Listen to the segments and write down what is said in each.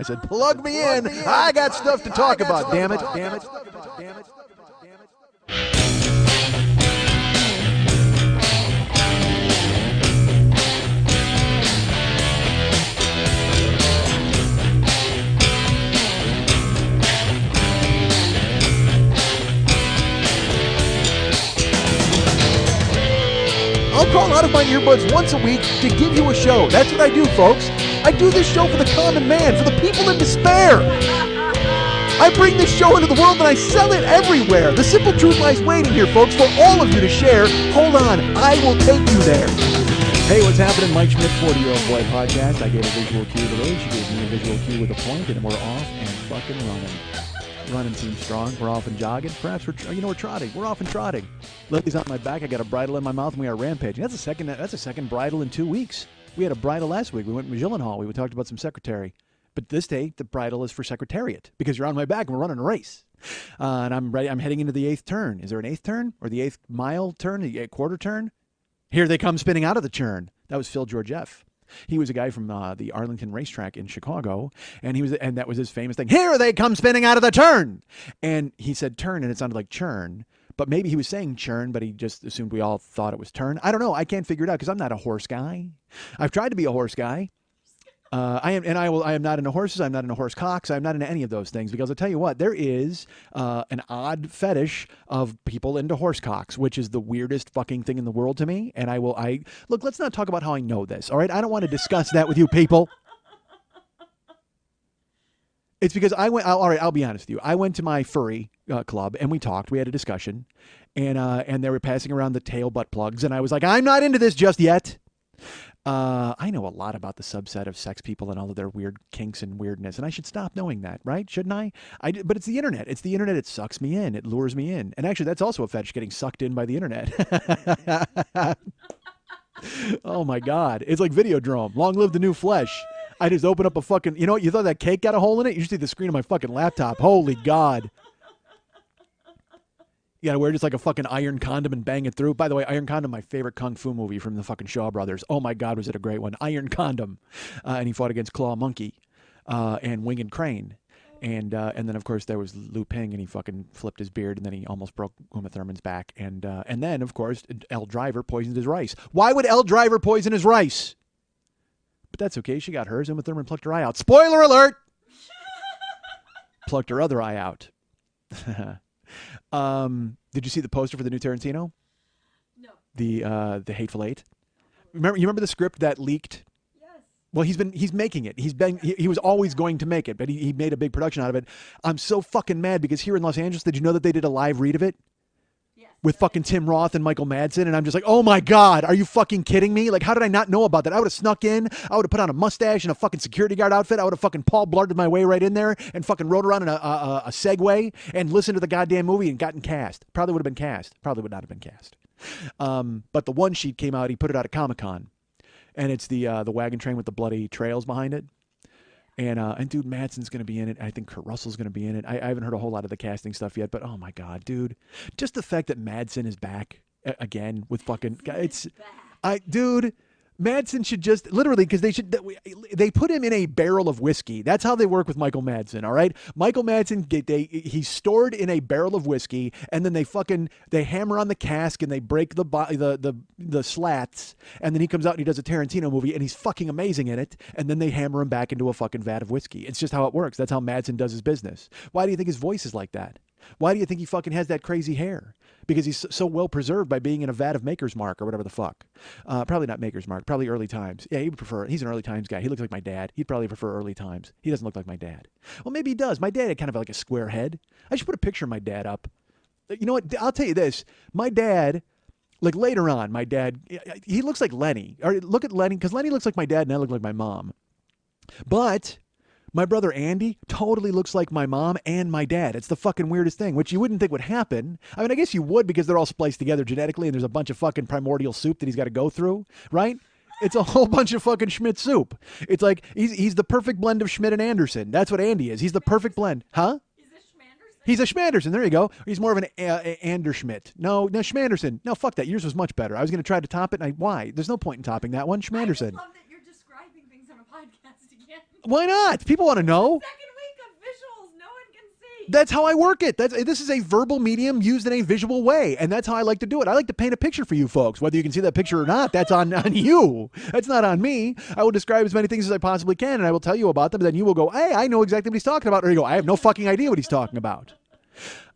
I said, plug me in. I got stuff to talk about, damn it. I'll crawl out of my earbuds once a week to give you a show. That's what I do, folks. I do this show for the common man, for the people in despair. I bring this show into the world and I sell it everywhere. The simple truth lies waiting here, folks, for all of you to share. Hold on, I will take you there. Hey, what's happening? Mike Schmidt, 40-Year-Old Boy Podcast. I gave a visual cue to Rose. She gave me a visual cue with a point, and we're off and fucking running. Running seems strong. We're off and jogging. Perhaps we're trotting. We're off and trotting. Lily's on my back. I got a bridle in my mouth, and we are rampaging. That's a second bridle in 2 weeks. We had a bridle last week. We went to Gyllenhaal. We talked about some secretary. But this day, the bridle is for secretariat because you're on my back and we're running a race. And I'm ready. I'm heading into the 8th turn. Is there an 8th turn or the 8th mile turn? The quarter turn? Here they come spinning out of the turn. That was Phil Georgieff. He was a guy from the Arlington racetrack in Chicago, and that was his famous thing. Here they come spinning out of the turn, and he said turn, and it sounded like churn. But maybe he was saying churn, but he just assumed we all thought it was turn. I don't know. I can't figure it out because I'm not a horse guy. I've tried to be a horse guy. I am not into horses. I'm not into horse cocks. I'm not into any of those things because I'll tell you what, there is an odd fetish of people into horse cocks, which is the weirdest fucking thing in the world to me. And look, let's not talk about how I know this. All right. I don't want to discuss that with you people. It's because all right, I'll be honest with you. I went to my furry club and we talked. We had a discussion and they were passing around the tail butt plugs. And I was like, I'm not into this just yet. I know a lot about the subset of sex people and all of their weird kinks and weirdness, and I should stop knowing that, right? Shouldn't I? But it's the internet. It's the internet. It sucks me in. It lures me in. And actually, that's also a fetish, getting sucked in by the internet. Oh, my God. It's like Videodrome. Long live the new flesh. I just open up a fucking... You know what? You thought that cake got a hole in it? You should see the screen of my fucking laptop. Holy God. You gotta wear just like a fucking iron condom and bang it through. By the way, Iron Condom, my favorite kung fu movie from the fucking Shaw Brothers. Oh my God, was it a great one? Iron Condom. And he fought against Claw Monkey and Winged Crane. And then, of course, there was Liu Ping, and he fucking flipped his beard, and then he almost broke Uma Thurman's back. And then, of course, Elle Driver poisoned his rice. Why would Elle Driver poison his rice? But that's okay. She got hers. Uma Thurman plucked her eye out. Spoiler alert! Plucked her other eye out. Did you see the poster for the new Tarantino? No. The Hateful Eight. You remember the script that leaked? Yes. Well, he's making it. He was always going to make it, but he made a big production out of it. I'm so fucking mad because here in Los Angeles, did you know that they did a live read of it? Yes. With fucking Tim Roth and Michael Madsen, and I'm just like, oh my God, are you fucking kidding me? Like, how did I not know about that? I would have snuck in, I would have put on a mustache and a fucking security guard outfit, I would have fucking Paul Blart my way right in there and fucking rode around in a Segway and listened to the goddamn movie and gotten cast. Probably would have been cast. Probably would not have been cast. But the one sheet came out, he put it out at Comic-Con, and it's the wagon train with the bloody trails behind it. And dude, Madsen's going to be in it. I think Kurt Russell's going to be in it. I haven't heard a whole lot of the casting stuff yet, but oh my God, dude. Just the fact that Madsen is back again with fucking... Dude, Madsen should just... Literally, because they put him in a barrel of whiskey. That's how they work with Michael Madsen, all right? Michael Madsen, he's stored in a barrel of whiskey, and then they hammer on the cask, and they break the slats, and then he comes out and he does a Tarantino movie, and he's fucking amazing in it, and then they hammer him back into a fucking vat of whiskey. It's just how it works. That's how Madsen does his business. Why do you think his voice is like that? Why do you think he fucking has that crazy hair? Because he's so well preserved by being in a vat of Maker's Mark or whatever the fuck. Probably not Maker's Mark, probably Early Times. Yeah, he would prefer, he's an Early Times guy. He looks like my dad. He'd probably prefer Early Times. He doesn't look like my dad. Well, maybe he does. My dad had kind of like a square head. I should put a picture of my dad up. You know what? I'll tell you this. My dad, like later on, my dad, he looks like Lenny. Or look at Lenny, because Lenny looks like my dad and I look like my mom. But my brother Andy totally looks like my mom and my dad. It's the fucking weirdest thing, which you wouldn't think would happen. I mean, I guess you would because they're all spliced together genetically and there's a bunch of fucking primordial soup that he's got to go through, right? It's a whole bunch of fucking Schmidt soup. It's like he's the perfect blend of Schmidt and Anderson. That's what Andy is. He's the perfect blend. Huh? He's a Schmanderson. There you go. He's more of an Anderschmidt. No, Schmanderson. No, fuck that. Yours was much better. I was going to try to top it. Why? There's no point in topping that one. Schmanderson. I love that you're describing things on a podcast again. Why not? People want to know. Second week of visuals, no one can see. That's how I work it. This is a verbal medium used in a visual way, and that's how I like to do it. I like to paint a picture for you folks. Whether you can see that picture or not, that's on you. That's not on me. I will describe as many things as I possibly can, and I will tell you about them, and then you will go, hey, I know exactly what he's talking about, or you go, I have no fucking idea what he's talking about.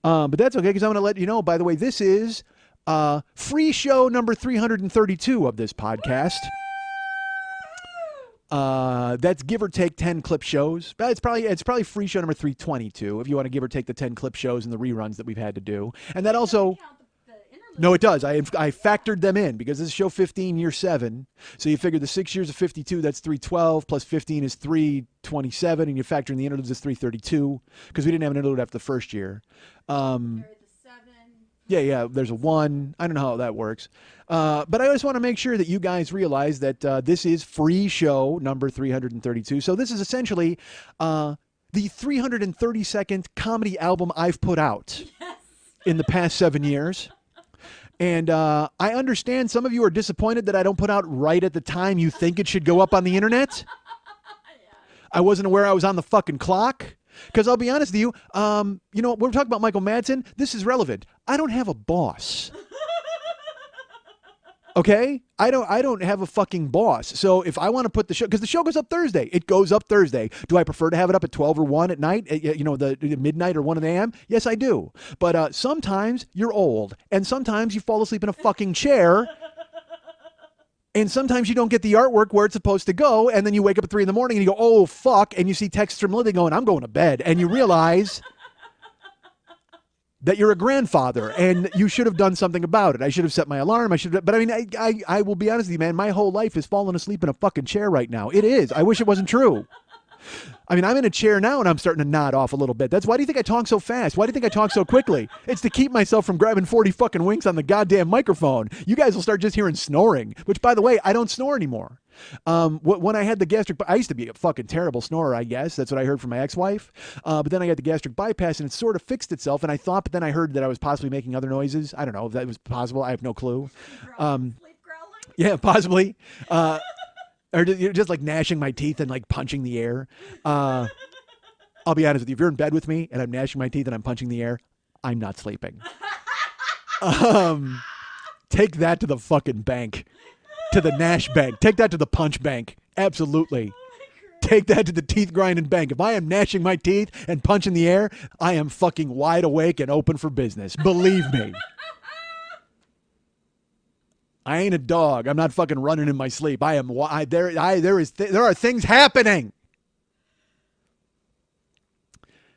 But that's okay, because I'm going to let you know, by the way, this is free show number 332 of this podcast. That's give or take 10 clip shows. It's probably free show number 322 if you want to give or take the 10 clip shows and the reruns that we've had to do. And that also, no, it does. I factored them in because this is show 15, year 7. So you figure the 6 years of 52, that's 312 plus 15 is 327, and you factor in the interludes is 332 because we didn't have an interlude after the first year. Yeah, there's a 1. I don't know how that works. But I just want to make sure that you guys realize that this is free show number 332. So this is essentially the 332nd comedy album I've put out in the past 7 years. And I understand some of you are disappointed that I don't put out right at the time you think it should go up on the internet. I wasn't aware I was on the fucking clock. Because I'll be honest with you, you know, we're talking about Michael Madsen. This is relevant. I don't have a boss. Okay? I don't have a fucking boss. So if I want to put the show, because the show goes up Thursday. It goes up Thursday. Do I prefer to have it up at 12 or 1 at night? You know, the midnight or 1 a.m.? Yes, I do. But sometimes you're old. And sometimes you fall asleep in a fucking chair. And sometimes you don't get the artwork where it's supposed to go, and then you wake up at 3 in the morning and you go, oh, fuck, and you see texts from Lily going, I'm going to bed. And you realize that you're a grandfather, and you should have done something about it. I should have set my alarm. But I mean, I will be honest with you, man, my whole life is falling asleep in a fucking chair right now. It is. I wish it wasn't true. I mean, I'm in a chair now and I'm starting to nod off a little bit. Why do you think I talk so fast? Why do you think I talk so quickly? It's to keep myself from grabbing 40 fucking winks on the goddamn microphone. You guys will start just hearing snoring, which, by the way, I don't snore anymore. When I had the gastric, I used to be a fucking terrible snorer, I guess. That's what I heard from my ex-wife. But then I got the gastric bypass and it sort of fixed itself. And I thought, but then I heard that I was possibly making other noises. I don't know if that was possible. I have no clue. Sleep growling? Yeah, possibly. Or just like gnashing my teeth and like punching the air. I'll be honest with you. If you're in bed with me and I'm gnashing my teeth and I'm punching the air, I'm not sleeping. Take that to the fucking bank. To the Nash bank. Take that to the punch bank. Absolutely. Take that to the teeth grinding bank. If I am gnashing my teeth and punching the air, I am fucking wide awake and open for business. Believe me. I ain't a dog. I'm not fucking running in my sleep. There are things happening.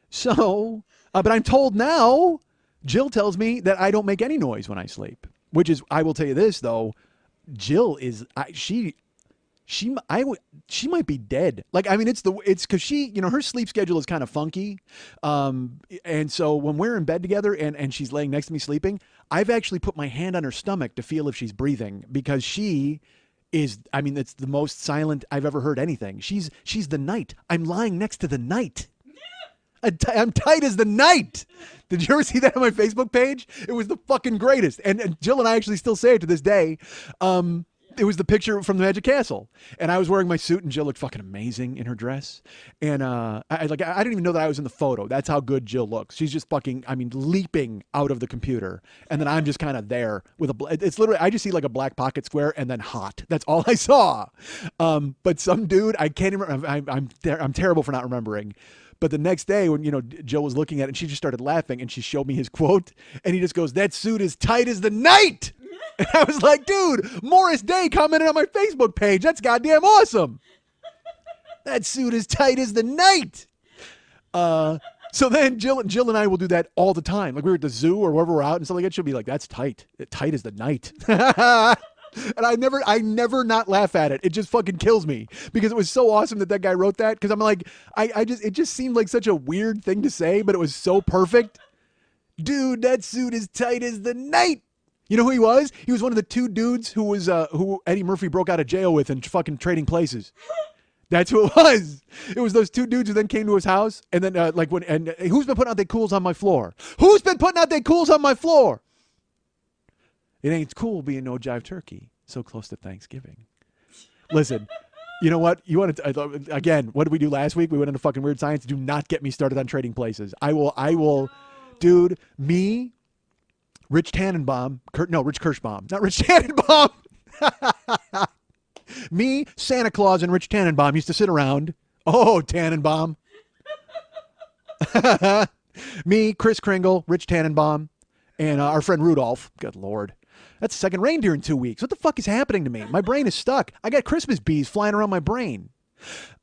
So, but I'm told now, Jill tells me that I don't make any noise when I sleep, which is, I will tell you this though, Jill is, she might be dead. Like, I mean, it's because she, you know, her sleep schedule is kind of funky. And so when we're in bed together and she's laying next to me sleeping, I've actually put my hand on her stomach to feel if she's breathing because she is, I mean, it's the most silent I've ever heard anything. She's the night. I'm lying next to the night. I'm tight as the night. Did you ever see that on my Facebook page? It was the fucking greatest. And Jill and I actually still say it to this day. It was the picture from the Magic Castle, and I was wearing my suit, and Jill looked fucking amazing in her dress. And I didn't even know that I was in the photo. That's how good Jill looks. She's just fucking, I mean, leaping out of the computer, and then I'm just kind of there with it's literally, I just see like a black pocket square and then hot. That's all I saw. But some dude, I can't even remember. I'm terrible for not remembering. But the next day when, you know, Jill was looking at it and she just started laughing and she showed me his quote and he just goes, that suit is tight as the night. And I was like, dude, Morris Day commented on my Facebook page. That's goddamn awesome. That suit is tight as the night. So then Jill and I will do that all the time. Like we were at the zoo or wherever we're out and stuff like that. She'll be like, that's tight. Tight as the night. And I never not laugh at it. It just fucking kills me because it was so awesome that guy wrote that. Because I'm like, it just seemed like such a weird thing to say, but it was so perfect. Dude, that suit is tight as the night. You know who he was? He was one of the two dudes who Eddie Murphy broke out of jail with and fucking Trading Places. That's who it was. It was those two dudes who then came to his house and then who's been putting out their cools on my floor? Who's been putting out their cools on my floor? It ain't cool being no jive turkey so close to Thanksgiving. Listen, You know what? You want to again? What did we do last week? We went into fucking weird science. Do not get me started on trading places. I will. I will, dude. Me, Rich Tannenbaum. Rich Kirschbaum. Not Rich Tannenbaum. Me, Santa Claus, and Rich Tannenbaum used to sit around. Oh, Tannenbaum. Me, Chris Kringle, Rich Tannenbaum, and our friend Rudolph. Good Lord. That's the second reindeer in 2 weeks. What the fuck is happening to me? My brain is stuck. I got Christmas bees flying around my brain.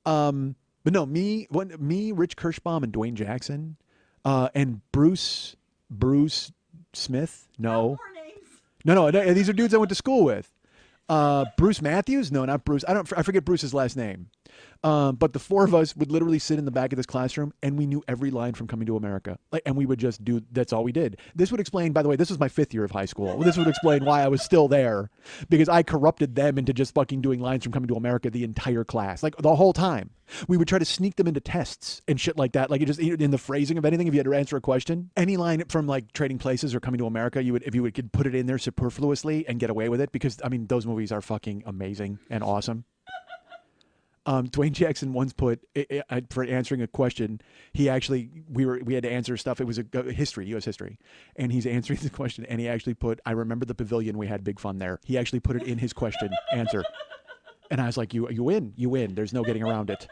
But no, me, Rich Kirschbaum, and Dwayne Jackson, and Bruce Smith. No, More names. no, these are dudes I went to school with. Bruce Matthews? No, not Bruce. I forget Bruce's last name. But the four of us would literally sit in the back of this classroom and we knew every line from Coming to America. And we would just that's all we did. This would explain, by the way, this was my 5th year of high school. This would explain why I was still there, because I corrupted them into just fucking doing lines from Coming to America the entire class, like the whole time. We would try to sneak them into tests and shit like that. Like it just in the phrasing of anything, if you had to answer a question, any line from like Trading Places or Coming to America, if you could put it in there superfluously and get away with it, because I mean, those movies are fucking amazing and awesome. Dwayne Jackson once put for answering a question. He actually we had to answer stuff. It was a history, U.S. history, and he's answering the question. And he actually put, "I remember the pavilion. We had big fun there." He actually put it in his question answer, and I was like, "You win. There's no getting around it."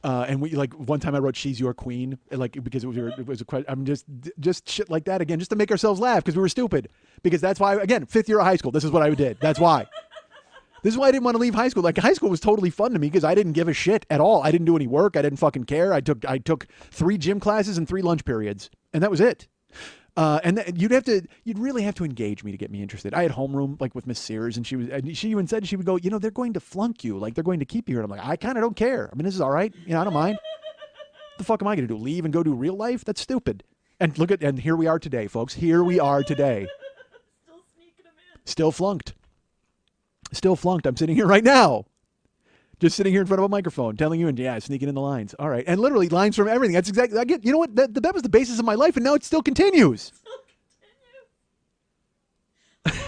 And we like one time I wrote "She's Your Queen," like because it was a question. I'm just shit like that again, just to make ourselves laugh because we were stupid. Because that's why, again, 5th year of high school. This is what I did. That's why. This is why I didn't want to leave high school. Like, high school was totally fun to me because I didn't give a shit at all. I didn't do any work. I didn't fucking care. I took 3 gym classes and 3 lunch periods, and that was it. You'd really have to engage me to get me interested. I had homeroom like with Miss Sears, and she even said, she would go, they're going to flunk you, like they're going to keep you here. And I'm like, I kind of don't care. I mean, this is all right. I don't mind. What the fuck am I going to do? Leave and go do real life? That's stupid. And here we are today, folks. Here we are today. Still sneaking them in. Still flunked. Still flunked. I'm sitting here right now. Just sitting here in front of a microphone telling you, and sneaking in the lines. All right. And literally lines from everything. That's exactly, I get, you know what? That was the basis of my life, and now it still continues.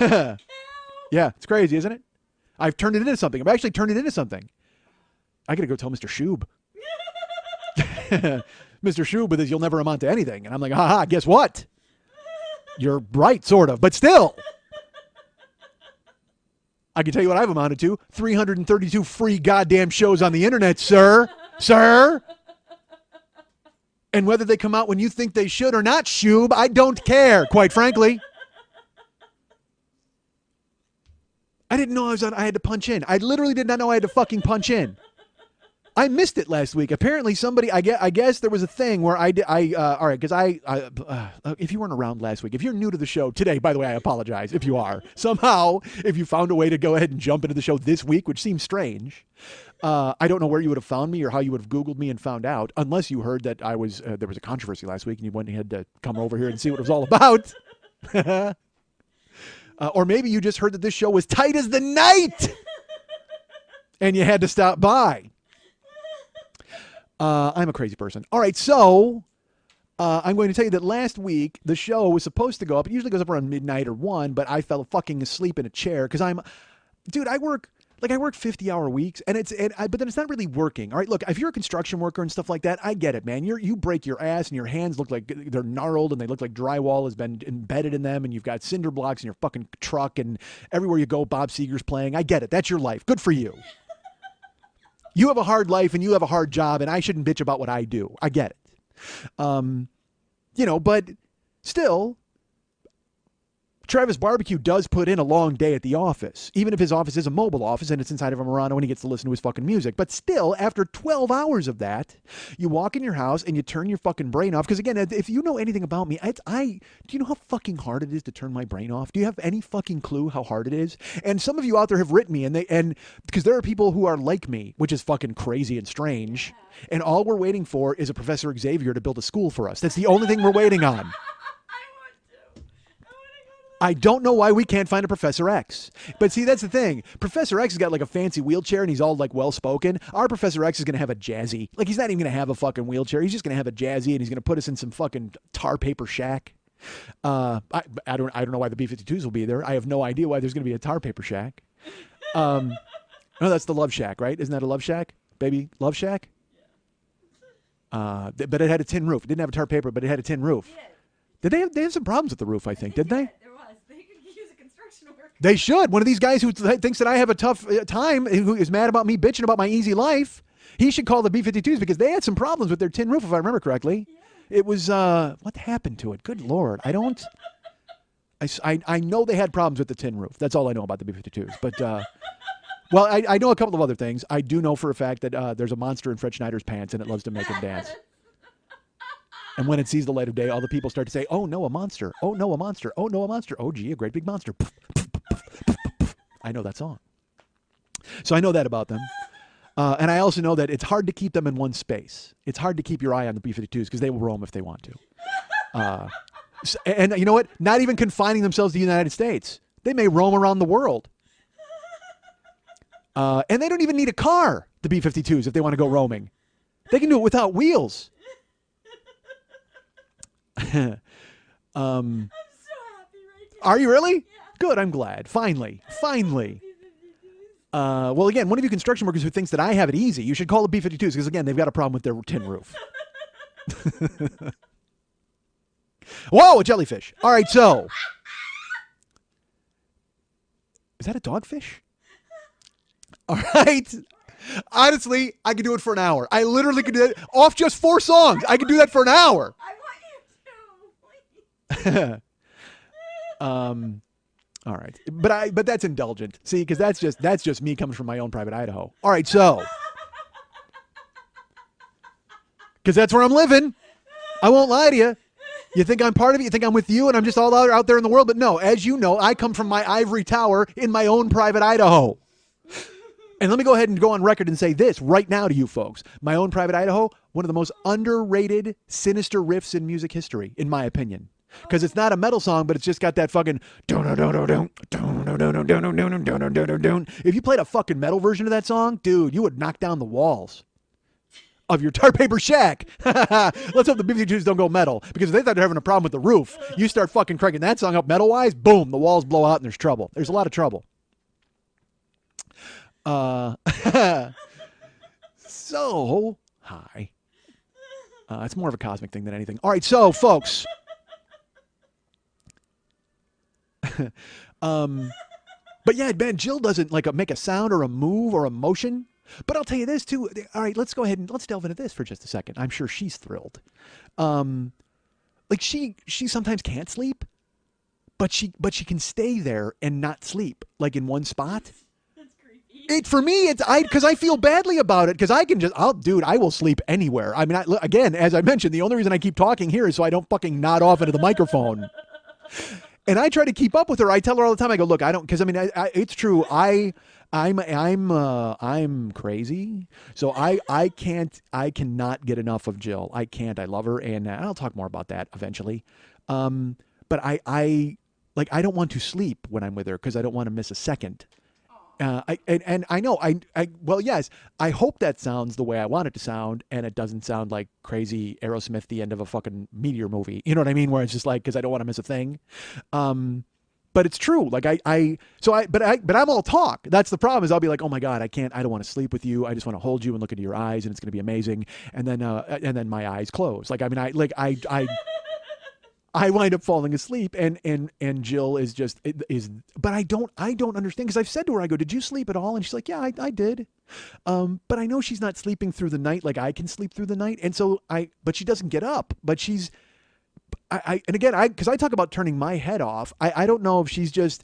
Yeah, it's crazy, isn't it? I've turned it into something. I've actually turned it into something. I got to go tell Mr. Shub. Mr. Shub with his "you'll never amount to anything." And I'm like, haha, guess what? You're right, sort of, but still. I can tell you what I've amounted to. 332 free goddamn shows on the internet, sir. Sir. And whether they come out when you think they should or not, Shub, I don't care, quite frankly. I didn't know I had to punch in. I literally did not know I had to fucking punch in. I missed it last week. Apparently somebody, I guess there was a thing where all right, because if you weren't around last week, if you're new to the show today, by the way, I apologize if you are. Somehow, if you found a way to go ahead and jump into the show this week, which seems strange, I don't know where you would have found me or how you would have Googled me and found out, unless you heard that there was a controversy last week and you went ahead to come over here and see what it was all about. Or maybe you just heard that this show was tight as the night and you had to stop by. I'm a crazy person. All right, so I'm going to tell you that last week the show was supposed to go up. It usually goes up around midnight or 1, but I fell fucking asleep in a chair because I work 50-hour weeks, but then it's not really working. All right, look, if you're a construction worker and stuff like that, I get it, man. You break your ass and your hands look like they're gnarled and they look like drywall has been embedded in them, and you've got cinder blocks in your fucking truck, and everywhere you go, Bob Seger's playing. I get it. That's your life. Good for you. You have a hard life and you have a hard job, and I shouldn't bitch about what I do. I get it. But still, Travis Barbecue does put in a long day at the office, even if his office is a mobile office and it's inside of a Murano and he gets to listen to his fucking music. But still, after 12 hours of that, you walk in your house and you turn your fucking brain off. Because again, if you know anything about me, do you know how fucking hard it is to turn my brain off? Do you have any fucking clue how hard it is? And some of you out there have written me, and because there are people who are like me, which is fucking crazy and strange. And all we're waiting for is a Professor Xavier to build a school for us. That's the only thing we're waiting on. I don't know why we can't find a Professor X. But see, that's the thing. Professor X has got like a fancy wheelchair and he's all like well-spoken. Our Professor X is going to have a jazzy. Like, he's not even going to have a fucking wheelchair. He's just going to have a jazzy, and he's going to put us in some fucking tar paper shack. I don't know why the B-52s will be there. I have no idea why there's going to be a tar paper shack. No, that's the Love Shack, right? Isn't that a Love Shack? Baby Love Shack? But it had a tin roof. It didn't have a tarp paper, but it had a tin roof. Yeah. Did they have some problems with the roof, I think, didn't they? There was. They could use a construction worker. They should. One of these guys who thinks that I have a tough time, who is mad about me bitching about my easy life, he should call the B-52s because they had some problems with their tin roof, if I remember correctly. Yeah. It was, what happened to it? Good Lord. I know they had problems with the tin roof. That's all I know about the B-52s. But, well, I know a couple of other things. I do know for a fact that there's a monster in Fred Schneider's pants and it loves to make him dance. And when it sees the light of day, all the people start to say, oh, no, a monster. Oh, no, a monster. Oh, no, a monster. Oh, gee, a great big monster. I know that song. So I know that about them. And I also know that it's hard to keep them in one space. It's hard to keep your eye on the B-52s because they will roam if they want to. And you know what? Not even confining themselves to the United States. They may roam around the world. And they don't even need a car, the B-52s, if they want to go roaming. They can do it without wheels. I'm so happy right now. Are you really? Yeah. Good, I'm glad. Finally. Well, again, one of you construction workers who thinks that I have it easy, you should call the B-52s because, again, they've got a problem with their tin roof. Whoa, a jellyfish. All right, so. Is that a dogfish? All right. Honestly, I could do it for an hour. I literally could do it off just 4 songs. I could do that for an hour. I want you to. Please. All right. But that's indulgent. See, because that's just me coming from my own private Idaho. All right, so. Because that's where I'm living. I won't lie to you. You think I'm part of it? You think I'm with you and I'm just all out there in the world? But no, as you know, I come from my ivory tower in my own private Idaho. And let me go ahead and go on record and say this right now to you folks. My own private Idaho, one of the most underrated, sinister riffs in music history, in my opinion. Because it's not a metal song, but it's just got that fucking... If you played a fucking metal version of that song, dude, you would knock down the walls of your tar paper shack. Let's hope the B-52s don't go metal. Because if they thought they're having a problem with the roof, you start fucking cranking that song up metal-wise, boom, the walls blow out and there's trouble. There's a lot of trouble. So, hi. It's more of a cosmic thing than anything. All right, so, folks. But yeah, man, Jill doesn't like make a sound or a move or a motion. But I'll tell you this too. All right, let's go ahead and let's delve into this for just a second. I'm sure she's thrilled. Like she sometimes can't sleep, but she can stay there and not sleep like in one spot. That's creepy. For me, because I feel badly about it because I can just, I will sleep anywhere. I mean, again, as I mentioned, the only reason I keep talking here is so I don't fucking nod off into the microphone. And I try to keep up with her. I tell her all the time. I go, look, I don't, because I mean, it's true. I'm crazy. So I cannot get enough of Jill. I can't. I love her, and I'll talk more about that eventually. But I don't want to sleep when I'm with her because I don't want to miss a second. And I know well, yes, I hope that sounds the way I want it to sound, and it doesn't sound like crazy Aerosmith, the end of a fucking Meteor movie. You know what I mean? Where it's just like, because I don't want to miss a thing. But it's true. Like but I'm all talk. That's the problem is I'll be like, oh my God, I don't want to sleep with you. I just want to hold you and look into your eyes and it's going to be amazing. And then my eyes close. Like, I mean, I wind up falling asleep and Jill is just, but I don't understand because I've said to her, I go, did you sleep at all? And she's like, yeah, I did. But I know she's not sleeping through the night like I can sleep through the night. And so but she doesn't get up, but she's, and again, because I talk about turning my head off. I don't know if she's just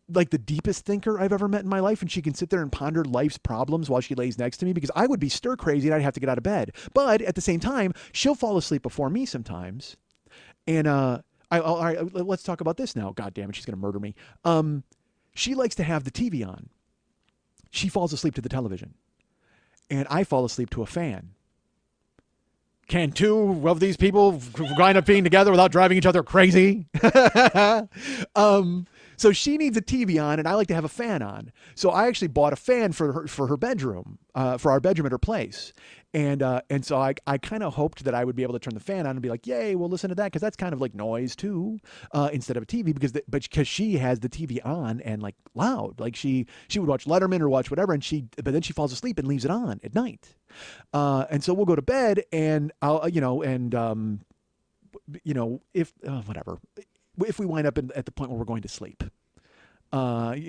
like the deepest thinker I've ever met in my life, and she can sit there and ponder life's problems while she lays next to me, because I would be stir crazy and I'd have to get out of bed. But at the same time, she'll fall asleep before me sometimes. And all right, let's talk about this now. God damn it, she's gonna murder me. She likes to have the TV on. She falls asleep to the television, and I fall asleep to a fan. Can two of these people wind up being together without driving each other crazy? So she needs a TV on, and I like to have a fan on. So I actually bought a fan for her bedroom, for our bedroom at her place. And so I kind of hoped that I would be able to turn the fan on and be like, yay, we'll listen to that, because that's kind of like noise too, instead of a TV, because she has the TV on and like loud, like she would watch Letterman or watch whatever, but then she falls asleep and leaves it on at night, and so we'll go to bed, and I'll if whatever, if we wind up at the point where we're going to sleep, because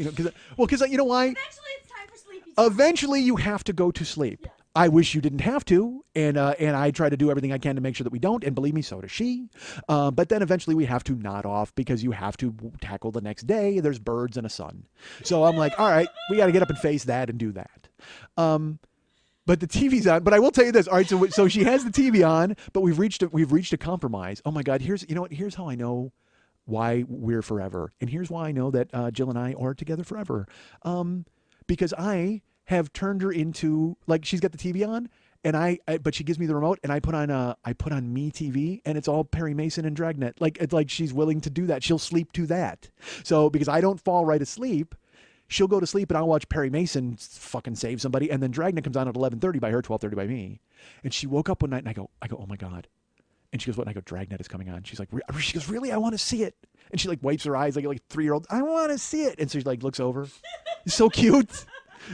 you know why? Eventually, it's time for sleepy time. Eventually, you have to go to sleep. Yeah. I wish you didn't have to, and I try to do everything I can to make sure that we don't, and believe me, so does she. But then eventually we have to nod off, because you have to tackle the next day. There's birds and a sun. So I'm like, all right, we got to get up and face that and do that. But the TV's on. But I will tell you this. All right, so she has the TV on, but we've reached a compromise. Oh my God, here's how I know why we're forever, and here's why I know that Jill and I are together forever. Because I have turned her into, like, she's got the TV on, and but she gives me the remote, and I put on Me TV, and it's all Perry Mason and Dragnet. Like, it's like she's willing to do that. She'll sleep to that. So because I don't fall right asleep, she'll go to sleep, and I'll watch Perry Mason fucking save somebody, and then Dragnet comes on at 11:30 by her, 12:30 by me. And she woke up one night, and I go, oh my God. And she goes, what? And I go, Dragnet is coming on. She's like, she goes, really? I want to see it. And she like wipes her eyes like a 3-year-old. I want to see it. And so she like looks over. It's so cute.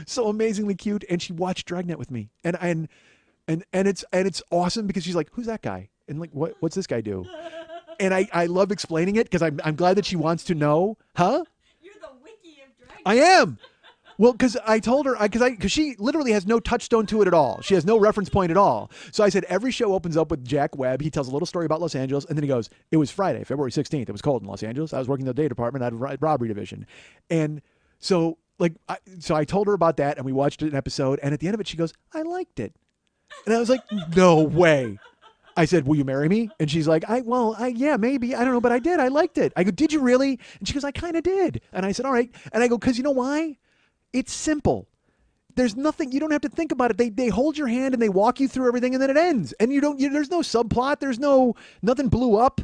So amazingly cute. And she watched Dragnet with me. And it's awesome, because she's like, who's that guy? And like, what's this guy do? And I love explaining it, because I'm glad that she wants to know. Huh? You're the wiki of Dragnet. I am. Well, because I told her, because she literally has no touchstone to it at all. She has no reference point at all. So I said, every show opens up with Jack Webb. He tells a little story about Los Angeles, and then he goes, it was Friday, February 16th. It was cold in Los Angeles. I was working in the day department at a robbery division. And so, I told her about that, and we watched an episode, and at the end of it, she goes, I liked it. And I was like, no way. I said, will you marry me? And she's like, yeah, maybe. I don't know, but I did. I liked it. I go, did you really? And she goes, I kind of did. And I said, all right. And I go, because you know why? It's simple. There's nothing, you don't have to think about it. They hold your hand and they walk you through everything, and then it ends. And there's no subplot. There's nothing blew up.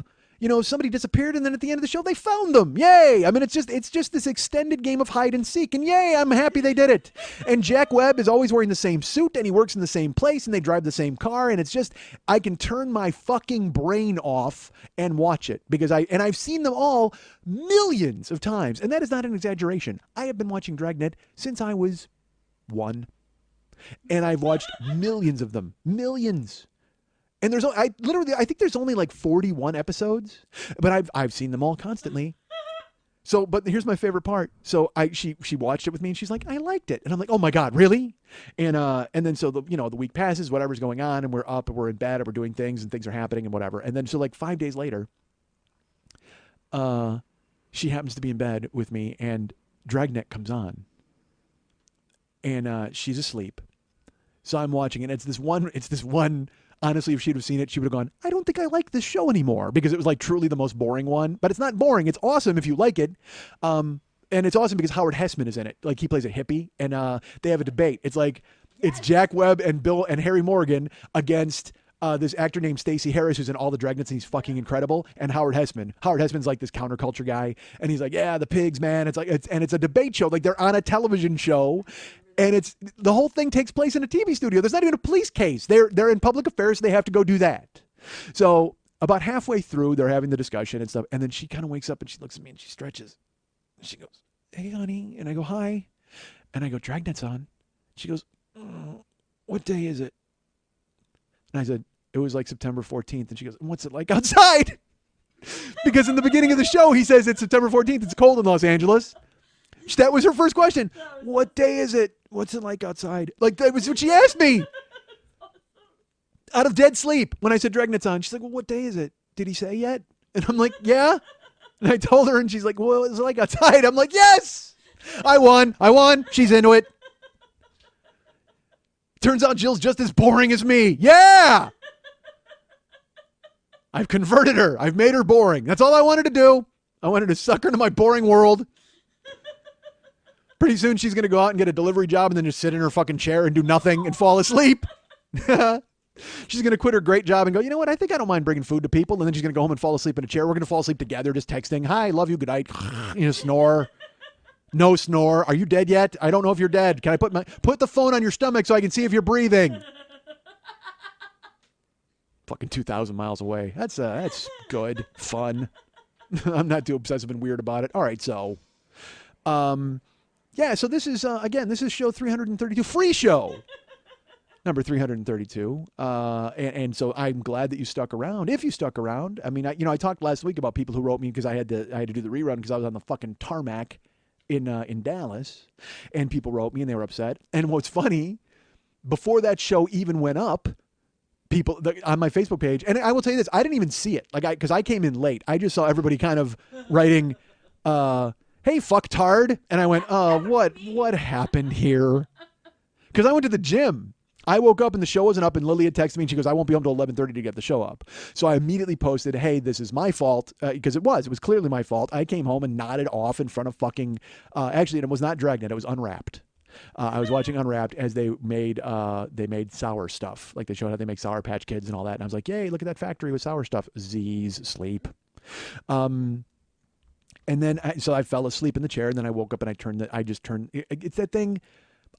Somebody disappeared, and then at the end of the show, they found them. Yay. I mean, it's just this extended game of hide and seek, and yay, I'm happy they did it. And Jack Webb is always wearing the same suit, and he works in the same place, and they drive the same car. And it's just, I can turn my fucking brain off and watch it, because I've seen them all millions of times. And that is not an exaggeration. I have been watching Dragnet since I was 1, and I've watched millions of them, millions. And I think there's only like 41 episodes, but I've seen them all constantly. So, but here's my favorite part. So she watched it with me, and she's like, I liked it. And I'm like, oh my God, really? And then so the week passes, whatever's going on, and we're up and we're in bed and we're doing things, and things are happening and whatever. And then so like 5 days later, she happens to be in bed with me, and Dragnet comes on, and she's asleep. So I'm watching it. It's this one. Honestly, if she'd have seen it, she would have gone, I don't think I like this show anymore, because it was like truly the most boring one. But it's not boring. It's awesome if you like it. And it's awesome because Howard Hessman is in it. Like, he plays a hippie, and they have a debate. It's like, it's Jack Webb and Bill and Harry Morgan against this actor named Stacey Harris, who's in all the Dragnets, and he's fucking incredible, and Howard Hessman. Howard Hessman's like this counterculture guy, and he's like, yeah, the pigs, man. It's a debate show. Like, they're on a television show. And the whole thing takes place in a TV studio. There's not even a police case. They're in public affairs, so they have to go do that. So about halfway through, they're having the discussion and stuff. And then she kind of wakes up, and she looks at me, and she stretches. She goes, hey, honey. And I go, hi. And I go, Dragnet's on. She goes, what day is it? And I said, it was like September 14th. And she goes, what's it like outside? Because in the beginning of the show, he says it's September 14th. It's cold in Los Angeles. That was her first question. What day is it? What's it like outside? Like, that was what she asked me. Out of dead sleep. When I said Dragnet's on, she's like, well, what day is it? Did he say yet? And I'm like, yeah. And I told her, and she's like, well, it's like outside. I'm like, yes. I won. She's into it. Turns out Jill's just as boring as me. Yeah. I've converted her. I've made her boring. That's all I wanted to do. I wanted to suck her into my boring world. Pretty soon she's going to go out and get a delivery job, and then just sit in her fucking chair and do nothing and fall asleep. She's going to quit her great job and go, you know what? I think I don't mind bringing food to people. And then she's going to go home and fall asleep in a chair. We're going to fall asleep together, just texting. Hi, love you. Good night. Snore. No snore. Are you dead yet? I don't know if you're dead. Can I put the phone on your stomach so I can see if you're breathing? Fucking 2,000 miles away. That's good. Fun. I'm not too obsessive and weird about it. All right, so yeah, so this is again, this is show 332, free show number 332, and so I'm glad that you stuck around. If you stuck around, I mean, I talked last week about people who wrote me because I had to do the rerun because I was on the fucking tarmac in Dallas, and people wrote me and they were upset. And what's funny, before that show even went up, people on my Facebook page, and I will tell you this, I didn't even see it, because I came in late. I just saw everybody kind of writing, "Hey, fucktard," and I went, "Oh, what happened here?" Because I went to the gym. I woke up and the show wasn't up, and Lily had texted me and she goes, "I won't be home till 11:30 to get the show up." So I immediately posted, "Hey, this is my fault," because it was clearly my fault. I came home and nodded off in front of fucking. Actually, it was not Dragnet; it was Unwrapped. I was watching Unwrapped as they made sour stuff. Like they showed how they make Sour Patch Kids and all that. And I was like, "Yay, look at that factory with sour stuff." Z's sleep. And then so I fell asleep in the chair, and then I woke up and I just turned. It's that thing.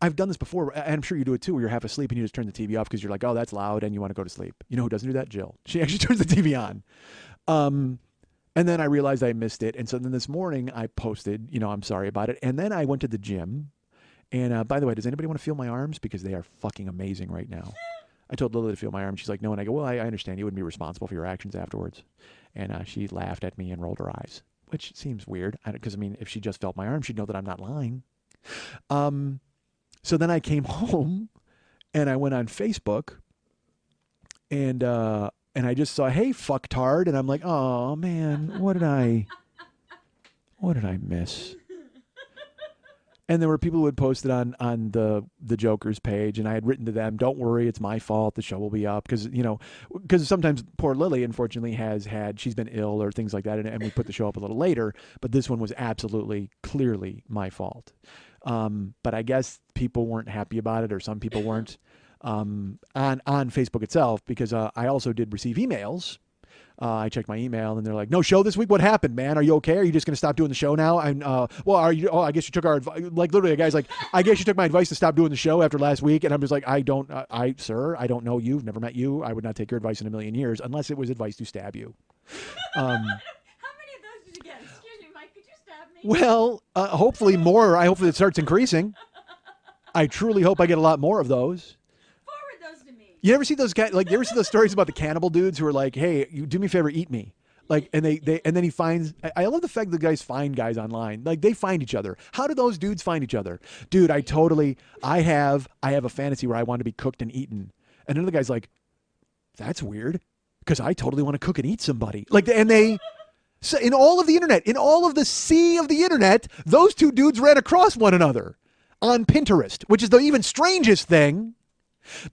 I've done this before, and I'm sure you do it too, where you're half asleep and you just turn the TV off because you're like, "Oh, that's loud," and you want to go to sleep. You know who doesn't do that? Jill. She actually turns the TV on. And then I realized I missed it, and so then this morning I posted, I'm sorry about it, and then I went to the gym. And by the way, does anybody want to feel my arms? Because they are fucking amazing right now. I told Lily to feel my arms. She's like, "No." And I go, "Well, I understand. You wouldn't be responsible for your actions afterwards." And she laughed at me and rolled her eyes, which seems weird. Because, if she just felt my arm, she'd know that I'm not lying. So then I came home and I went on Facebook and I just saw, "Hey, fucktard." And I'm like, "Oh, man, what did I miss?" And there were people who had posted on the Joker's page, and I had written to them, "Don't worry, it's my fault. The show will be up." Because sometimes poor Lily, unfortunately, she's been ill or things like that, and we put the show up a little later. But this one was absolutely, clearly my fault. But I guess people weren't happy about it, or some people weren't on Facebook itself, because I also did receive emails. I checked my email and they're like, "No show this week? What happened, man? Are you okay? Are you just going to stop doing the show now?" Well, are you? Oh, I guess you took our advice. Like literally, a guy's like, "I guess you took my advice to stop doing the show after last week." And I'm just like, "Sir, I don't know you. Never met you. I would not take your advice in a million years unless it was advice to stab you." How many of those did you get? Excuse me, Mike, could you stab me? Well, hopefully more. Hopefully it starts increasing. I truly hope I get a lot more of those. You ever see those guys? Like, you ever see those stories about the cannibal dudes who are like, "Hey, you do me a favor, eat me." Like, and then he finds. I love the fact that the guys find guys online. Like, they find each other. How do those dudes find each other? Dude, I have a fantasy where I want to be cooked and eaten. And another guy's like, "That's weird, because I totally want to cook and eat somebody." Like, so in all of the internet, in all of the sea of the internet, those two dudes ran across one another on Pinterest, which is the even strangest thing.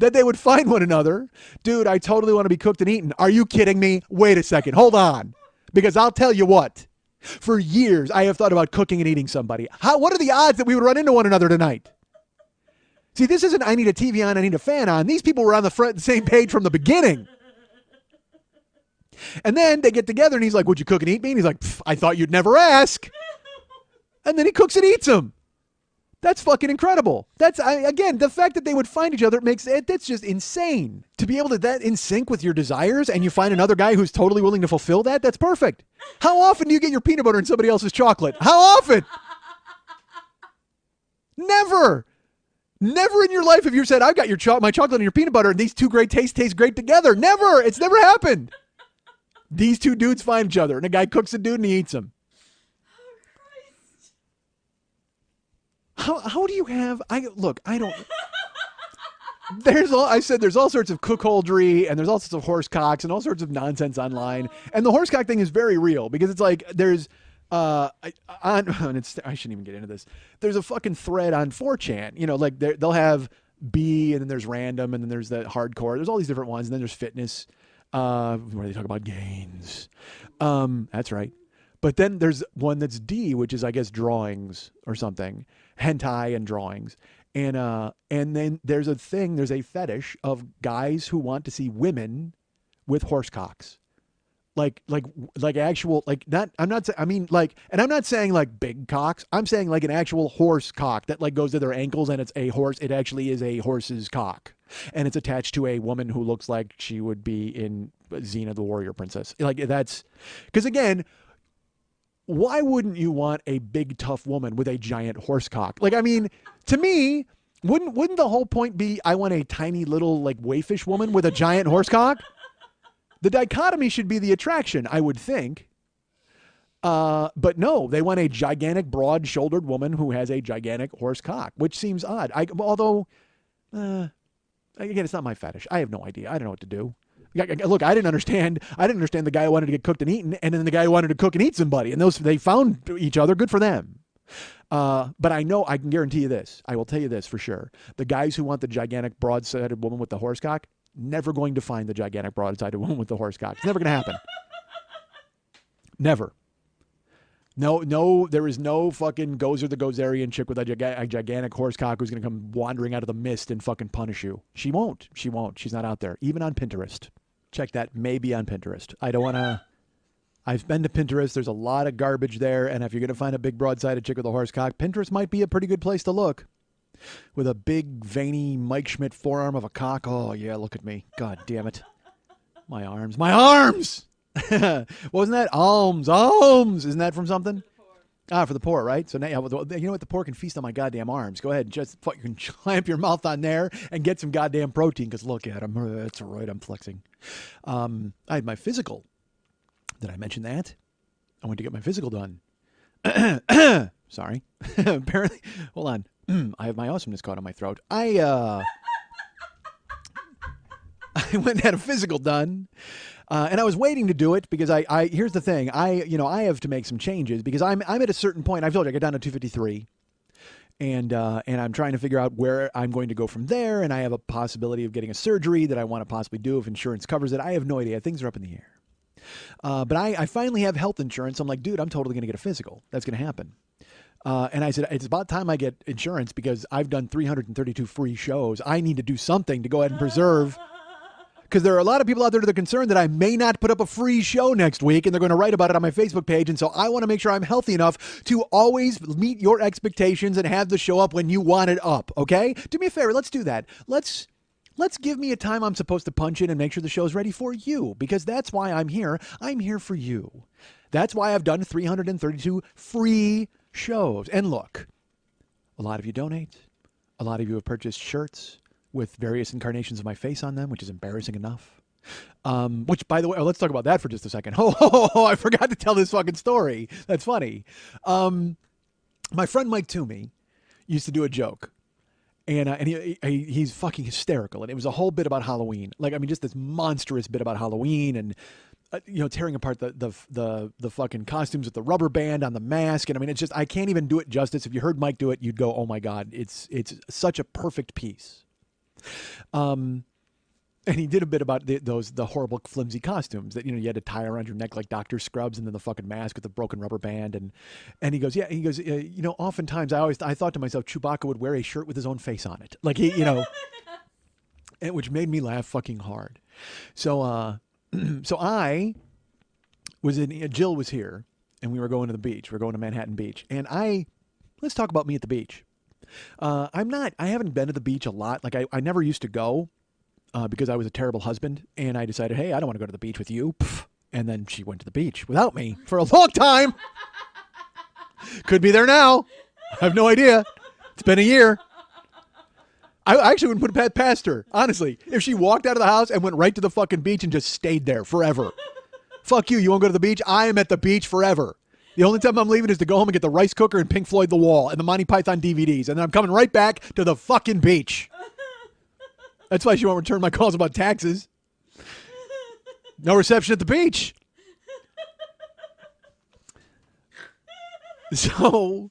That they would find one another. Dude, I totally want to be cooked and eaten. Are you kidding me? Wait a second. Hold on. Because I'll tell you what. For years, I have thought about cooking and eating somebody. What are the odds that we would run into one another tonight? See, this isn't "I need a TV on, I need a fan on." These people were on the same page from the beginning. And then they get together and he's like, "Would you cook and eat me?" And he's like, "I thought you'd never ask." And then he cooks and eats them. That's fucking incredible. Again, the fact that they would find each other that's just insane. To be able to that in sync with your desires and you find another guy who's totally willing to fulfill that's perfect. How often do you get your peanut butter in somebody else's chocolate? How often? Never. Never in your life have you said, "I've got my chocolate and your peanut butter and these two great taste great together." Never. It's never happened. These two dudes find each other and a guy cooks a dude and he eats him. How do you have? I don't. There's all sorts of cuckoldry and there's all sorts of horse cocks and all sorts of nonsense online. And the horse cock thing is very real because it's like there's I shouldn't even get into this. There's a fucking thread on 4chan. Like they'll have B and then there's random and then there's the hardcore. There's all these different ones and then there's fitness where they talk about gains. That's right. But then there's one that's D, which is, I guess, drawings or something, hentai and drawings. And then there's a fetish of guys who want to see women with horse cocks. Like actual, like, not, I'm not I mean, like, and I'm not saying like big cocks. I'm saying like an actual horse cock that like goes to their ankles, and it's a horse. It actually is a horse's cock, and it's attached to a woman who looks like she would be in Xena the Warrior Princess. Like, that's because, again, why wouldn't you want a big tough woman with a giant horse cock? Like, I mean, to me, wouldn't the whole point be I want a tiny little like waifish woman with a giant horse cock? The dichotomy should be the attraction, I would think. But no, they want a gigantic, broad-shouldered woman who has a gigantic horse cock, which seems odd. Although, again, it's not my fetish. I have no idea. I don't know what to do. Look, I didn't understand. The guy who wanted to get cooked and eaten, and then the guy who wanted to cook and eat somebody, and they found each other. Good for them. But I can guarantee you this. I will tell you this for sure. The guys who want the gigantic, broad-sided woman with the horse cock, never going to find the gigantic, broad-sided woman with the horse cock. It's never going to happen. Never. No, there is no fucking Gozer the Gozerian chick with a gigantic horse cock who's going to come wandering out of the mist and fucking punish you. She won't. She's not out there. Even on Pinterest. Check that. Maybe on Pinterest. I don't want to... I've been to Pinterest. There's a lot of garbage there, and if you're going to find a big broad-sided chick with a horse cock, Pinterest might be a pretty good place to look. With a big, veiny Mike Schmidt forearm of a cock. Oh, yeah, look at me. God damn it. My arms. What wasn't that? Alms. Isn't that from something? For the poor, right? So now, you know what? The poor can feast on my goddamn arms. Go ahead and just fucking clamp your mouth on there and get some goddamn protein, because look at them. That's all right. I'm flexing. I had my physical. Did I mention that? I went to get my physical done. Sorry. Apparently, hold on. I have my awesomeness caught on my throat. I went and had a physical done, and I was waiting to do it because I here's the thing. I have to make some changes because I'm at a certain point. I've told you I got down to 253, and I'm trying to figure out where I'm going to go from there. And I have a possibility of getting a surgery that I want to possibly do if insurance covers it. I have no idea. Things are up in the air. But I finally have health insurance. I'm like, dude, I'm totally going to get a physical. That's going to happen. And I said, it's about time I get insurance because I've done 332 free shows. I need to do something to go ahead and preserve. Because there are a lot of people out there that are concerned that I may not put up a free show next week, and they're going to write about it on my Facebook page. And so I want to make sure I'm healthy enough to always meet your expectations and have the show up when you want it up. Okay? Do me a favor. Let's do that. Let's give me a time I'm supposed to punch in and make sure the show's ready for you, because that's why I'm here. I'm here for you. That's why I've done 332 free shows. And look, a lot of you donate. A lot of you have purchased shirts with various incarnations of my face on them, which is embarrassing enough. Which, by the way, let's talk about that for just a second. I forgot to tell this fucking story. That's funny. My friend Mike Toomey used to do a joke. And he's fucking hysterical. And it was a whole bit about Halloween. Like, I mean, just this monstrous bit about Halloween and, tearing apart the fucking costumes with the rubber band on the mask. And I mean, it's just, I can't even do it justice. If you heard Mike do it, you'd go, oh my God, it's such a perfect piece. And he did a bit about the horrible flimsy costumes that, you had to tie around your neck like Dr. Scrubs, and then the fucking mask with the broken rubber band. And he goes, oftentimes I thought to myself, Chewbacca would wear a shirt with his own face on it. Like which made me laugh fucking hard. So I was Jill was here, and we were going to the beach. We're going to Manhattan Beach. And let's talk about me at the beach. I haven't been to the beach a lot. Like I never used to go. Because I was a terrible husband, and I decided, hey, I don't want to go to the beach with you. And then she went to the beach without me for a long time. Could be there now. I have no idea. It's been a year. I actually wouldn't put it past her, honestly. If she walked out of the house and went right to the fucking beach and just stayed there forever. Fuck you. You won't go to the beach? I am at the beach forever. The only time I'm leaving is to go home and get the rice cooker and Pink Floyd The Wall and the Monty Python DVDs. And then I'm coming right back to the fucking beach. That's why she won't return my calls about taxes. No reception at the beach. So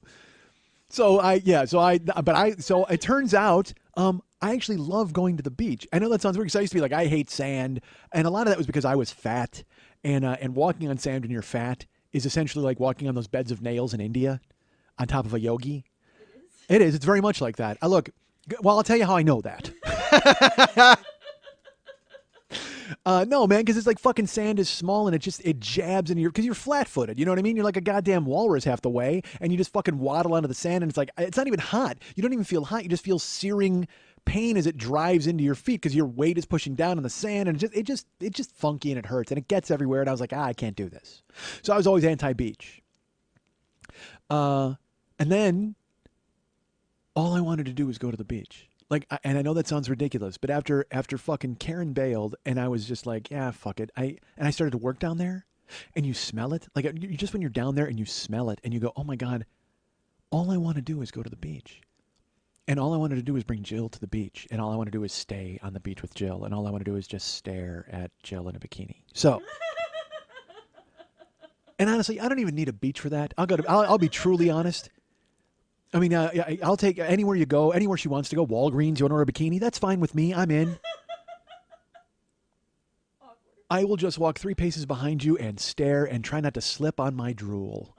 it turns out, I actually love going to the beach. I know that sounds weird because I used to be like, I hate sand. And a lot of that was because I was fat, and walking on sand when you're fat is essentially like walking on those beds of nails in India on top of a yogi. It is. It's very much like that. Look, Well, I'll tell you how I know that. No, man, because it's like fucking sand is small and it jabs into your, because you're flat footed. You know what I mean? You're like a goddamn walrus half the way, and you just fucking waddle onto the sand, and it's like, it's not even hot. You don't even feel hot. You just feel searing pain as it drives into your feet because your weight is pushing down on the sand, and it's just funky and it hurts and it gets everywhere. And I was like, I can't do this. So I was always anti beach. And then all I wanted to do was go to the beach. Like, and I know that sounds ridiculous, but after fucking Karen bailed, and I was just like, yeah, fuck it. I started to work down there, and you smell it. Like, you just when you're down there and you smell it, and you go, oh my god, all I want to do is go to the beach, and all I wanted to do is bring Jill to the beach, and all I want to do is stay on the beach with Jill, and all I want to do is just stare at Jill in a bikini. So. And honestly, I don't even need a beach for that. I'll be truly honest. I mean, I'll take anywhere you go, anywhere she wants to go. Walgreens, you want to wear a bikini? That's fine with me. I'm in. I will just walk 3 paces behind you and stare and try not to slip on my drool.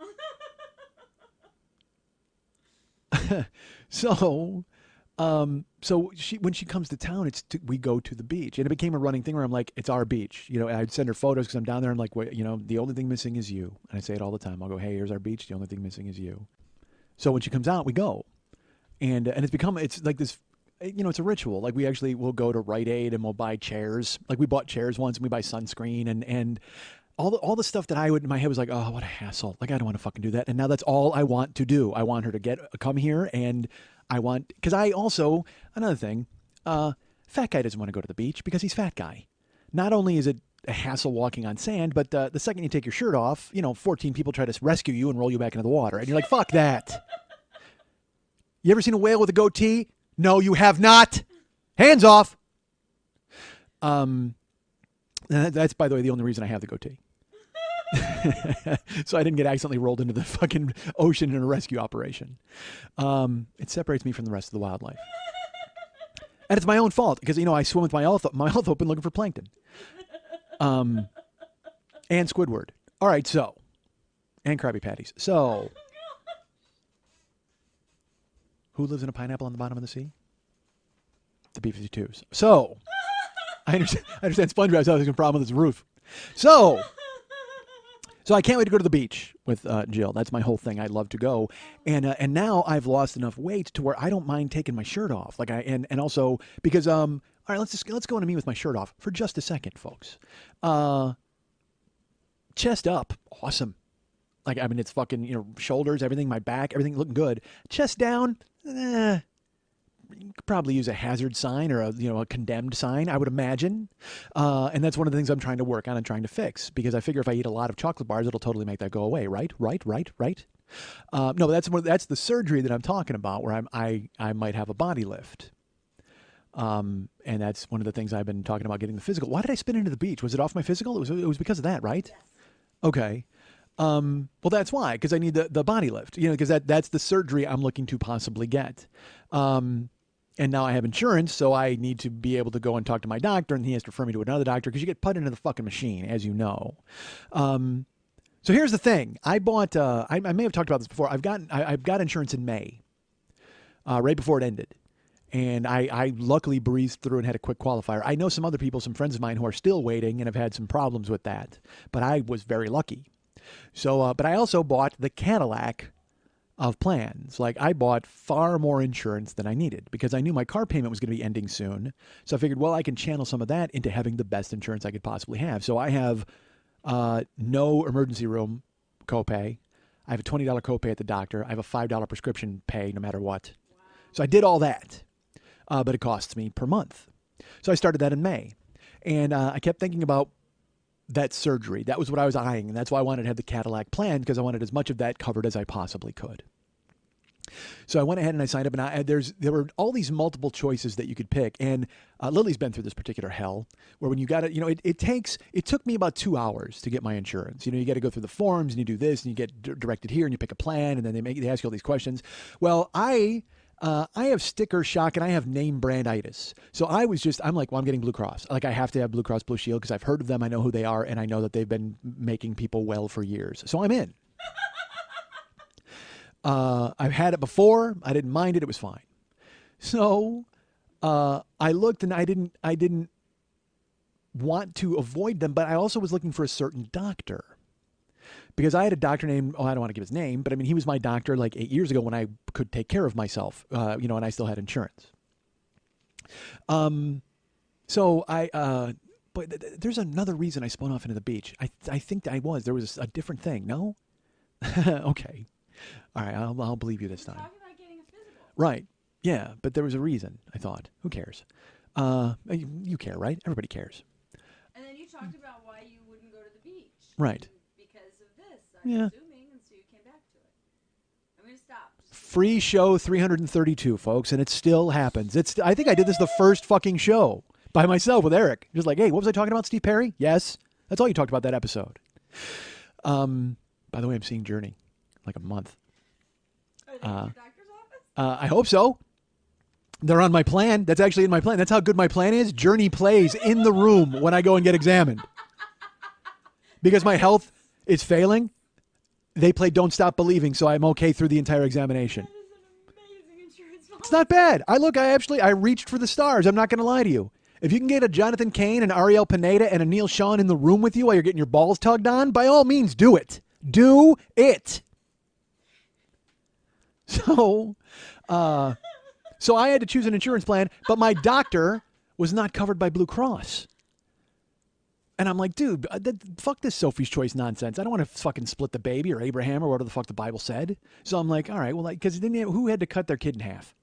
So when she comes to town, we go to the beach, and it became a running thing where I'm like, it's our beach. You know, and I'd send her photos because I'm down there. I'm like, you know, the only thing missing is you. And I say it all the time. I'll go, hey, here's our beach. The only thing missing is you. So when she comes out, we go, and it's like this, you know, it's a ritual. Like we'll go to Rite Aid and we'll buy chairs. Like we bought chairs once, and we buy sunscreen and all the stuff that I would in my head was like, oh, what a hassle. Like I don't want to fucking do that. And now that's all I want to do. I want her to come here, and because I also, another thing, fat guy doesn't want to go to the beach because he's fat guy. Not only is it a hassle walking on sand, but the second you take your shirt off, you know, 14 people try to rescue you and roll you back into the water. And you're like, fuck that. You ever seen a whale with a goatee? No, you have not. Hands off. That's, by the way, the only reason I have the goatee. So I didn't get accidentally rolled into the fucking ocean in a rescue operation. It separates me from the rest of the wildlife. And it's my own fault because, you know, I swim with my mouth open looking for plankton. And Squidward. All right, so. And Krabby Patties. So. Who lives in a pineapple on the bottom of the sea? The B-52s. So. I understand SpongeBob's having a problem with his roof. So I can't wait to go to the beach with Jill. That's my whole thing. I love to go, and now I've lost enough weight to where I don't mind taking my shirt off. Like and also because all right, let's go into me with my shirt off for just a second, folks. Chest up, awesome. Like I mean, it's fucking, you know, shoulders, everything, my back, everything looking good. Chest down, you could probably use a hazard sign or a condemned sign, I would imagine. And that's one of the things I'm trying to work on and trying to fix, because I figure if I eat a lot of chocolate bars, it'll totally make that go away. Right. No, that's the surgery that I'm talking about, where I might have a body lift. And that's one of the things I've been talking about, getting the physical. Why did I spin into the beach? Was it off my physical? It was because of that, right? Yes. Okay. Well, that's why, because I need the body lift, you know, because that's the surgery I'm looking to possibly get. And now I have insurance, so I need to be able to go and talk to my doctor, and he has to refer me to another doctor because you get put into the fucking machine, as you know. So here's the thing. I bought, I may have talked about this before. I've got insurance in May, right before it ended. And I luckily breezed through and had a quick qualifier. I know some other people, some friends of mine who are still waiting and have had some problems with that, but I was very lucky. So, but I also bought the Cadillac of plans. Like I bought far more insurance than I needed because I knew my car payment was going to be ending soon. So I figured, well, I can channel some of that into having the best insurance I could possibly have. So I have no emergency room copay. I have a $20 copay at the doctor. I have a $5 prescription pay no matter what. Wow. So I did all that, but it costs me per month. So I started that in May. And I kept thinking about that surgery. That was what I was eyeing. And that's why I wanted to have the Cadillac plan, because I wanted as much of that covered as I possibly could. So I went ahead and I signed up, and there were all these multiple choices that you could pick. And Lily's been through this particular hell where when you got it, you know, it took me about 2 hours to get my insurance. You know, you got to go through the forms and you do this and you get directed here and you pick a plan and then they ask you all these questions. Well, I have sticker shock and I have name branditis. So I'm like, well, I'm getting Blue Cross. Like I have to have Blue Cross Blue Shield because I've heard of them. I know who they are. And I know that they've been making people well for years. So I'm in. I've had it before. I didn't mind it. It was fine. So I looked and I didn't want to avoid them, but I also was looking for a certain doctor. Because I had a doctor named, I don't want to give his name, but I mean, he was my doctor like 8 years ago when I could take care of myself, and I still had insurance. So but there's another reason I spun off into the beach. I think there was a different thing. No? Okay. All right. I'll believe you this time. Talking about getting a physical. Right. Yeah. But there was a reason, I thought. Who cares? You care, right? Everybody cares. And then you talked about why you wouldn't go to the beach. Right. Because of this, I'm Yeah. assuming, and so you came back to it. I'm going to stop. Free show 332, folks, and it still happens. I think I did this the first fucking show by myself with Eric. Just like, hey, what was I talking about, Steve Perry? Yes. That's all you talked about that episode. By the way, I'm seeing Journey like a month. Are they at your doctor's office? I hope so. They're on my plan. That's actually in my plan. That's how good my plan is. Journey plays in the room when I go and get examined. Because my health is failing, they play Don't Stop Believing, so I'm okay through the entire examination. That is an amazing insurance policy. It's not bad. I reached for the stars. I'm not going to lie to you. If you can get a Jonathan Cain, an Ariel Pineda, and a Neil Sean in the room with you while you're getting your balls tugged on, by all means, do it. Do it. So I had to choose an insurance plan, but my doctor was not covered by Blue Cross. And I'm like, dude, fuck this Sophie's Choice nonsense. I don't want to fucking split the baby or Abraham or whatever the fuck the Bible said. So I'm like, all right, well, because who had to cut their kid in half?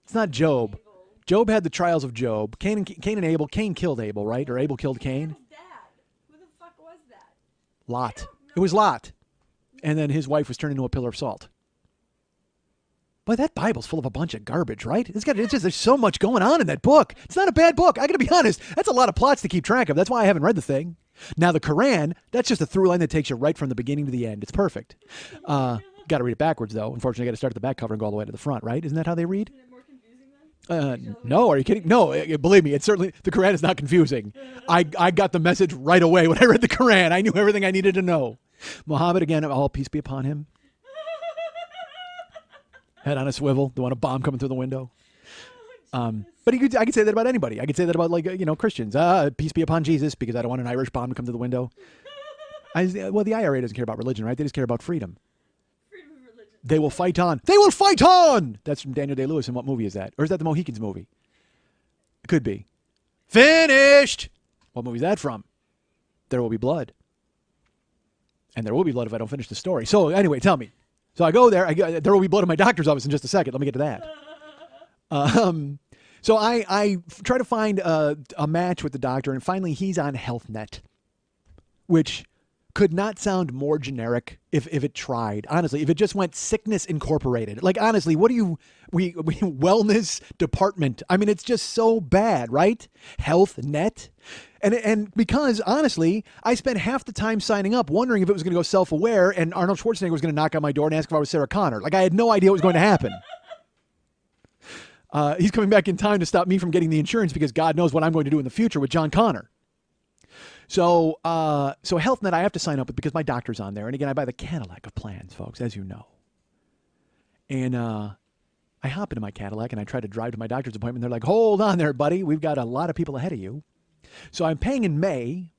It's not Job. Job had the trials of Job. Cain and Abel. Cain killed Abel, right? Or Abel killed Cain? His dad. Who the fuck was that? Lot. It was Lot. And then his wife was turned into a pillar of salt. But that Bible's full of a bunch of garbage, right? There's so much going on in that book. It's not a bad book. I got to be honest. That's a lot of plots to keep track of. That's why I haven't read the thing. Now, the Quran, that's just a through line that takes you right from the beginning to the end. It's perfect. Got to read it backwards, though. Unfortunately, you got to start at the back cover and go all the way to the front, right? Isn't that how they read? Isn't it more confusing then? No, are you kidding? No, believe me, it's certainly, the Quran is not confusing. I got the message right away when I read the Quran. I knew everything I needed to know. Muhammad, again, all peace be upon him. Head on a swivel. Don't want a bomb coming through the window. But I could say that about anybody. I could say that about, Christians. Peace be upon Jesus, because I don't want an Irish bomb to come through the window. Well, the IRA doesn't care about religion, right? They just care about freedom. Freedom of religion. They will fight on. They will fight on! That's from Daniel Day-Lewis. And what movie is that? Or is that the Mohicans movie? It could be. Finished! What movie is that from? There Will Be Blood. And there will be blood if I don't finish the story. So anyway, tell me. So I go there. There will be blood in my doctor's office in just a second. Let me get to that. So I try to find a match with the doctor, and finally he's on HealthNet, which could not sound more generic if it tried. Honestly, if it just went Sickness Incorporated. Like, honestly, what do we wellness department? I mean, it's just so bad, right? HealthNet. And because, honestly, I spent half the time signing up wondering if it was going to go self-aware and Arnold Schwarzenegger was going to knock on my door and ask if I was Sarah Connor. Like, I had no idea what was going to happen. He's coming back in time to stop me from getting the insurance because God knows what I'm going to do in the future with John Connor. So HealthNet I have to sign up with because my doctor's on there. And again, I buy the Cadillac of plans, folks, as you know. And I hop into my Cadillac and I try to drive to my doctor's appointment. They're like, hold on there, buddy. We've got a lot of people ahead of you. So I'm paying in May,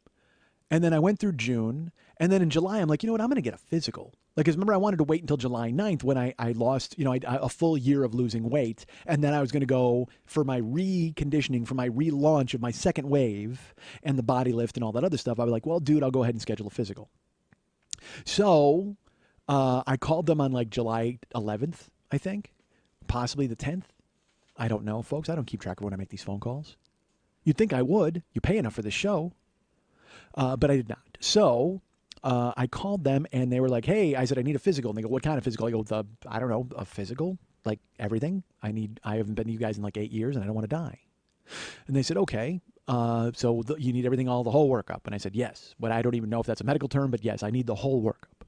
and then I went through June, and then in July, I'm like, you know what, I'm going to get a physical. Like, 'cause remember, I wanted to wait until July 9th when I lost, a full year of losing weight, and then I was going to go for my reconditioning, for my relaunch of my second wave, and the body lift and all that other stuff. I was like, well, dude, I'll go ahead and schedule a physical. So I called them on, like, July 11th, I think, possibly the 10th. I don't know, folks. I don't keep track of when I make these phone calls. You'd think I would. You pay enough for this show. But I did not. So I called them, and they were like, hey, I said, I need a physical. And they go, what kind of physical? I go, I don't know, a physical? Like everything? I haven't been to you guys in like 8 years, and I don't want to die. And they said, okay. So you need everything, the whole workup. And I said, yes. But I don't even know if that's a medical term, but yes, I need the whole workup.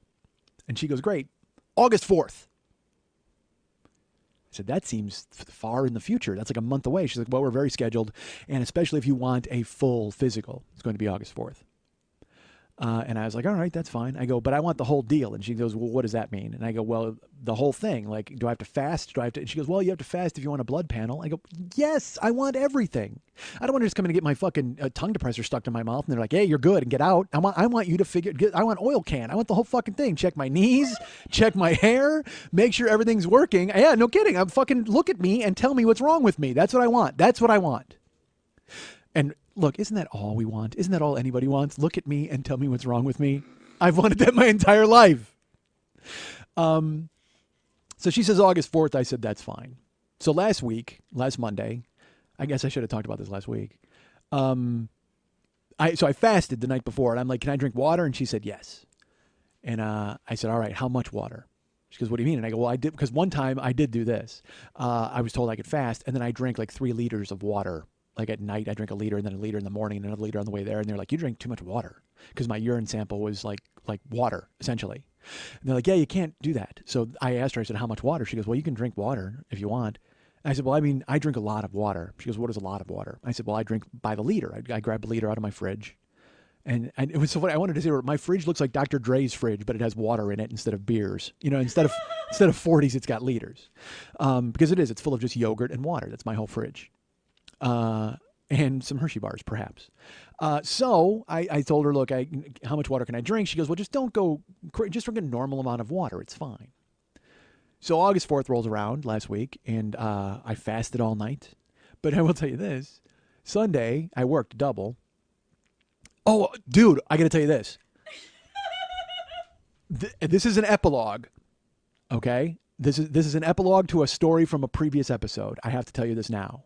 And she goes, great. August 4th. I said, that seems far in the future. That's like a month away. She's like, well, we're very scheduled. And especially if you want a full physical, it's going to be August 4th. And I was like, all right, that's fine. I go, but I want the whole deal. And she goes, well, what does that mean? And I go, well, the whole thing. Like, do I have to fast? Do I have to? And she goes, well, you have to fast if you want a blood panel. I go, yes, I want everything. I don't want to just come in and get my fucking tongue depressor stuck to my mouth. And they're like, hey, you're good and get out. I want you to I want oil can. I want the whole fucking thing. Check my knees, check my hair, make sure everything's working. Yeah, no kidding. I'm fucking look at me and tell me what's wrong with me. That's what I want. That's what I want. And look, isn't that all we want? Isn't that all anybody wants? Look at me and tell me what's wrong with me. I've wanted that my entire life. So she says August 4th. I said, that's fine. So last Monday, I guess I should have talked about this last week. I fasted the night before, and I'm like, can I drink water? And she said, yes. And I said, all right, how much water? She goes, what do you mean? And I go, well, I did, because one time I did do this. I was told I could fast, and then I drank like 3 liters of water. Like at night, I drink a liter, and then a liter in the morning, and another liter on the way there. And they're like, you drink too much water, because my urine sample was like water, essentially. And they're like, yeah, you can't do that. So I asked her, I said, how much water? She goes, well, you can drink water if you want. And I said, well, I mean, I drink a lot of water. She goes, what is a lot of water? I said, well, I drink by the liter. I grab a liter out of my fridge. And it was so funny. I wanted to say, my fridge looks like Dr. Dre's fridge, but it has water in it instead of beers. You know, instead of 40s, it's got liters. Because it is. It's full of just yogurt and water. That's my whole fridge. And some Hershey bars, perhaps. So I told her, look, how much water can I drink? She goes, well, just just drink a normal amount of water. It's fine. So August 4th rolls around last week, and I fasted all night. But I will tell you this. Sunday, I worked double. Oh, dude, I got to tell you this. This is an epilogue, okay? This is an epilogue to a story from a previous episode. I have to tell you this now.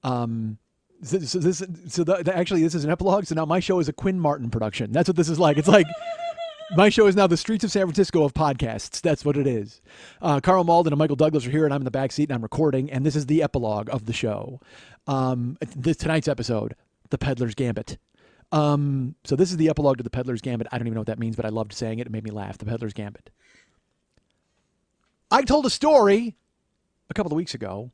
Actually, this is an epilogue. So now my show is a Quinn Martin production. That's what this is like. It's like my show is now the Streets of San Francisco of podcasts. That's what it is. Carl Malden and Michael Douglas are here, and I'm in the back seat, and I'm recording. And this is the epilogue of the show. Tonight's episode, The Peddler's Gambit. So this is the epilogue to The Peddler's Gambit. I don't even know what that means, but I loved saying it. It made me laugh. The Peddler's Gambit. I told a story a couple of weeks ago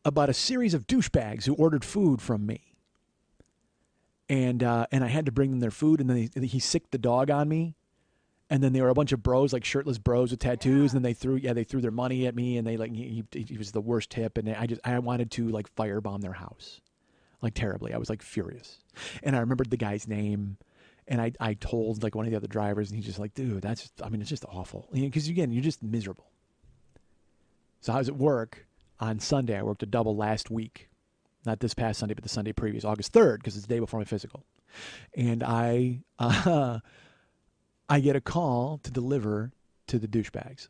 about a series of douchebags who ordered food from me. And I had to bring them their food, and then he sicked the dog on me. And then they were a bunch of bros, like shirtless bros with tattoos, and then they threw their money at me, and they like he was the worst tip, and I wanted to like firebomb their house. Like terribly. I was like furious. And I remembered the guy's name, and I told like one of the other drivers, and he's just like, dude, it's just awful. Because again, you're just miserable. So I was at work on Sunday. I worked a double last week. Not this past Sunday, but the Sunday previous, August 3rd, because it's the day before my physical. And I get a call to deliver to the douchebags.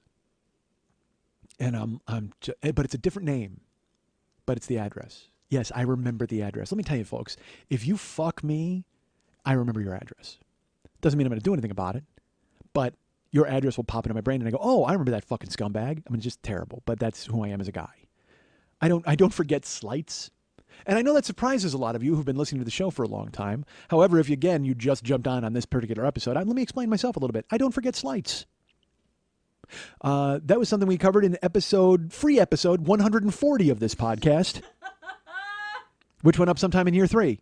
And but it's a different name, but it's the address. Yes, I remember the address. Let me tell you, folks, if you fuck me, I remember your address. Doesn't mean I'm going to do anything about it, but your address will pop into my brain, and I go, oh, I remember that fucking scumbag. I mean, it's just terrible, but that's who I am as a guy. I don't forget slights. And I know that surprises a lot of you who've been listening to the show for a long time. However, if you just jumped on this particular episode, let me explain myself a little bit. I don't forget slights. That was something we covered in free episode 140 of this podcast. Which went up sometime in year 3.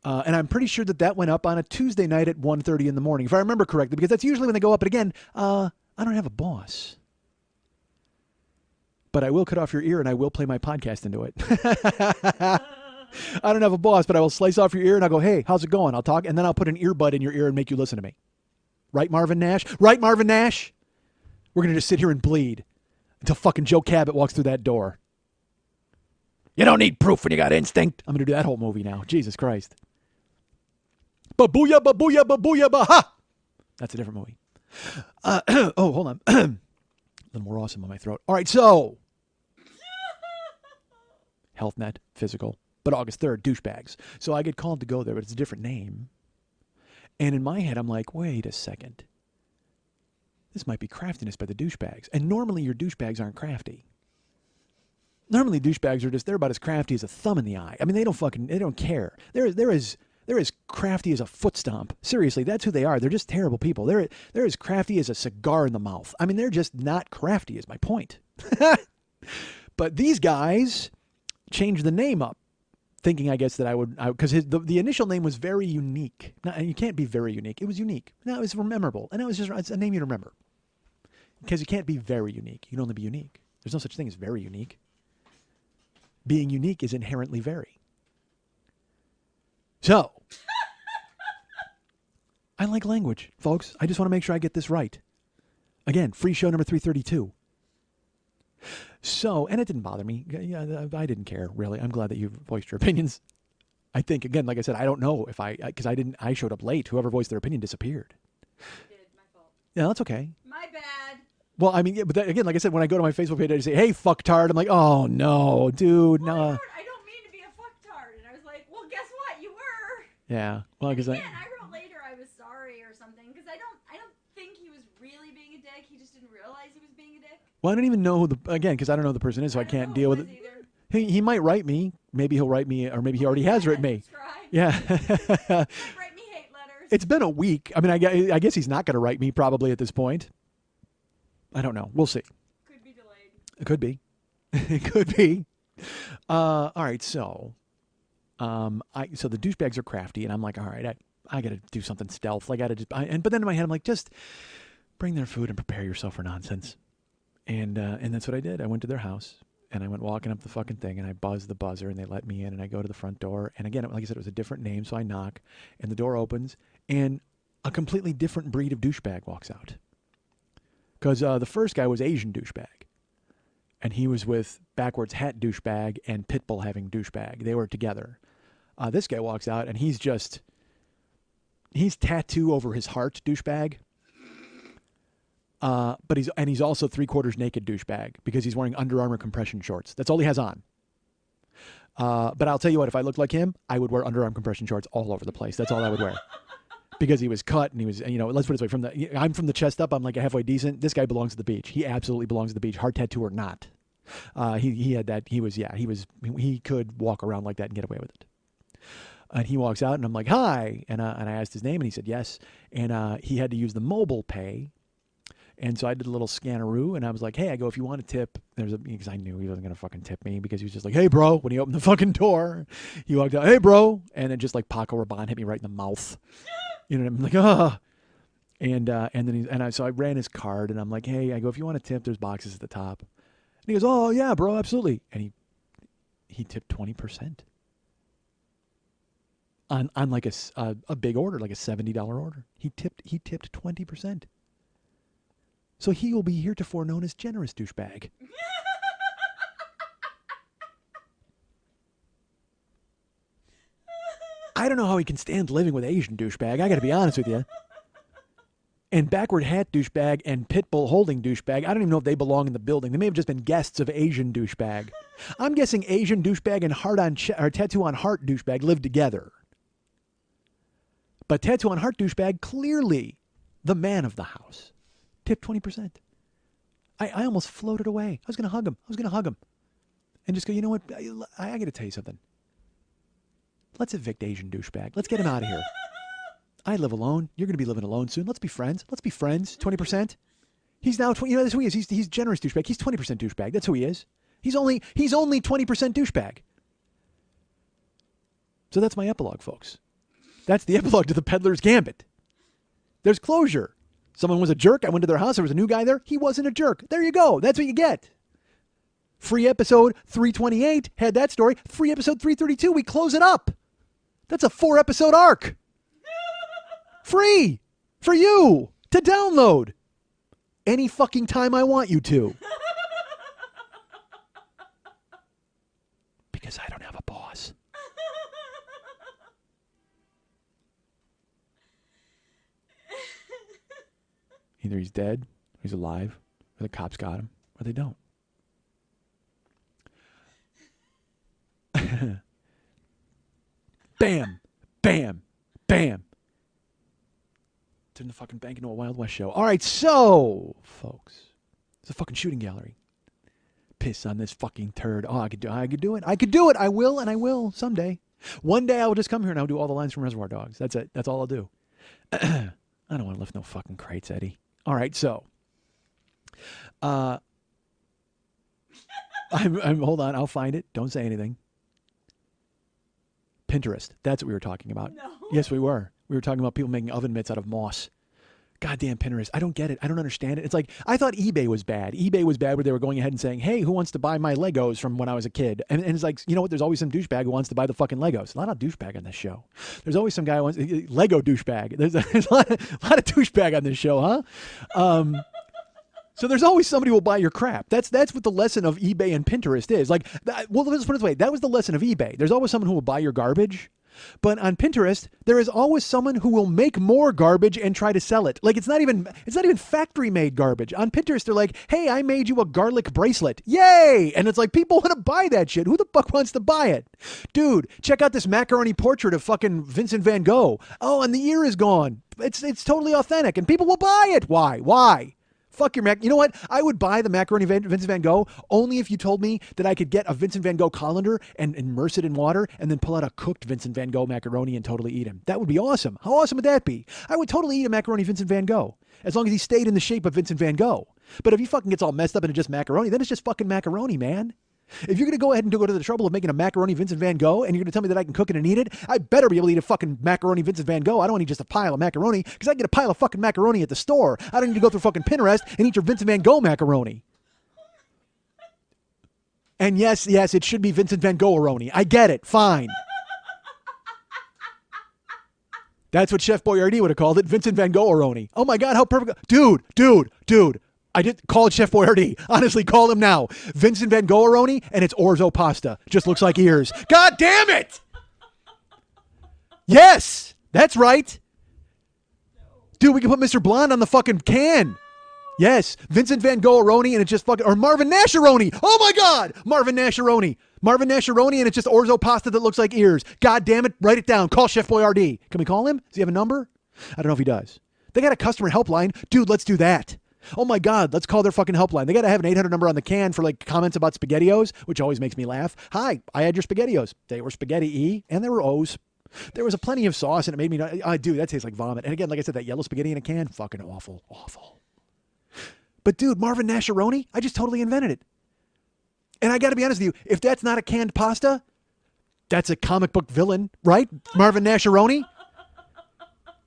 And I'm pretty sure that went up on a Tuesday night at 1:30 in the morning, if I remember correctly, because that's usually when they go up. But again, I don't have a boss. But I will cut off your ear, and I will play my podcast into it. I don't have a boss, but I will slice off your ear, and I'll go, hey, how's it going? I'll talk, and then I'll put an earbud in your ear and make you listen to me. Right, Marvin Nash? Right, Marvin Nash? We're going to just sit here and bleed until fucking Joe Cabot walks through that door. You don't need proof when you got instinct. I'm going to do that whole movie now. Jesus Christ. Ba-booyah, ba-booyah, ba-booyah, ba-ha! That's a different movie. Oh, hold on. A little more awesome on my throat. All right, so. HealthNet, physical. But August 3rd, douchebags. So I get called to go there, but it's a different name. And in my head, I'm like, wait a second. This might be craftiness by the douchebags. And normally your douchebags aren't crafty. Normally douchebags are they're about as crafty as a thumb in the eye. I mean, they don't care. They're as crafty as a foot stomp. Seriously, that's who they are. They're just terrible people. They're as crafty as a cigar in the mouth. I mean, they're just not crafty is my point. But these guys changed the name up. thinking, I guess, that I would, because the initial name was very unique. No, and you can't be very unique. It was unique. No, it was memorable. And it's a name you remember. Because you can't be very unique. You can only be unique. There's no such thing as very unique. Being unique is inherently very. So, I like language, folks. I just want to make sure I get this right. Again, free show number 332. So, and it didn't bother me. Yeah, I didn't care, really. I'm glad that you voiced your opinions. I think, again, like I said, I don't know if because I showed up late. Whoever voiced their opinion disappeared. I did. My fault. Yeah, that's okay. My bad. Well, I mean, yeah, but again, like I said, when I go to my Facebook page, I say, hey, fucktard. I'm like, oh, no, dude, Well, no. I don't mean to be a fucktard. And I was like, well, guess what? You were. Yeah. Well, because Again, I wrote later I was sorry or something because I don't think he was really being a dick. He just didn't realize he was being a dick. well, I don't even know again, because I don't know who the person is, so I can't deal with it. He might write me. Maybe he'll write me, or maybe he already has written me. Yeah. Write me hate letters. It's been a week. I mean, I guess he's not going to write me probably at this point. I don't know. We'll see. Could be delayed. It could be. It could be. All right. So, so the douchebags are crafty, and I'm like, all right, I got to do something stealth. Like, but then in my head, I'm like, just bring their food and prepare yourself for nonsense. And that's what I did. I went to their house, and I went walking up the fucking thing, and I buzzed the buzzer, and they let me in, and I go to the front door, and again, like I said, it was a different name, so I knock, and the door opens, and a completely different breed of douchebag walks out. Because the first guy was Asian douchebag. And he was with backwards hat douchebag and Pitbull having douchebag. They were together. This guy walks out and he's tattoo over his heart douchebag. But he's also 3/4 naked douchebag because he's wearing Under Armour compression shorts. That's all he has on. But I'll tell you what, if I looked like him, I would wear Under Armour compression shorts all over the place. That's all I would wear. Because he was cut and he was, let's put it this way, I'm from the chest up, I'm like halfway decent. This guy belongs to the beach. He absolutely belongs to the beach, heart tattoo or not. He had that, he could walk around like that and get away with it. And he walks out and I'm like, hi. And I asked his name and he said yes. And he had to use the mobile pay. And so I did a little scanneroo and I was like, hey, I go, if you want a tip, because I knew he wasn't going to fucking tip me because he was just like, hey, bro, when he opened the fucking door, he walked out, hey, bro. And then just like Paco Rabanne hit me right in the mouth. You know what I mean? Like, so I ran his card and I'm like, hey, I go, if you want a tip, there's boxes at the top. And he goes, oh yeah, bro, absolutely. And he tipped 20% on like a big order, like a $70 order. He tipped 20%. So he will be heretofore known as generous douchebag. I don't know how he can stand living with Asian douchebag. I got to be honest with you. And backward hat douchebag and pitbull holding douchebag, I don't even know if they belong in the building. They may have just been guests of Asian douchebag. I'm guessing Asian douchebag and or tattoo on heart douchebag live together. But tattoo on heart douchebag, clearly the man of the house, tipped 20%. I almost floated away. I was going to hug him. And just go, you know what? I got to tell you something. Let's evict Asian douchebag. Let's get him out of here. I live alone. You're going to be living alone soon. Let's be friends. 20%. He's now 20. That's who he is. He's generous douchebag. He's 20% douchebag. That's who he is. He's only 20% douchebag. So that's my epilogue, folks. That's the epilogue to the Peddler's Gambit. There's closure. Someone was a jerk. I went to their house. There was a new guy there. He wasn't a jerk. There you go. That's what you get. Free episode 328 had that story. Free episode 332. We close it up. That's a 4-episode arc. Free for you to download any fucking time I want you to. Because I don't have a boss. Either he's dead, or he's alive, or the cops got him, or they don't. Bam, bam, bam. Turn the fucking bank into a Wild West show. All right, so, folks, it's a fucking shooting gallery. Piss on this fucking turd. Oh, I could do it. I will, and I will someday. One day I will just come here and I'll do all the lines from Reservoir Dogs. That's it. That's all I'll do. I don't want to lift no fucking crates, Eddie. All right, so, I'm hold on. I'll find it. Don't say anything. Pinterest. That's what we were talking about. No. Yes, we were. We were talking about people making oven mitts out of moss. Goddamn Pinterest. I don't get it. I don't understand it. It's like, I thought eBay was bad. eBay was bad where they were going ahead and saying, hey, who wants to buy my Legos from when I was a kid? And it's like, you know what? There's always some douchebag who wants to buy the fucking Legos. A lot of douchebag on this show. There's always some guy who wants, Lego douchebag. There's a lot of douchebag on this show, huh? So there's always somebody who will buy your crap. That's what the lesson of eBay and Pinterest is. Like, well, let's put it this way. That was the lesson of eBay. There's always someone who will buy your garbage. But on Pinterest, there is always someone who will make more garbage and try to sell it. Like, it's not even factory made garbage. On Pinterest, they're like, hey, I made you a garlic bracelet. Yay! And it's like, people want to buy that shit. Who the fuck wants to buy it? Dude, check out this macaroni portrait of fucking Vincent van Gogh. Oh, and the ear is gone. It's totally authentic, and people will buy it. Why? Fuck your mac. You know what? I would buy the macaroni Vincent van Gogh only if you told me that I could get a Vincent van Gogh colander and immerse it in water and then pull out a cooked Vincent van Gogh macaroni and totally eat him. That would be awesome. How awesome would that be? I would totally eat a macaroni Vincent van Gogh as long as he stayed in the shape of Vincent van Gogh. But if he fucking gets all messed up into just macaroni, then it's just fucking macaroni, man. If you're going to go ahead and go to the trouble of making a macaroni Vincent van Gogh and you're going to tell me that I can cook it and eat it, I better be able to eat a fucking macaroni Vincent van Gogh. I don't need just a pile of macaroni because I can get a pile of fucking macaroni at the store. I don't need to go through fucking Pinterest and eat your Vincent van Gogh macaroni. And yes, it should be Vincent van Gogh-aroni. I get it. Fine. That's what Chef Boyardee would have called it, Vincent van Gogh-aroni. Oh my God, how perfect. Dude. I did call it Chef Boyardee. Honestly, call him now. Vincent van Gogh-aroni, and it's orzo pasta. Just looks like ears. God damn it! Yes, that's right. Dude, we can put Mr. Blonde on the fucking can. Yes, Vincent van Gogh-aroni, and it's just fucking, or Marvin Nash-aroni. Oh my God, Marvin Nash-aroni, and it's just orzo pasta that looks like ears. God damn it, write it down. Call Chef Boyardee. Can we call him? Does he have a number? I don't know if he does. They got a customer helpline. Dude, let's do that. Oh my God, let's call their fucking helpline. They got to have an 800 number on the can for like comments about SpaghettiOs, which always makes me laugh. Hi, I had your SpaghettiOs. They were spaghetti-y and they were O's. There was a plenty of sauce and it made me, dude, that tastes like vomit. And again, like I said, that yellow spaghetti in a can, fucking awful. But dude, Marvin Nash-aroni, I just totally invented it. And I got to be honest with you, if that's not a canned pasta, that's a comic book villain, right? Marvin Nash-aroni.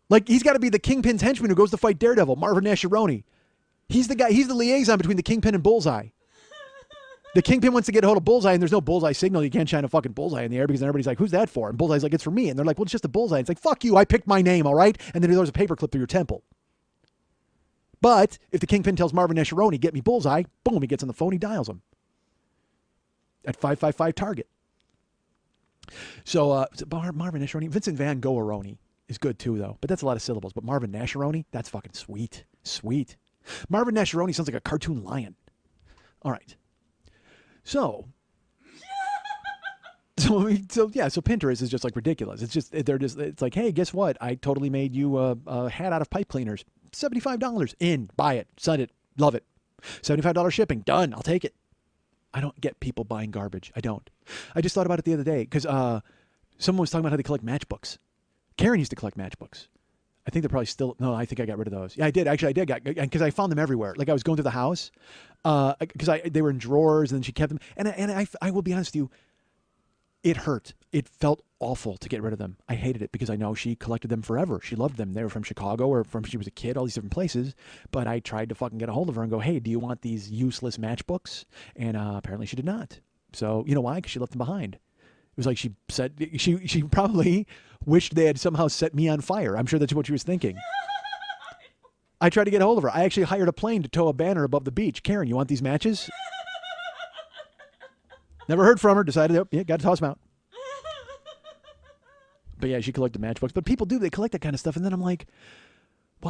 Like, he's got to be the Kingpin's henchman who goes to fight Daredevil, Marvin Nash-aroni. He's the guy, he's the liaison between the Kingpin and Bullseye. The Kingpin wants to get a hold of Bullseye, and there's no Bullseye signal. You can't shine a fucking Bullseye in the air because then everybody's like, who's that for? And Bullseye's like, it's for me. And they're like, well, it's just a Bullseye. It's like, fuck you, I picked my name, all right? And then he throws a paperclip through your temple. But if the Kingpin tells Marvin Nash-aroni, get me Bullseye, boom, he gets on the phone, he dials him. At 555 Target. So Marvin Nash-aroni, Vincent van Gogh-aroni is good too, though. But that's a lot of syllables. But Marvin Nash-aroni, that's fucking sweet. Sweet. Marvin Nash-aroni sounds like a cartoon lion. All right. So Pinterest is just like ridiculous. It's like, hey, guess what? I totally made you a hat out of pipe cleaners. $75 in, buy it, send it, love it. $75 shipping, done. I'll take it. I don't get people buying garbage. I don't. I just thought about it the other day because someone was talking about how they collect matchbooks. Karen used to collect matchbooks. I think they're probably still, no, I think I got rid of those. Yeah, I did. Actually, I did. Because I found them everywhere. Like I was going through the house because they were in drawers and then she kept them. And I will be honest with you, it hurt. It felt awful to get rid of them. I hated it because I know she collected them forever. She loved them. They were from Chicago or from she was a kid, all these different places. But I tried to fucking get a hold of her and go, hey, do you want these useless matchbooks? And apparently she did not. So you know why? Because she left them behind. It was like she said, she probably wished they had somehow set me on fire. I'm sure that's what she was thinking. I tried to get a hold of her. I actually hired a plane to tow a banner above the beach. Karen, you want these matches? Never heard from her. Decided, yeah, got to toss them out. But yeah, she collected matchbooks. But people do. They collect that kind of stuff. And then I'm like,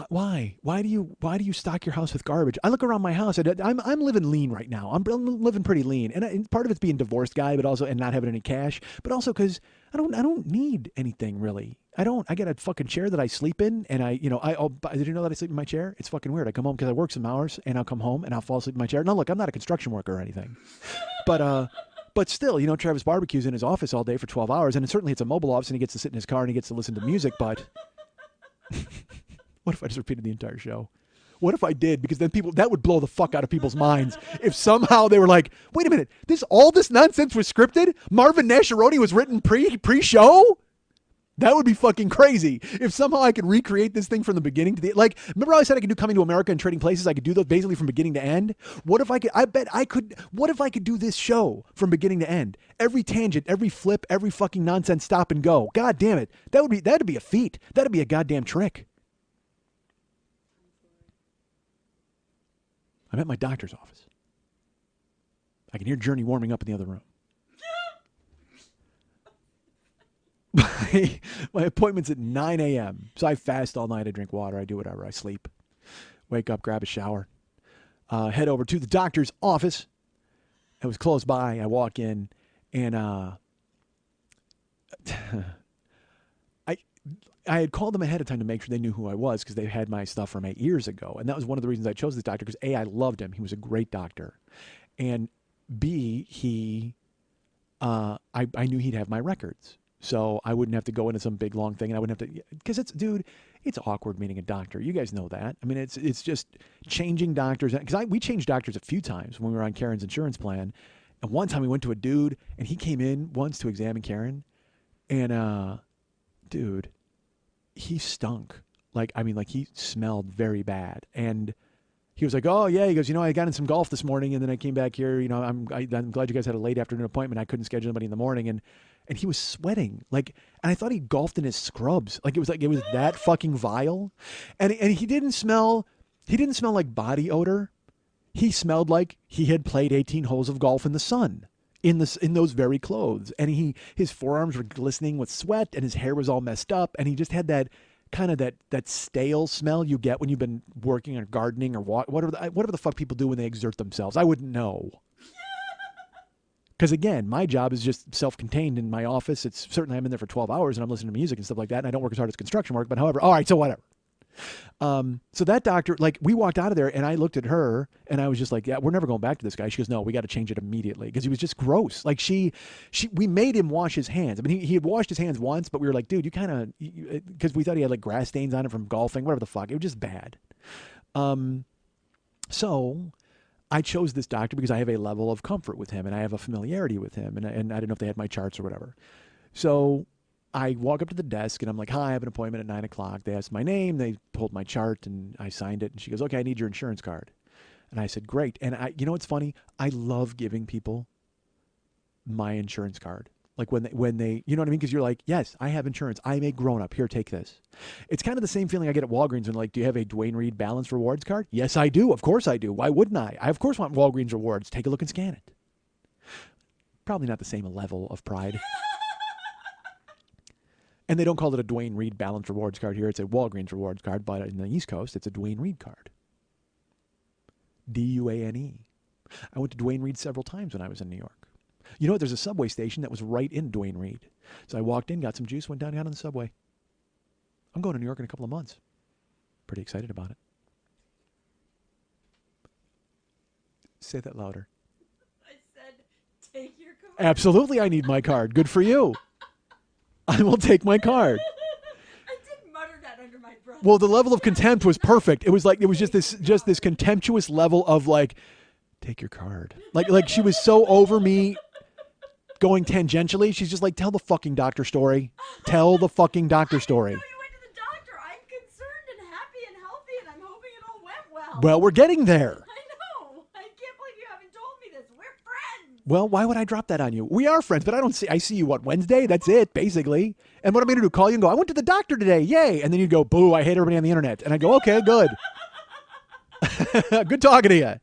why? Why do you stock your house with garbage? I look around my house. I'm living lean right now. I'm living pretty lean, and part of it's being a divorced guy, but also and not having any cash, but also because I don't need anything really. I got a fucking chair that I sleep in, and did you know that I sleep in my chair? It's fucking weird. I come home because I work some hours, and I'll come home and I'll fall asleep in my chair. Now look, I'm not a construction worker or anything, but still, Travis barbecues in his office all day for 12 hours, and certainly it's a mobile office, and he gets to sit in his car and he gets to listen to music, but. What if I just repeated the entire show? What if I did? Because then that would blow the fuck out of people's minds. If somehow they were like, wait a minute, all this nonsense was scripted? Marvin Nash-aroni was written pre-show? That would be fucking crazy. If somehow I could recreate this thing from the beginning to the like. Remember how I said I could do Coming to America and Trading Places? I could do those basically from beginning to end. What if I could? I bet I could. What if I could do this show from beginning to end? Every tangent, every flip, every fucking nonsense, stop and go. God damn it. That'd be a feat. That'd be a goddamn trick. I'm at my doctor's office. I can hear Journey warming up in the other room. My appointment's at 9 a.m. So I fast all night. I drink water. I do whatever. I sleep. Wake up, grab a shower. Head over to the doctor's office. It was close by. I walk in, and I had called them ahead of time to make sure they knew who I was because they had my stuff from 8 years ago. And that was one of the reasons I chose this doctor because A, I loved him. He was a great doctor. And B, I knew he'd have my records. So I wouldn't have to go into some big long thing, and I wouldn't have to, because it's awkward meeting a doctor. You guys know that. I mean, it's just changing doctors. Because we changed doctors a few times when we were on Karen's insurance plan. And one time we went to a dude, and he came in once to examine Karen, and dude, he stunk. Like he smelled very bad. And he was like, oh, yeah. He goes, I got in some golf this morning, and then I came back here. I'm glad you guys had a late afternoon appointment. I couldn't schedule anybody in the morning. And he was sweating. And I thought he golfed in his scrubs. It was that fucking vile. And he didn't smell like body odor. He smelled like he had played 18 holes of golf in the sun. In those very clothes. And his forearms were glistening with sweat, and his hair was all messed up, and he just had that kind of that stale smell you get when you've been working or gardening or whatever the fuck people do when they exert themselves. I wouldn't know. Because again, my job is just self-contained in my office. It's certainly I'm in there for 12 hours and I'm listening to music and stuff like that, and I don't work as hard as construction work, but however, all right, so whatever. So that doctor, we walked out of there, and I looked at her, and I was just like, yeah, we're never going back to this guy. She goes, no, we got to change it immediately, because he was just gross. We made him wash his hands. I mean, he had washed his hands once, but we were like, dude, you kind of, because we thought he had grass stains on it from golfing, whatever the fuck. It was just bad. So I chose this doctor because I have a level of comfort with him, and I have a familiarity with him, and I didn't know if they had my charts or whatever. So I walk up to the desk, and I'm like, hi, I have an appointment at 9 o'clock. They asked my name. They pulled my chart, and I signed it. And she goes, okay, I need your insurance card. And I said, great. And what's funny? I love giving people my insurance card. When they, you know what I mean? Because you're like, yes, I have insurance. I'm a grown-up. Here, take this. It's kind of the same feeling I get at Walgreens when do you have a Dwayne Reed Balanced Rewards card? Yes, I do. Of course I do. Why wouldn't I? I, of course, want Walgreens Rewards. Take a look and scan it. Probably not the same level of pride. And they don't call it a Dwayne Reed Balanced Rewards card here. It's a Walgreens Rewards card, but in the East Coast, it's a Dwayne Reed card. D-U-A-N-E. I went to Dwayne Reed several times when I was in New York. You know what? There's a subway station that was right in Dwayne Reed. So I walked in, got some juice, went down on the subway. I'm going to New York in a couple of months. Pretty excited about it. Say that louder. I said, take your card. Absolutely, I need my card. Good for you. I will take my card. I did mutter that under my breath. Well, the level of contempt was perfect. It was just this contemptuous level of take your card. Like she was so over me going tangentially. She's just like, tell the fucking doctor story. Tell the fucking doctor story. You went to the doctor. I'm concerned and happy and healthy, and I'm hoping it all went well. Well, we're getting there. I know. I can't believe you haven't told me this. We're friends. Well, why would I drop that on you? We are friends, but I see you, Wednesday? That's it, basically. And what I'm going to do, call you and go, I went to the doctor today, yay. And then you'd go, boo, I hate everybody on the internet. And I go, okay, good. Good talking to you.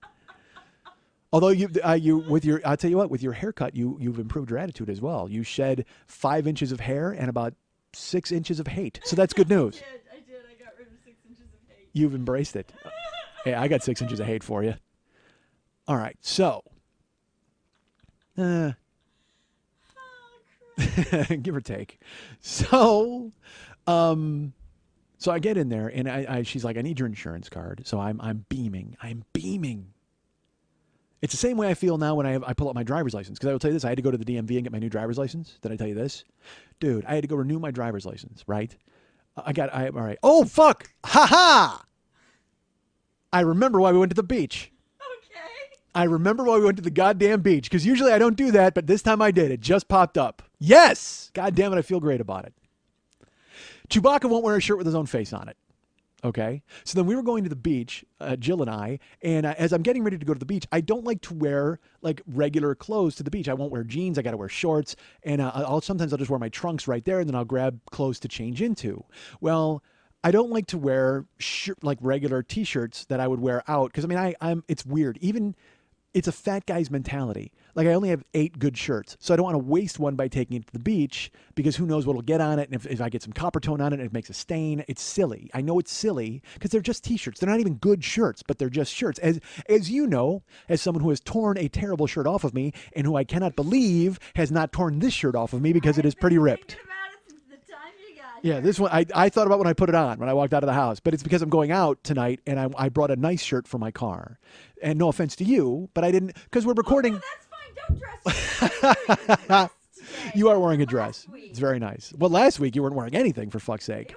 Although I'll tell you what, with your haircut, you've improved your attitude as well. You shed 5 inches of hair and about 6 inches of hate. So that's good news. I did. I got rid of 6 inches of hate. You've embraced it. Hey, I got 6 inches of hate for you. All right, so. Give or take. So I get in there, and she's like, I need your insurance card. So I'm beaming. It's the same way I feel now when I pull up my driver's license. Because I will tell you this, I had to go to the DMV and get my new driver's license. Did I tell you this? Dude, I had to go renew my driver's license, right? All right. Oh, fuck! Ha-ha! I remember why we went to the beach. Okay. I remember why we went to the goddamn beach. Because usually I don't do that, but this time I did. It just popped up. Yes! God damn it, I feel great about it. Chewbacca won't wear a shirt with his own face on it. Okay. So then we were going to the beach, Jill and I, and as I'm getting ready to go to the beach, I don't like to wear like regular clothes to the beach. I won't wear jeans. I got to wear shorts, and sometimes I'll just wear my trunks right there, and then I'll grab clothes to change into. Well, I don't like to wear like regular t-shirts that I would wear out because I mean I'm it's weird. Even it's a fat guy's mentality. Like I only have 8 good shirts, so I don't want to waste one by taking it to the beach because who knows what'll get on it. And if I get some copper tone on it and it makes a stain, it's silly. I know it's silly because they're just t-shirts. They're not even good shirts, but they're just shirts. As you know, as someone who has torn a terrible shirt off of me and who I cannot believe has not torn this shirt off of me because it is pretty ripped. Yeah, this one I thought about when I put it on when I walked out of the house, but it's because I'm going out tonight and I brought a nice shirt for my car. And no offense to you, but I didn't because we're recording. Oh, no, that's fine. Don't dress. Dress You are wearing a dress. It's very nice. Well, last week you weren't wearing anything for fuck's sake.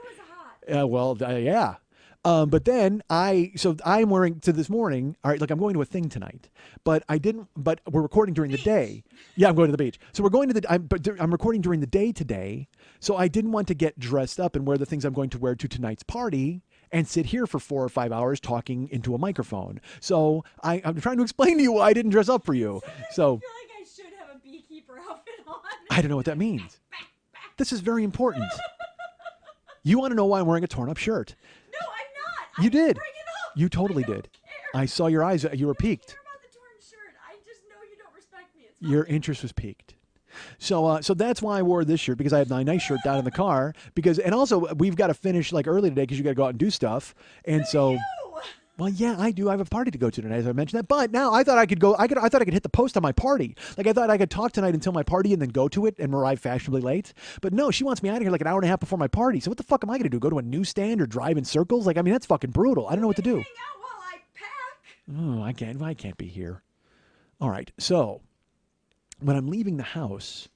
It was hot. Yeah. But then I'm wearing to this morning. All right, like I'm going to a thing tonight, but we're recording during the day. Yeah, I'm going to the beach. So we're going to I'm recording during the day today. So I didn't want to get dressed up and wear the things I'm going to wear to tonight's party and sit here for 4 or 5 hours talking into a microphone. So I'm trying to explain to you why I didn't dress up for you. So I feel like I should have a beekeeper outfit on. I don't know what that means. This is very important. You want to know why I'm wearing a torn up shirt? No, I'm not. You did. Bring it up. You totally did. I saw your eyes. You were piqued. I don't care about the torn shirt. I just know you don't respect me. Your interest was piqued. So that's why I wore this shirt because I have my nice shirt down in the car and also we've got to finish like early today because you got to go out and do stuff. And so, well, yeah, I do. I have a party to go to tonight, as I mentioned that. But now I thought I could go. I thought I could hit the post on my party. Like I thought I could talk tonight until my party and then go to it and arrive fashionably late. But no, she wants me out of here like an hour and a half before my party. So what the fuck am I going to do? Go to a newsstand or drive in circles? Like I mean, that's fucking brutal. I don't know what to do. Hang out while I pack. Oh, I can't be here. All right, so when I'm leaving the house,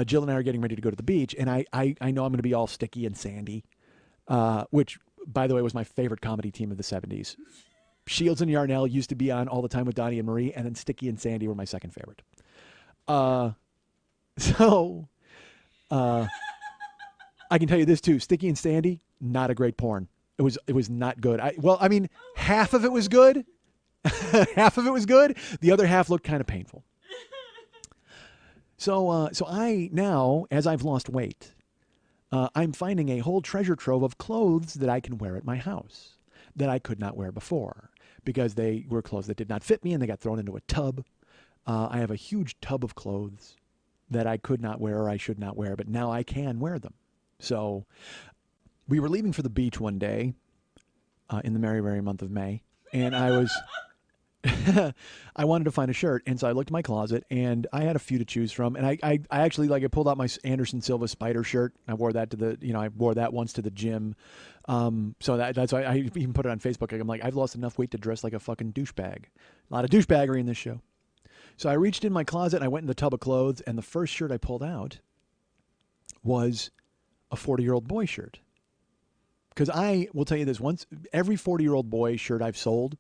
Jill and I are getting ready to go to the beach, and I know I'm going to be all sticky and sandy, which, by the way, was my favorite comedy team of the 70s. Shields and Yarnell used to be on all the time with Donnie and Marie, and then Sticky and Sandy were my second favorite. I can tell you this, too. Sticky and Sandy, not a great porn. It was not good. Half of it was good. Half of it was good. The other half looked kind of painful. So I now, as I've lost weight, I'm finding a whole treasure trove of clothes that I can wear at my house that I could not wear before because they were clothes that did not fit me and they got thrown into a tub. I have a huge tub of clothes that I could not wear or I should not wear, but now I can wear them. So we were leaving for the beach one day in the merry, merry month of May, and I was... I wanted to find a shirt, and so I looked in my closet, and I had a few to choose from. And I actually I pulled out my Anderson Silva Spider shirt. I wore that I wore that once to the gym. So that's why I even put it on Facebook. I'm like, I've lost enough weight to dress like a fucking douchebag. A lot of douchebaggery in this show. So I reached in my closet and I went in the tub of clothes, and the first shirt I pulled out was a 40-year-old boy shirt. Because I will tell you this: every 40-year-old boy shirt I've sold.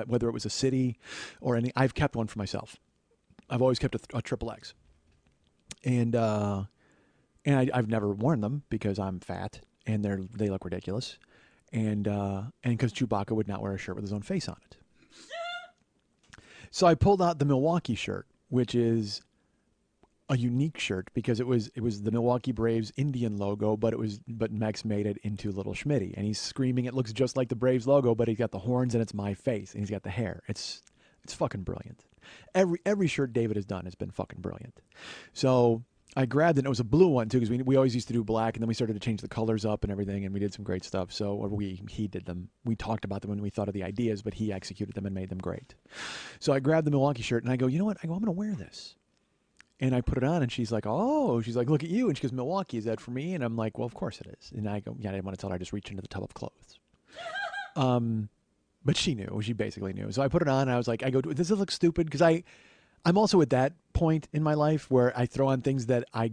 Whether it was a city or any, I've kept one for myself. I've always kept a triple X, and I've never worn them because I'm fat and they look ridiculous, and because Chewbacca would not wear a shirt with his own face on it. So I pulled out the Milwaukee shirt, which is a unique shirt because it was the Milwaukee Braves Indian logo, but Max made it into Little Schmitty, and he's screaming. It looks just like the Braves logo, but he's got the horns and it's my face, and he's got the hair. It's fucking brilliant. Every shirt David has done has been fucking brilliant. So I grabbed it. And it was a blue one too, because we always used to do black, and then we started to change the colors up and everything, and we did some great stuff. So he did them. We talked about them when we thought of the ideas, but he executed them and made them great. So I grabbed the Milwaukee shirt and I go, you know what? I'm going to wear this. And I put it on, and she's like, look at you. And she goes, Milwaukee, is that for me? And I'm like, well, of course it is. And I go, yeah, I didn't want to tell her. I just reached into the tub of clothes. But she knew. She basically knew. So I put it on, and I was like, does this look stupid? Because I'm also at that point in my life where I throw on things that I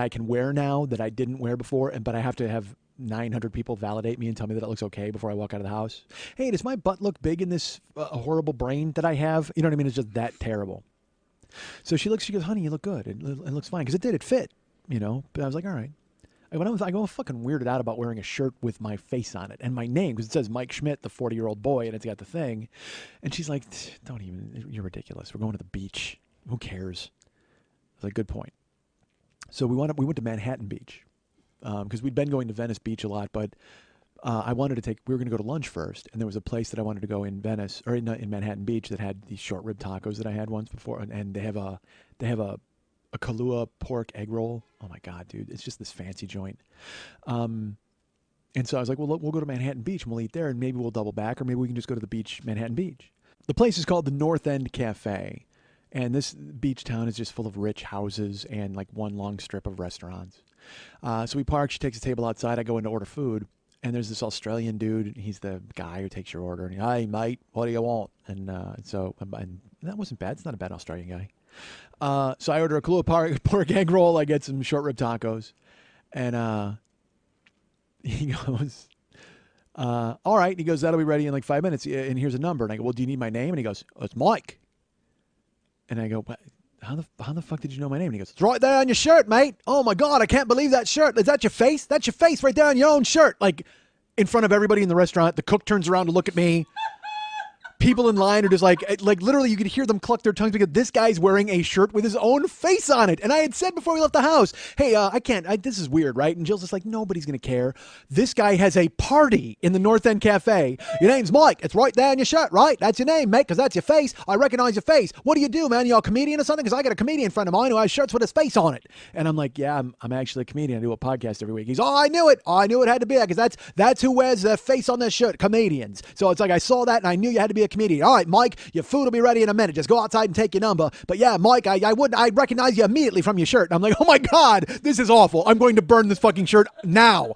can wear now that I didn't wear before, but I have to have 900 people validate me and tell me that it looks okay before I walk out of the house. Hey, does my butt look big in this horrible brain that I have? You know what I mean? It's just that terrible. So she goes, honey, you look good. It looks fine. Because it fit, But I was like, all right. I go fucking weirded out about wearing a shirt with my face on it and my name because it says Mike Schmidt, the 40-year-old boy, and it's got the thing. And she's like, "Don't even. You're ridiculous. We're going to the beach. Who cares?" I was like, "Good point." So we went to Manhattan Beach because we'd been going to Venice Beach a lot, but I wanted to we were going to go to lunch first, and there was a place that I wanted to go in Venice or in Manhattan Beach that had these short rib tacos that I had once before, and they have a Kahlua pork egg roll. Oh my god, dude, it's just this fancy joint. And so I was like, well, we'll go to Manhattan Beach and we'll eat there, and maybe we'll double back, or maybe we can just go to the beach, Manhattan Beach. The place is called the North End Cafe, and this beach town is just full of rich houses and like one long strip of restaurants. So we park. She takes a table outside. I go in to order food. And there's this Australian dude. He's the guy who takes your order. And hey, mate, what do you want? And that wasn't bad. It's not a bad Australian guy. So I order a Kahlua pork egg roll. I get some short rib tacos. And he goes, all right. He goes, that'll be ready in like 5 minutes. And here's a number. And I go, well, do you need my name? And he goes, oh, it's Mike. And I go, how the fuck did you know my name? And he goes, it's right there on your shirt, mate. Oh my God, I can't believe that shirt. Is that your face? That's your face right there on your own shirt. Like in front of everybody in the restaurant. The cook turns around to look at me. People in line are just like literally you could hear them cluck their tongues because this guy's wearing a shirt with his own face on it. And I had said before we left the house, hey, this is weird, right? And Jill's just like, nobody's going to care. This guy has a party in the North End Cafe. Your name's Mike. It's right there in your shirt, right? That's your name, mate, because that's your face. I recognize your face. What do you do, man? You a comedian or something? Because I got a comedian friend of mine who has shirts with his face on it. And I'm like, yeah, I'm actually a comedian. I do a podcast every week. He's, oh, I knew it. Oh, I knew it had to be that because that's who wears the face on their shirt, comedians. So it's like I saw that and I knew you had to be a comedian. All right, Mike, your food will be ready in a minute. Just go outside and take your number. But yeah, Mike, I'd recognize you immediately from your shirt. And I'm like, oh my God, this is awful. I'm going to burn this fucking shirt now.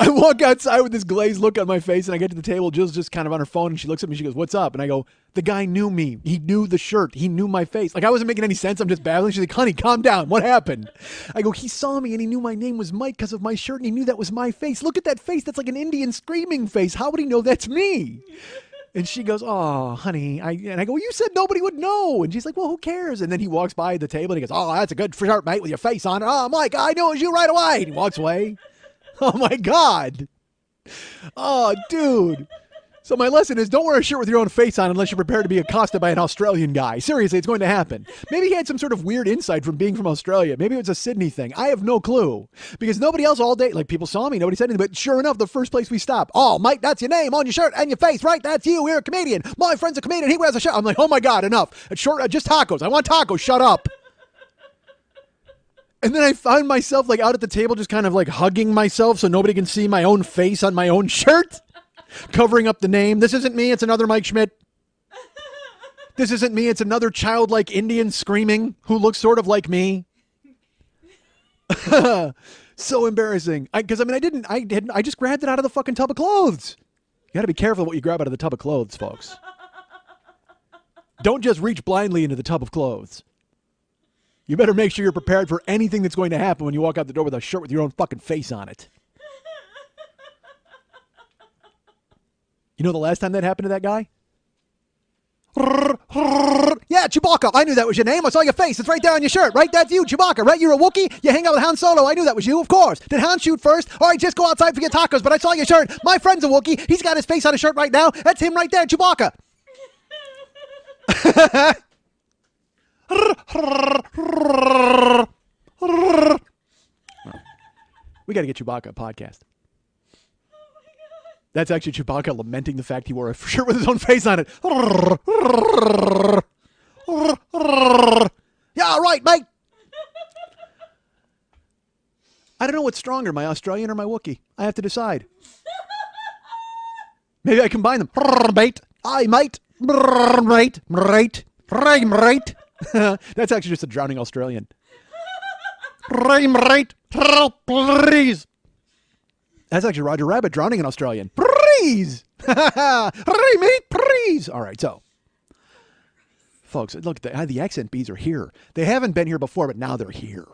I walk outside with this glazed look on my face and I get to the table. Jill's just kind of on her phone and she looks at me. She goes, what's up? And I go, the guy knew me. He knew the shirt. He knew my face. Like I wasn't making any sense. I'm just babbling. She's like, honey, calm down. What happened? I go, he saw me and he knew my name was Mike because of my shirt and he knew that was my face. Look at that face. That's like an Indian screaming face. How would he know that's me? And she goes, oh, honey. And I go, you said nobody would know. And she's like, well, who cares? And then he walks by the table and he goes, oh, that's a good shirt, mate, with your face on it. Oh, Mike, I knew it was you right away. And he walks away. Oh, my God. Oh, dude. So my lesson is don't wear a shirt with your own face on unless you're prepared to be accosted by an Australian guy. Seriously, it's going to happen. Maybe he had some sort of weird insight from being from Australia. Maybe it was a Sydney thing. I have no clue. Because nobody else all day, like people saw me, nobody said anything. But sure enough, the first place we stopped, oh, Mike, that's your name on your shirt and your face, right? That's you. You're a comedian. My friend's a comedian. He wears a shirt. I'm like, oh my God, enough. It's short, just tacos. I want tacos. Shut up. And then I find myself like out at the table just kind of like hugging myself so nobody can see my own face on my own shirt, covering up the name. This isn't me. It's another Mike Schmidt. This isn't me. It's another childlike Indian screaming who looks sort of like me. So embarrassing. I just grabbed it out of the fucking tub of clothes. You got to be careful what you grab out of the tub of clothes, folks. Don't just reach blindly into the tub of clothes. You better make sure you're prepared for anything that's going to happen when you walk out the door with a shirt with your own fucking face on it. You know the last time that happened to that guy? Yeah, Chewbacca. I knew that was your name. I saw your face. It's right there on your shirt, right? That's you, Chewbacca, right? You're a Wookiee. You hang out with Han Solo. I knew that was you, of course. Did Han shoot first? All right, just go outside for your tacos, but I saw your shirt. My friend's a Wookiee. He's got his face on his shirt right now. That's him right there, Chewbacca. We got to get Chewbacca a podcast. That's actually Chewbacca lamenting the fact he wore a shirt with his own face on it. Yeah, right, mate. I don't know what's stronger, my Australian or my Wookiee. I have to decide. Maybe I combine them. Mate. Aye, mate. Mate. Mate. Mate. That's actually just a drowning Australian. Mate. Please. That's actually Roger Rabbit drowning an Australian. Please. Mate, please. All right, so. Folks, look, the accent bees are here. They haven't been here before, but now they're here.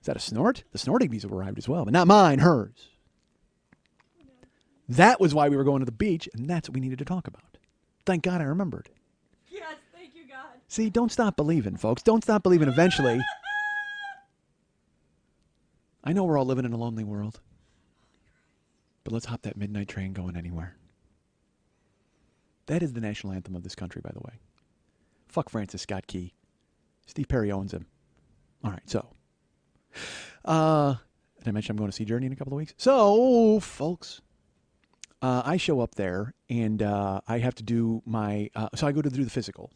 Is that a snort? The snorting bees have arrived as well, but not mine, hers. That was why we were going to the beach, and that's what we needed to talk about. Thank God I remembered. Yes, thank you, God. See, don't stop believing, folks. Don't stop believing eventually. I know we're all living in a lonely world. But let's hop that midnight train going anywhere. That is the national anthem of this country, by the way. Fuck Francis Scott Key. Steve Perry owns him. All right, so. Did I mention I'm going to see Journey in a couple of weeks? So, folks, I show up there, and I have to do my... so I go to do the physical.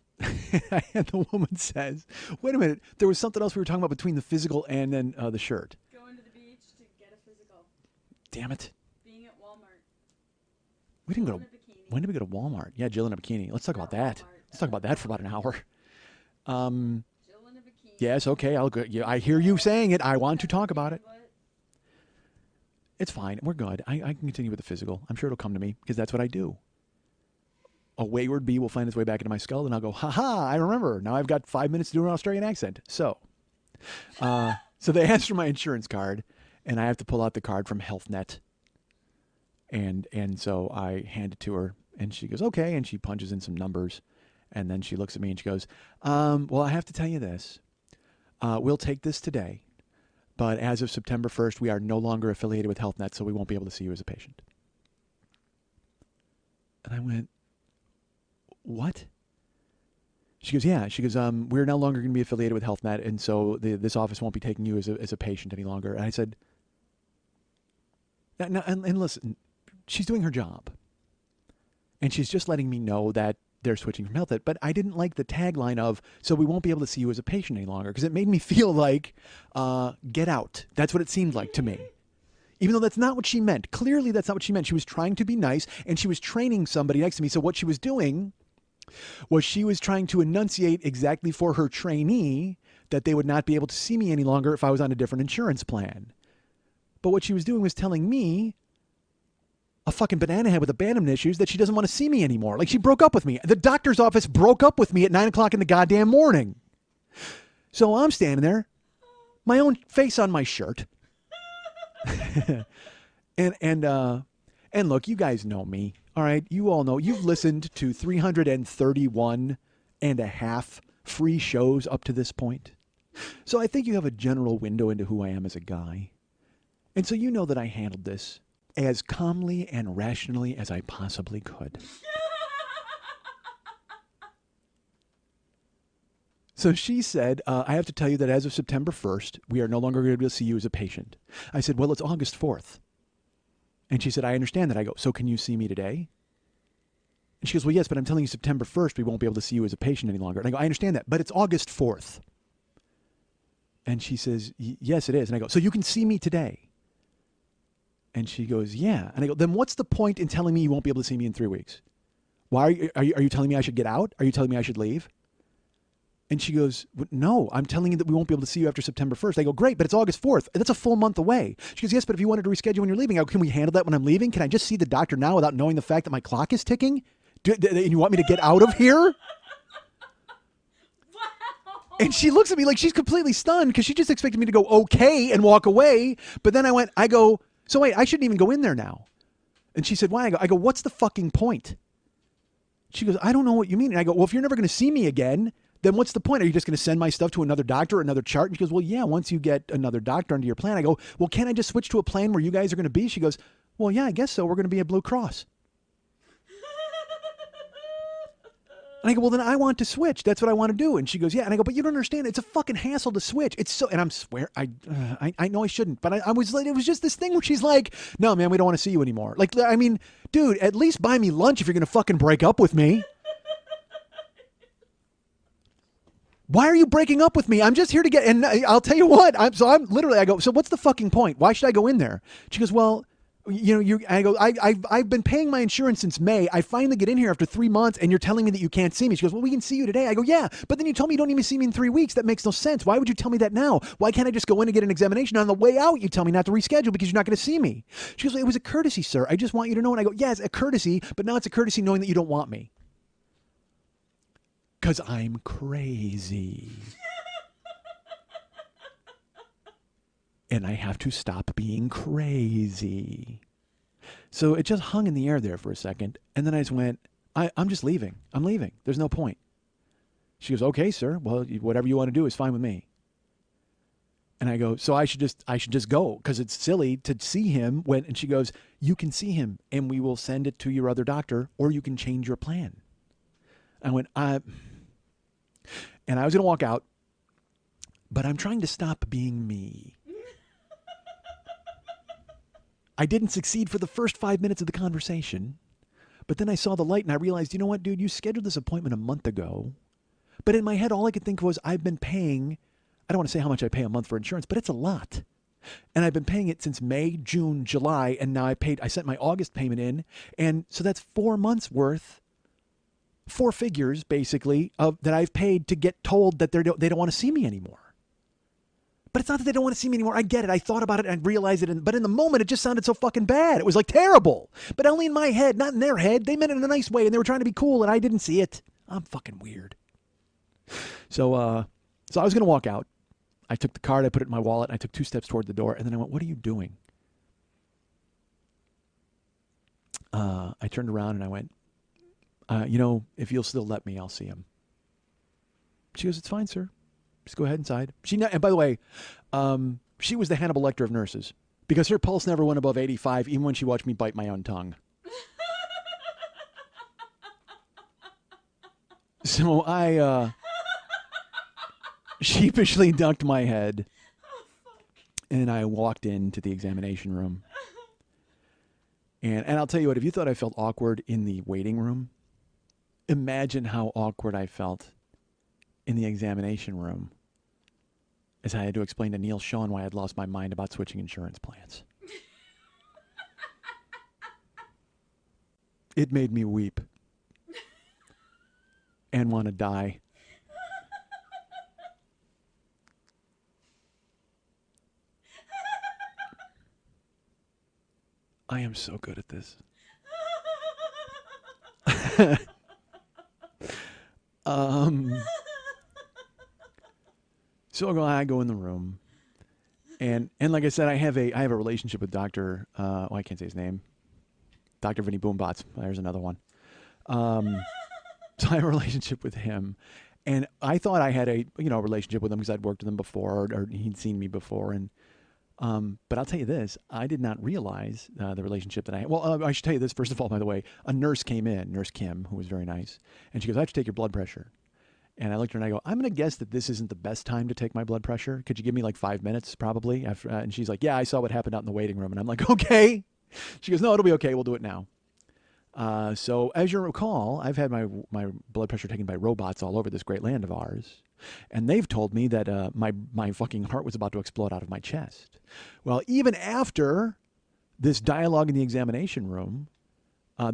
And the woman says, wait a minute, there was something else we were talking about between the physical and then the shirt. Going to the beach to get a physical. Damn it. Being at Walmart. We didn't go to... When did we go to Walmart? Yeah, Jill in a bikini. Let's talk about that. Let's talk about that for about an hour. Jill in a bikini. Yes, okay. I'll go. Yeah, I hear you saying it. I want to talk about it. It's fine. We're good. I can continue with the physical. I'm sure it'll come to me because that's what I do. A wayward bee will find its way back into my skull, and I'll go, ha-ha, I remember. Now I've got 5 minutes to do an Australian accent. So they asked for my insurance card, and I have to pull out the card from HealthNet. And so I hand it to her, and she goes, okay, and she punches in some numbers, and then she looks at me and she goes, well, I have to tell you this. We'll take this today, but as of September 1st, we are no longer affiliated with HealthNet, so we won't be able to see you as a patient. And I went, what? She goes, yeah. She goes, we're no longer going to be affiliated with HealthNet, and so this office won't be taking you as a patient any longer. And I said, no, and listen, she's doing her job. And she's just letting me know that they're switching from HealthNet. But I didn't like the tagline of, so we won't be able to see you as a patient any longer, because it made me feel like, get out. That's what it seemed like to me. Even though that's not what she meant. Clearly, that's not what she meant. She was trying to be nice, and she was training somebody next to me. So what she was doing was she was trying to enunciate exactly for her trainee that they would not be able to see me any longer if I was on a different insurance plan. But what she was doing was telling me, a fucking banana head with abandonment issues, that she doesn't want to see me anymore. Like, she broke up with me. The doctor's office broke up with me at 9 o'clock in the goddamn morning. So I'm standing there, my own face on my shirt. And look, you guys know me. All right. You all know, you've listened to 331 and a half free shows up to this point. So I think you have a general window into who I am as a guy. And so you know that I handled this as calmly and rationally as I possibly could. So she said, I have to tell you that as of September 1st, we are no longer going to be able to see you as a patient. I said, well, it's August 4th. And she said, I understand that. I go, so can you see me today? And she goes, well, yes, but I'm telling you September 1st, we won't be able to see you as a patient any longer. And I go, I understand that, but it's August 4th. And she says, yes, it is. And I go, so you can see me today? And she goes, yeah. And I go, then what's the point in telling me you won't be able to see me in 3 weeks? Why are you telling me I should get out? Are you telling me I should leave? And she goes, no, I'm telling you that we won't be able to see you after September 1st. I go, great, but it's August 4th. That's a full month away. She goes, yes, but if you wanted to reschedule when you're leaving, I go, can we handle that when I'm leaving? Can I just see the doctor now without knowing the fact that my clock is ticking? And you want me to get out of here? Wow. And she looks at me like she's completely stunned because she just expected me to go okay and walk away. But then I go, so wait, I shouldn't even go in there now. And she said, why? I go, what's the fucking point? She goes, I don't know what you mean. And I go, well, if you're never going to see me again, then what's the point? Are you just going to send my stuff to another doctor or another chart? And she goes, well, yeah, once you get another doctor under your plan. I go, well, can't I just switch to a plan where you guys are going to be? She goes, well, yeah, I guess so. We're going to be at Blue Cross. And I go, well, then I want to switch. That's what I want to do. And she goes, yeah. And I go, but you don't understand. It's a fucking hassle to switch. It's so, and I'm swear, I know I shouldn't, but I was like, it was just this thing where she's like, no, man, we don't want to see you anymore. Like, I mean, dude, at least buy me lunch if you're going to fucking break up with me. Why are you breaking up with me? I'm just here to get, and I'll tell you what, I go, so what's the fucking point? Why should I go in there? She goes, well, I go, I've been paying my insurance since May. I finally get in here after 3 months and you're telling me that you can't see me. She goes, well, we can see you today. I go, yeah, but then you told me you don't even see me in 3 weeks. That makes no sense. Why would you tell me that now? Why can't I just go in and get an examination? On the way out, you tell me not to reschedule because you're not going to see me. She goes, it was a courtesy, sir. I just want you to know. And I go, yes, a courtesy, but now it's a courtesy knowing that you don't want me. Because I'm crazy. And I have to stop being crazy. So it just hung in the air there for a second. And then I just went, I'm just leaving. I'm leaving. There's no point. She goes, okay, sir. Well, whatever you want to do is fine with me. And I go, so I should just go because it's silly to see him when. And she goes, you can see him, and we will send it to your other doctor, or you can change your plan. I went, and I was going to walk out, but I'm trying to stop being me. I didn't succeed for the first 5 minutes of the conversation, but then I saw the light and I realized, you know what, dude, you scheduled this appointment a month ago. But in my head, all I could think was, I've been paying, I don't want to say how much I pay a month for insurance, but it's a lot. And I've been paying it since May, June, July, and now I sent my August payment in. And so that's 4 months worth, 4 figures basically, that I've paid to get told that they don't want to see me anymore. But it's not that they don't want to see me anymore. I get it. I thought about it and I realized it. But in the moment, it just sounded so fucking bad. It was like terrible. But only in my head, not in their head. They meant it in a nice way and they were trying to be cool and I didn't see it. I'm fucking weird. So I was going to walk out. I took the card, I put it in my wallet, and I took 2 steps toward the door. And then I went, what are you doing? I turned around and I went, if you'll still let me, I'll see him. She goes, it's fine, sir. Just go ahead inside. And by the way, she was the Hannibal Lecter of nurses because her pulse never went above 85, even when she watched me bite my own tongue. So I sheepishly ducked my head and I walked into the examination room. And I'll tell you what, if you thought I felt awkward in the waiting room, imagine how awkward I felt in the examination room as I had to explain to Neil Sean why I'd lost my mind about switching insurance plans. It made me weep and want to die. I am so good at this. So I go in the room, and like I said, I have a relationship with Dr. I can't say his name. Dr. Vinny Boombots. There's another one. So I have a relationship with him, and I thought I had a relationship with him because I'd worked with him before, or he'd seen me before, and but I'll tell you this, I did not realize the relationship that I had. Well, I should tell you this, first of all, by the way, a nurse came in, Nurse Kim, who was very nice, and she goes, I have to take your blood pressure. And I looked at her and I go, I'm going to guess that this isn't the best time to take my blood pressure. Could you give me like 5 minutes probably? After, and she's like, yeah, I saw what happened out in the waiting room. And I'm like, okay. She goes, no, it'll be okay. We'll do it now. So as you recall, I've had my blood pressure taken by robots all over this great land of ours. And they've told me that my fucking heart was about to explode out of my chest. Well, even after this dialogue in the examination room,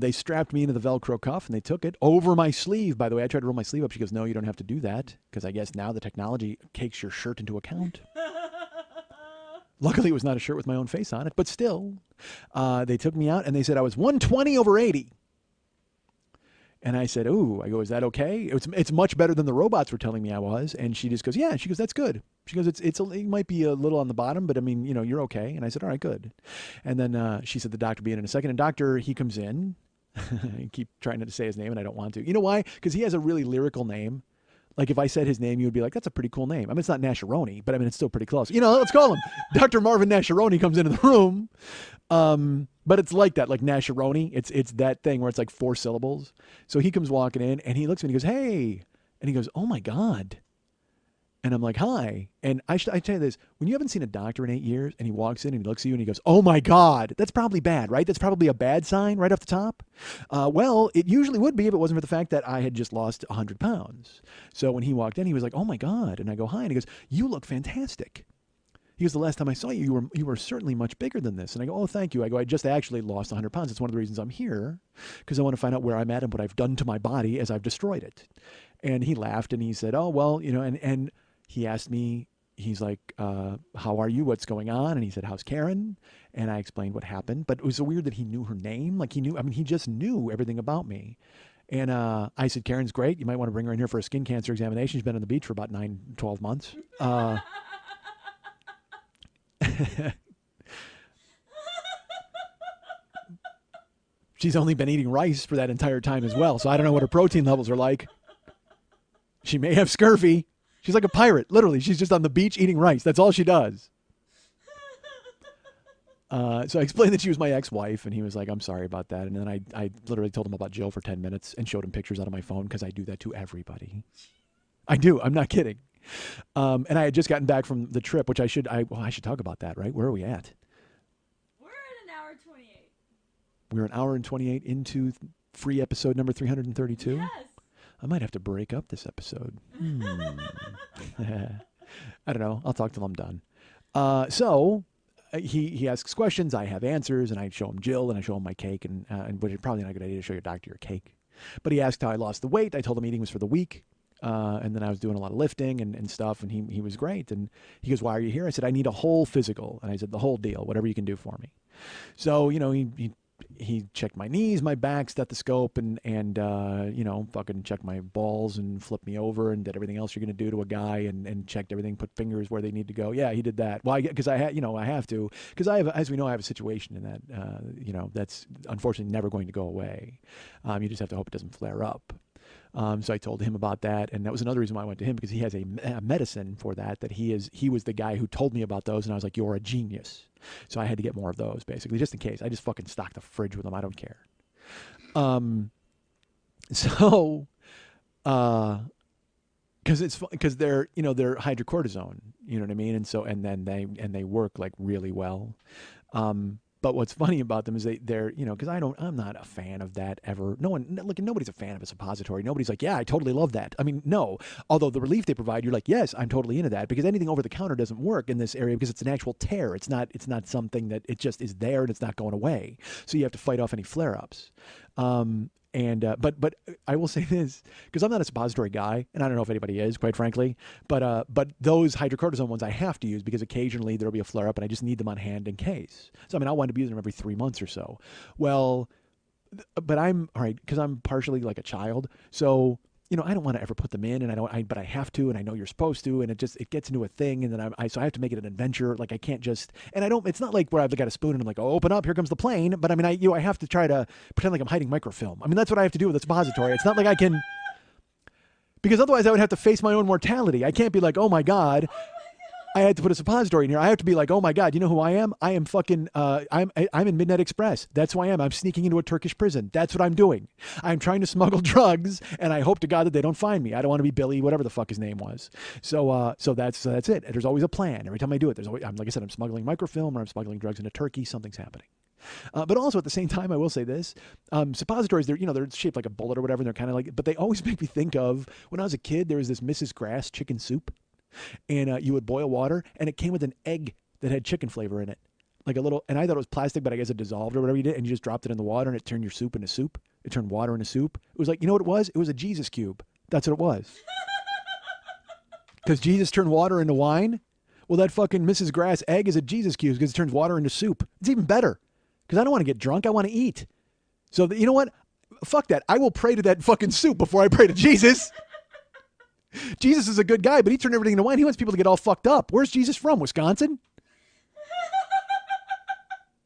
they strapped me into the Velcro cuff and they took it over my sleeve. By the way, I tried to roll my sleeve up. She goes, no, you don't have to do that because I guess now the technology takes your shirt into account. Luckily, it was not a shirt with my own face on it, but still, they took me out and they said I was 120/80. And I said, ooh, I go, is that okay? It's much better than the robots were telling me I was. And she just goes, yeah. She goes, that's good. She goes, it might be a little on the bottom, but I mean, you're okay. And I said, all right, good. And then she said the doctor will be in a second. And doctor, he comes in. I keep trying to say his name and I don't want to. You know why? Because he has a really lyrical name. Like if I said his name, you would be like, that's a pretty cool name. I mean, it's not Nasharoni, but I mean, it's still pretty close. Let's call him. Dr. Marvin Nasharoni comes into the room. But it's like that, like Nasharoni. It's that thing where it's like 4 syllables. So he comes walking in and he looks at me and he goes, hey. And he goes, oh my God. And I'm like, hi. And I tell you this, when you haven't seen a doctor in 8 years and he walks in and he looks at you and he goes, oh my God, that's probably bad, right? That's probably a bad sign right off the top. Well, it usually would be if it wasn't for the fact that I had just lost 100 pounds. So when he walked in, he was like, oh my God. And I go, hi. And he goes, you look fantastic. He goes, the last time I saw you, you were certainly much bigger than this. And I go, oh, thank you. I go, I just actually lost 100 pounds. It's one of the reasons I'm here because I want to find out where I'm at and what I've done to my body as I've destroyed it. And he laughed and he said, oh, well, and he asked me, he's like, how are you? What's going on? And he said, how's Karen? And I explained what happened. But it was so weird that he knew her name. Like he just knew everything about me. And I said, Karen's great. You might want to bring her in here for a skin cancer examination. She's been on the beach for about 12 months. She's only been eating rice for that entire time as well. So I don't know what her protein levels are like. She may have scurvy. She's like a pirate. Literally, she's just on the beach eating rice. That's all she does. So I explained that she was my ex-wife, and he was like, I'm sorry about that. And then I literally told him about Jill for 10 minutes and showed him pictures out of my phone because I do that to everybody. I do. I'm not kidding. And I had just gotten back from the trip, which I should talk about that, right? Where are we at? We're at an hour 28. We're an hour and 28 into free episode number 332. Yes. I might have to break up this episode. I don't know. I'll talk till I'm done. So he asks questions. I have answers, and I show him Jill, and I show him my cake, and which is probably not a good idea to show your doctor your cake. But he asked how I lost the weight. I told him eating was for the week. And then I was doing a lot of lifting and stuff, and he was great. And he goes, why are you here? I said, I need a whole physical. And I said, the whole deal, whatever you can do for me. So, he checked my knees, my back, stethoscope, and fucking checked my balls and flipped me over and did everything else you're going to do to a guy and checked everything, put fingers where they need to go. Yeah, he did that. Well, because I have to, because I have, as we know, I have a situation in that, that's unfortunately never going to go away. You just have to hope it doesn't flare up. So I told him about that, and that was another reason why I went to him, because he has a medicine for that he was the guy who told me about those, and I was like, you're a genius. So I had to get more of those, basically, just in case. I just fucking stocked the fridge with them. I don't care. Because they're hydrocortisone, you know what I mean, and they work like really well. But what's funny about them is they're because I'm not a fan of that ever. Nobody's a fan of a suppository. Nobody's like, yeah, I totally love that. I mean, no. Although the relief they provide, you're like, yes, I'm totally into that, because anything over the counter doesn't work in this area because it's an actual tear. It's not something that it just is there and it's not going away. So you have to fight off any flare-ups. But I will say this, because I'm not a suppository guy, and I don't know if anybody is, quite frankly, but those hydrocortisone ones I have to use because occasionally there'll be a flare up and I just need them on hand in case. So, I mean, I'll wind up using them every 3 months or so. Well, but I'm, all right, because I'm partially like a child, so, I don't want to ever put them in, and but I have to, and I know you're supposed to, and it gets into a thing, and then so I have to make it an adventure. Like, I can't just, and it's not like where I've got a spoon and I'm like, oh, open up, here comes the plane. But I mean, I have to try to pretend like I'm hiding microfilm. I mean, that's what I have to do with a suppository. It's not like I can, because otherwise I would have to face my own mortality. I can't be like, oh my God, I had to put a suppository in here. I have to be like, oh my God, you know who I am? I am fucking, I'm in Midnight Express. That's who I am. I'm sneaking into a Turkish prison. That's what I'm doing. I'm trying to smuggle drugs, and I hope to God that they don't find me. I don't want to be Billy, whatever the fuck his name was. So that's it. There's always a plan. Every time I do it, like I said, I'm smuggling microfilm, or I'm smuggling drugs into Turkey. Something's happening. But also at the same time, I will say this: suppositories, they're shaped like a bullet or whatever. And they're kind of like, but they always make me think of when I was a kid. There was this Mrs. Grass chicken soup. And you would boil water, and it came with an egg that had chicken flavor in it. Like a little, and I thought it was plastic, but I guess it dissolved or whatever you did, and you just dropped it in the water, and it turned your soup into soup. It turned water into soup. It was like, you know what it was? It was a Jesus cube. That's what it was. Because Jesus turned water into wine. Well, that fucking Mrs. Grass egg is a Jesus cube because it turns water into soup. It's even better, because I don't want to get drunk. I want to eat. So you know what? Fuck that. I will pray to that fucking soup before I pray to Jesus. Jesus is a good guy, but he turned everything into wine. He wants people to get all fucked up. Where's Jesus from? Wisconsin?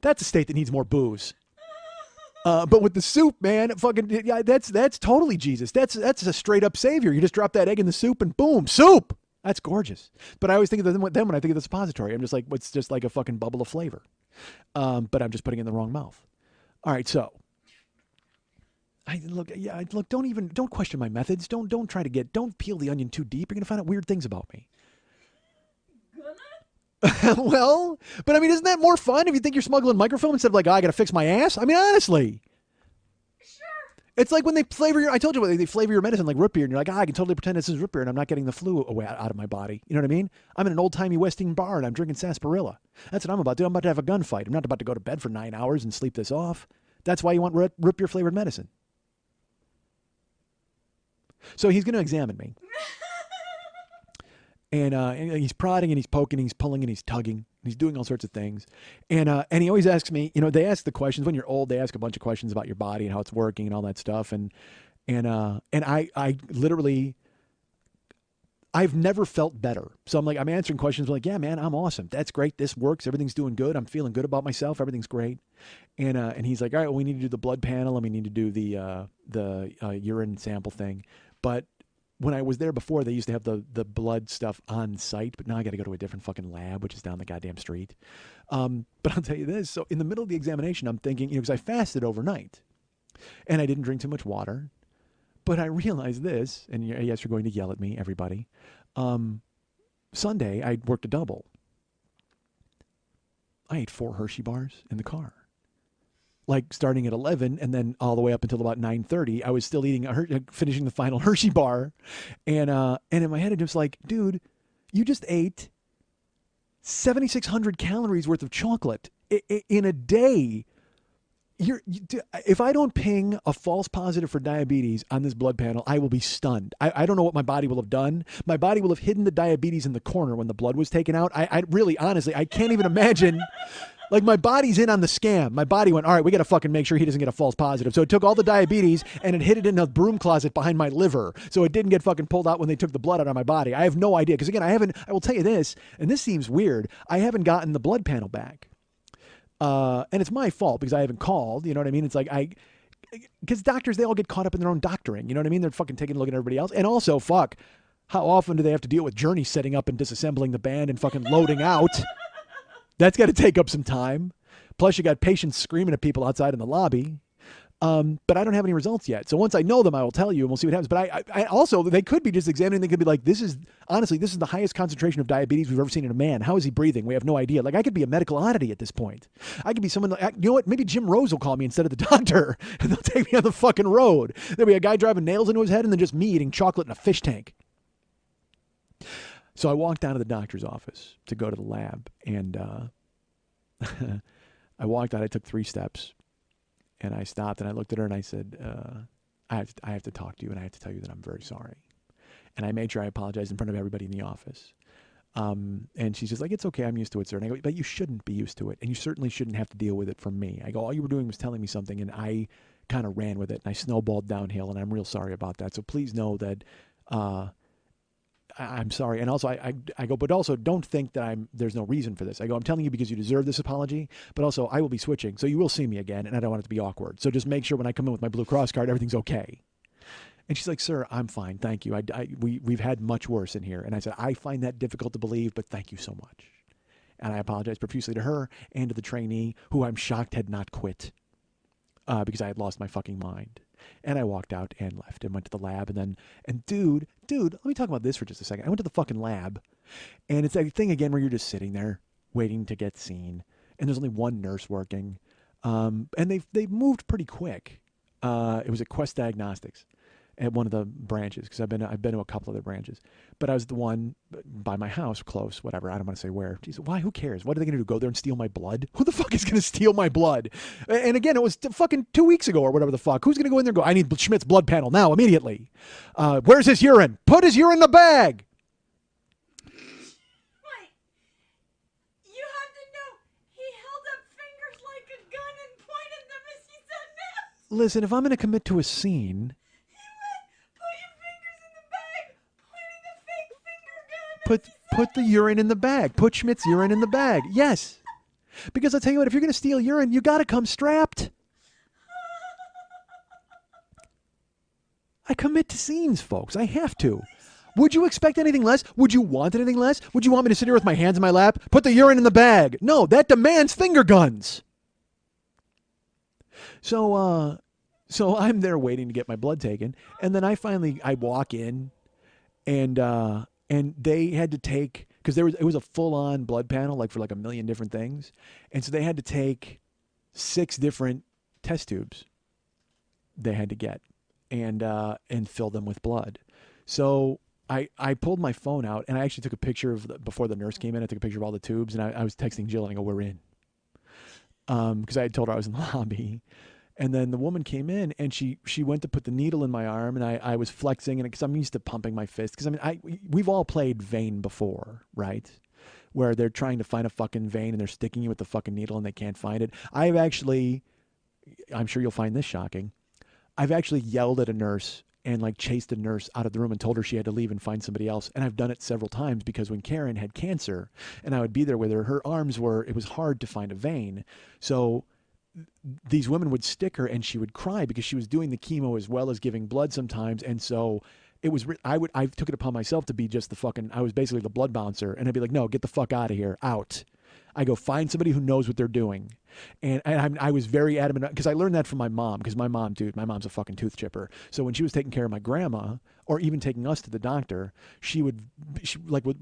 That's a state that needs more booze. But with the soup, man, fucking, yeah, that's totally Jesus. That's a straight up savior. You just drop that egg in the soup and boom, soup. That's gorgeous. But I always think of them when I think of the suppository. I'm just like, it's just like a fucking bubble of flavor. But I'm just putting it in the wrong mouth. All right, so. Look, don't question my methods. Don't peel the onion too deep. You're going to find out weird things about me. Well, but I mean, isn't that more fun if you think you're smuggling microfilm instead of like, oh, I got to fix my ass? I mean, honestly. Sure. It's like when they flavor I told you, they flavor your medicine like root beer, and you're like, I can totally pretend this is root beer, and I'm not getting the flu away out of my body. You know what I mean? I'm in an old-timey West Indian bar, and I'm drinking sarsaparilla. That's what I'm about to do. I'm about to have a gunfight. I'm not about to go to bed for 9 hours and sleep this off. That's why you want root beer flavored medicine. So he's going to examine me. And he's prodding and he's poking and he's pulling and he's tugging. And he's doing all sorts of things. And he always asks me, they ask the questions. When you're old, they ask a bunch of questions about your body and how it's working and all that stuff. And I literally, I've never felt better. So I'm answering questions like, yeah, man, I'm awesome. That's great. This works. Everything's doing good. I'm feeling good about myself. Everything's great. And he's like, all right, well, we need to do the blood panel and we need to do the urine sample thing. But when I was there before, they used to have the blood stuff on site, but now I got to go to a different fucking lab, which is down the goddamn street. But I'll tell you this. So in the middle of the examination, I'm thinking, because I fasted overnight and I didn't drink too much water, but I realized this, and yes, you're going to yell at me, everybody. Sunday, I worked a double. I ate 4 Hershey bars in the car. Like starting at 11 and then all the way up until about 9:30, I was still eating, finishing the final Hershey bar. And in my head, I'm just like, dude, you just ate 7,600 calories worth of chocolate in a day. If I don't ping a false positive for diabetes on this blood panel, I will be stunned. I don't know what my body will have done. My body will have hidden the diabetes in the corner when the blood was taken out. I really, honestly, I can't even imagine. Like, my body's in on the scam. My body went, all right, we got to fucking make sure he doesn't get a false positive. So it took all the diabetes and it hid it in a broom closet behind my liver. So it didn't get fucking pulled out when they took the blood out of my body. I have no idea. Because again, I will tell you this, and this seems weird. I haven't gotten the blood panel back. And it's my fault because I haven't called. You know what I mean? It's like because doctors, they all get caught up in their own doctoring. You know what I mean? They're fucking taking a look at everybody else. And also, fuck, how often do they have to deal with Journey setting up and disassembling the band and fucking loading out? That's got to take up some time. Plus, you got patients screaming at people outside in the lobby. But I don't have any results yet. So once I know them, I will tell you, and we'll see what happens. But I also, they could be just examining. They could be like, honestly, this is the highest concentration of diabetes we've ever seen in a man. How is he breathing? We have no idea. Like, I could be a medical oddity at this point. I could be someone, you know what? Maybe Jim Rose will call me instead of the doctor, and they'll take me on the fucking road. There'll be a guy driving nails into his head, and then just me eating chocolate in a fish tank. So I walked down to the doctor's office to go to the lab, and I walked out. I took 3 steps. And I stopped and I looked at her and I said, I have to talk to you and I have to tell you that I'm very sorry. And I made sure I apologized in front of everybody in the office. And she's just like, it's okay, I'm used to it, sir. And I go, but you shouldn't be used to it. And you certainly shouldn't have to deal with it from me. I go, all you were doing was telling me something and I kind of ran with it and I snowballed downhill and I'm real sorry about that. So please know that I'm sorry. And also I go, but also don't think that there's no reason for this. I go, I'm telling you because you deserve this apology, but also I will be switching. So you will see me again and I don't want it to be awkward. So just make sure when I come in with my Blue Cross card, everything's okay. And she's like, sir, I'm fine. Thank you. We've had much worse in here. And I said, I find that difficult to believe, but thank you so much. And I apologize profusely to her and to the trainee who I'm shocked had not quit because I had lost my fucking mind. And I walked out and left and went to the lab. And dude, let me talk about this for just a second. I went to the fucking lab and it's that thing again where you're just sitting there waiting to get seen. And there's only one nurse working. And they've moved pretty quick. It was at Quest Diagnostics at one of the branches because I've been to a couple other branches, but I was the one by my house, close, whatever. I don't want to say where. Jeez, why? Who cares? What are they going to do? Go there and steal my blood? Who the fuck is going to steal my blood? And again, it was fucking 2 weeks ago or whatever the fuck. Who's going to go in there and go, I need Schmidt's blood panel now, immediately. Where's his urine? Put his urine in the bag. Listen, if I'm going to commit to a scene, put the urine in the bag. Put Schmidt's urine in the bag. Yes. Because I'll tell you what, if you're going to steal urine, you got to come strapped. I commit to scenes, folks. I have to. Would you expect anything less? Would you want anything less? Would you want me to sit here with my hands in my lap? Put the urine in the bag. No, that demands finger guns. So I'm there waiting to get my blood taken, and then I walk in, and they had to take, because it was a full-on blood panel, like for like a million different things, and so they had to take 6 different test tubes. They had to get and fill them with blood. So I pulled my phone out and I actually took a picture of before the nurse came in. I took a picture of all the tubes and I was texting Jill and I go, we're in. Because I had told her I was in the lobby. And then the woman came in and she went to put the needle in my arm and I was flexing, and because I'm used to pumping my fist. Because I mean, we've all played vein before, right? Where they're trying to find a fucking vein and they're sticking you with the fucking needle and they can't find it. I've actually, I'm sure you'll find this shocking, I've actually yelled at a nurse and like chased a nurse out of the room and told her she had to leave and find somebody else. And I've done it several times because when Karen had cancer and I would be there with her, her arms it was hard to find a vein. So these women would stick her and she would cry because she was doing the chemo as well as giving blood sometimes. And so I took it upon myself to be just the fucking, I was basically the blood bouncer, and I'd be like, no, get the fuck out of here, out. I go find somebody who knows what they're doing. And I was very adamant because I learned that from my mom, because my mom, dude, my mom's a fucking tooth chipper. So when she was taking care of my grandma, or even taking us to the doctor, she would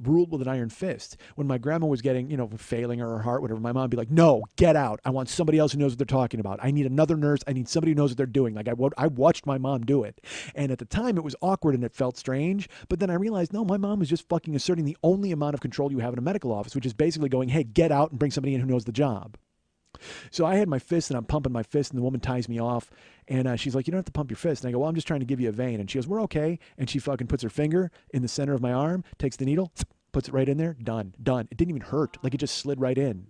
rule with an iron fist. When my grandma was getting, failing her heart, whatever, my mom would be like, no, get out. I want somebody else who knows what they're talking about. I need another nurse. I need somebody who knows what they're doing. Like I watched my mom do it. And at the time it was awkward and it felt strange. But then I realized, no, my mom was just fucking asserting the only amount of control you have in a medical office, which is basically going, hey, get out and bring somebody in who knows the job. So I had my fist and I'm pumping my fist and the woman ties me off and she's like, you don't have to pump your fist. And I go, well, I'm just trying to give you a vein. And she goes, we're okay. And she fucking puts her finger in the center of my arm, takes the needle, puts it right in there. Done. It didn't even hurt. Like it just slid right in.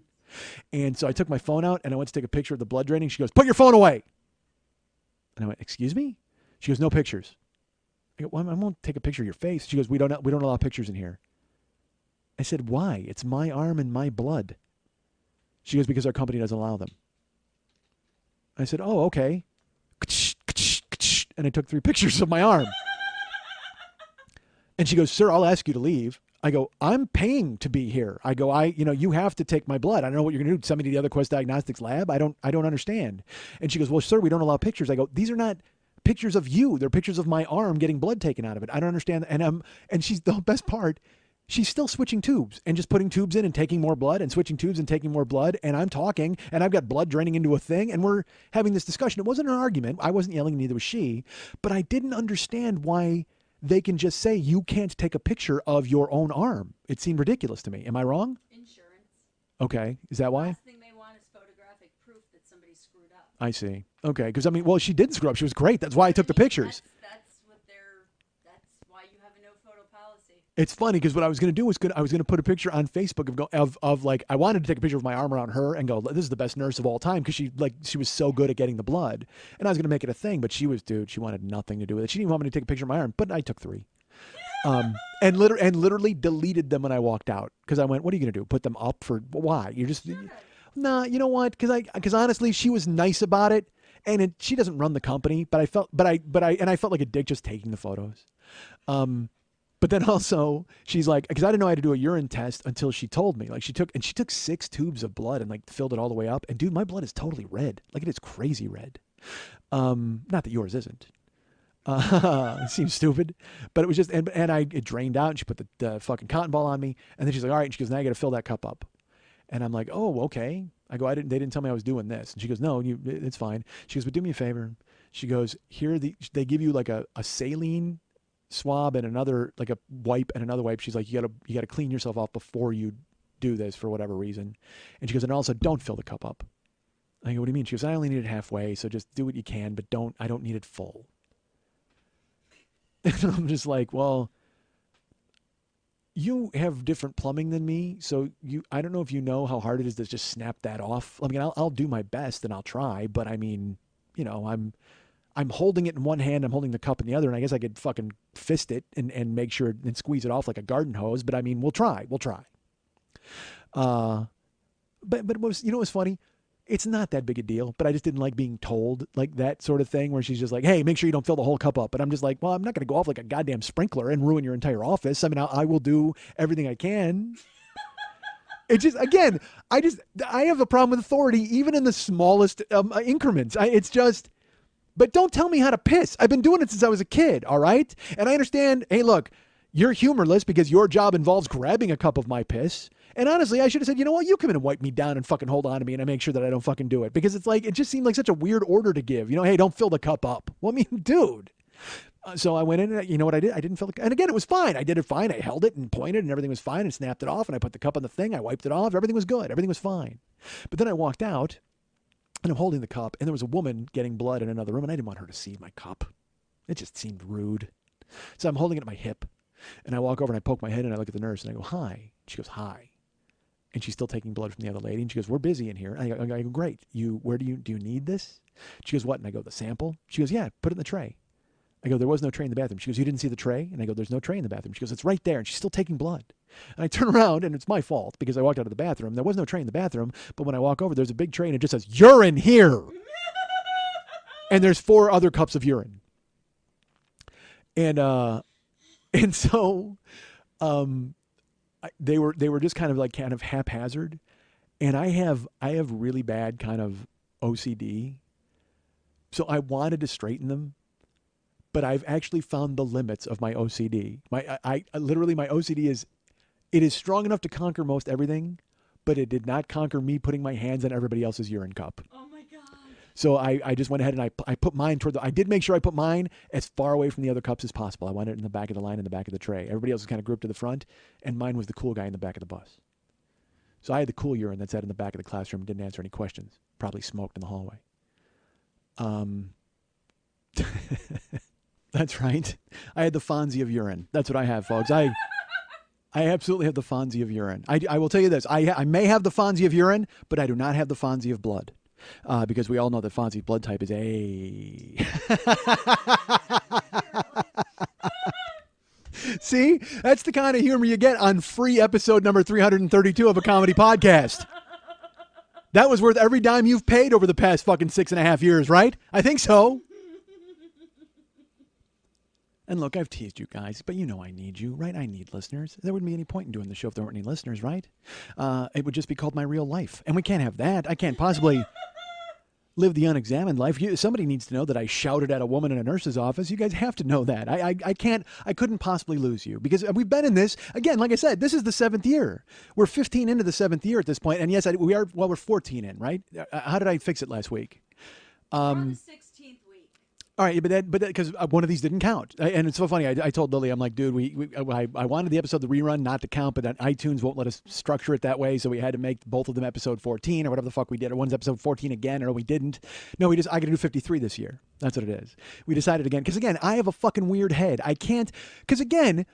And so I took my phone out and I went to take a picture of the blood draining. She goes, put your phone away. And I went, excuse me? She goes, no pictures. I go, well, I won't take a picture of your face. She goes, we don't allow pictures in here. I said, why? It's my arm and my blood. She goes, because our company doesn't allow them. I said, oh, okay. And I took 3 pictures of my arm. And she goes, sir, I'll ask you to leave. I go, I'm paying to be here. I go, you have to take my blood. I don't know what you're going to do. Send me to the other Quest Diagnostics lab? I don't understand. And she goes, well, sir, we don't allow pictures. I go, these are not pictures of you. They're pictures of my arm getting blood taken out of it. I don't understand. And she's the best part. She's still switching tubes and just putting tubes in and taking more blood and switching tubes and taking more blood. And I'm talking and I've got blood draining into a thing and we're having this discussion. It wasn't an argument. I wasn't yelling, neither was she. But I didn't understand why they can just say you can't take a picture of your own arm. It seemed ridiculous to me. Am I wrong? Insurance. Okay. Is that why? The last thing they want is photographic proof that somebody screwed up. I see. Okay. Because, well, she didn't screw up. She was great. That's why I took the pictures. That's why you have a no photo policy. It's funny because what I was going to do was I was going to put a picture on Facebook of like, I wanted to take a picture of my arm around her and go, this is the best nurse of all time because she was so good at getting the blood. And I was going to make it a thing, but she wanted nothing to do with it. She didn't even want me to take a picture of my arm, but I took 3. And literally deleted them when I walked out because I went, what are you going to do? Put them up for why? You're just, nah, you know what? Because honestly, she was nice about it. And she doesn't run the company, but I felt like a dick just taking the photos. But then also she's like, because I didn't know I had to do a urine test until she told me. Like she took 6 tubes of blood and like filled it all the way up. And dude, my blood is totally red. Like it is crazy red. Not that yours isn't. It seems stupid, but it was just, and it drained out and she put the fucking cotton ball on me. And then she's like, all right. And she goes, now I got to fill that cup up. And I'm like, oh, okay. I go, they didn't tell me I was doing this. And she goes, no, it's fine. She goes, but do me a favor. She goes, they give you like a saline swab and another, like a wipe and another wipe. She's like, you gotta clean yourself off before you do this for whatever reason. And she goes, and also don't fill the cup up. I go, what do you mean? She goes, I only need it halfway. So just do what you can, but I don't need it full. And I'm just like, well, you have different plumbing than me. So I don't know if you know how hard it is to just snap that off. I mean, I'll do my best and I'll try, but I mean, I'm holding it in one hand, I'm holding the cup in the other, and I guess I could fucking fist it and make sure and squeeze it off like a garden hose. But I mean, we'll try. But it was, it was funny. It's not that big a deal, but I just didn't like being told like that sort of thing where she's just like, hey, make sure you don't fill the whole cup up. But I'm just like, well, I'm not going to go off like a goddamn sprinkler and ruin your entire office. I mean, I will do everything I can. It just, again, I have a problem with authority, even in the smallest increments. But don't tell me how to piss. I've been doing it since I was a kid, all right? And I understand, hey, look, you're humorless because your job involves grabbing a cup of my piss. And honestly, I should have said, you know what? You come in and wipe me down and fucking hold on to me and I make sure that I don't fucking do it. Because it's like, it just seemed like such a weird order to give. Hey, don't fill the cup up. Well, I mean, dude. So I went in and you know what I did? I didn't fill the, and again, it was fine. I did it fine. I held it and pointed and everything was fine and snapped it off and I put the cup on the thing. I wiped it off. Everything was good. Everything was fine. But then I walked out and I'm holding the cup and there was a woman getting blood in another room and I didn't want her to see my cup. It just seemed rude. So I'm holding it at my hip and I walk over and I poke my head and I look at the nurse and I go, hi. She goes, hi. And she's still taking blood from the other lady. And she goes, we're busy in here. And I go, great. Do you need this? She goes, what? And I go, the sample? She goes, yeah, put it in the tray. I go, there was no tray in the bathroom. She goes, you didn't see the tray? And I go, there's no tray in the bathroom. She goes, it's right there. And she's still taking blood. And I turn around and it's my fault because I walked out of the bathroom. There was no tray in the bathroom. But when I walk over, there's a big tray and it just says, urine here. And there's 4 other cups of urine. And And so they were just kind of haphazard. And I have really bad kind of OCD. So I wanted to straighten them, but I've actually found the limits of my OCD. I literally, my OCD is strong enough to conquer most everything, but it did not conquer me putting my hands on everybody else's urine cup. Oh my god. So I just went ahead and I put mine I did make sure I put mine as far away from the other cups as possible. I wanted it in the back of the line, in the back of the tray. Everybody else was kind of grouped to the front, and mine was the cool guy in the back of the bus. So I had the cool urine that sat in the back of the classroom and didn't answer any questions. Probably smoked in the hallway. That's right. I had the Fonzie of urine. That's what I have, folks. I absolutely have the Fonzie of urine. I will tell you this. I may have the Fonzie of urine, but I do not have the Fonzie of blood. Because we all know that Fonzie's blood type is A. See? That's the kind of humor you get on free episode number 332 of a comedy podcast. That was worth every dime you've paid over the past fucking 6.5 years, right? I think so. And look, I've teased you guys, but you know I need you, right? I need listeners. There wouldn't be any point in doing the show if there weren't any listeners, right? It would just be called My Real Life. And we can't have that. I can't possibly live the unexamined life. Somebody needs to know that I shouted at a woman in a nurse's office. You guys have to know that. I couldn't possibly lose you because we've been in this. Again, like I said, this is the 7th year. We're 15 into the 7th year at this point. And yes, we're 14 in, right? How did I fix it last week? We're on the 16th week. All right, but because one of these didn't count, and it's so funny. I told Lily, I'm like, dude, I wanted the episode, the rerun, not to count, but iTunes won't let us structure it that way, so we had to make both of them episode 14 or whatever the fuck we did. Or one's episode 14 again, or we didn't. No, I got to do 53 this year. That's what it is. We decided again because again, I have a fucking weird head. I can't because again.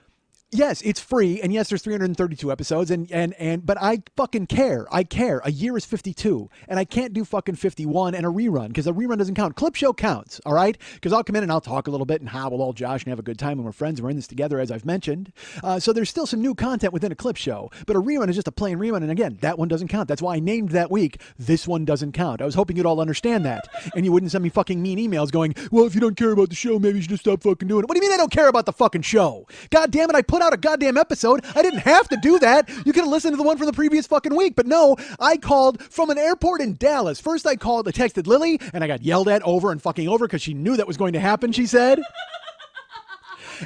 Yes, it's free, and yes, there's 332 episodes, but I fucking care. I care. A year is 52, and I can't do fucking 51 and a rerun, because a rerun doesn't count. Clip show counts, all right? Because I'll come in and I'll talk a little bit and hobble all Josh and have a good time, and we're friends, and we're in this together, as I've mentioned. So there's still some new content within a clip show, but a rerun is just a plain rerun, and again, that one doesn't count. That's why I named that week, This One Doesn't Count. I was hoping you'd all understand that, and you wouldn't send me fucking mean emails going, well, if you don't care about the show, maybe you should just stop fucking doing it. What do you mean I don't care about the fucking show? God damn it, I put out a goddamn episode. I didn't have to do that. You could have listened to the one from the previous fucking week. But no, I called from an airport in Dallas. First I texted Lily, and I got yelled at over and fucking over because she knew that was going to happen, she said.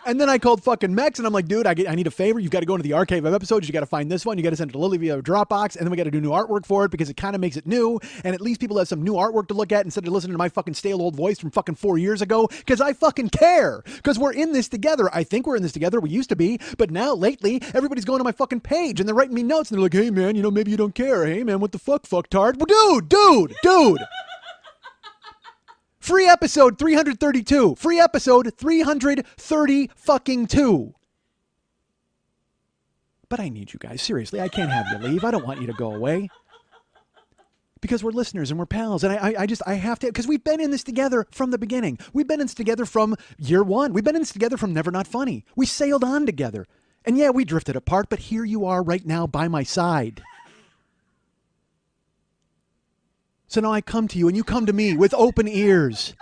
And then I called fucking Mex, and I'm like, dude, I need a favor. You've got to go into the archive of episodes. You got to find this one. You got to send it to Lily via Dropbox, and then we got to do new artwork for it because it kind of makes it new, and at least people have some new artwork to look at instead of listening to my fucking stale old voice from fucking 4 years ago, because I fucking care, because we're in this together. I think we're in this together. We used to be, but now, lately, everybody's going to my fucking page, and they're writing me notes, and they're like, hey, man, maybe you don't care. Hey, man, what the fucktard? Well, dude. Free episode 332. Free episode 330 fucking 2. But I need you guys. Seriously, I can't have you leave. I don't want you to go away. Because we're listeners and we're pals. And I have to, because we've been in this together from the beginning. We've been in this together from year one. We've been in this together from Never Not Funny. We sailed on together. And yeah, we drifted apart, but here you are right now by my side. So now I come to you and you come to me with open ears.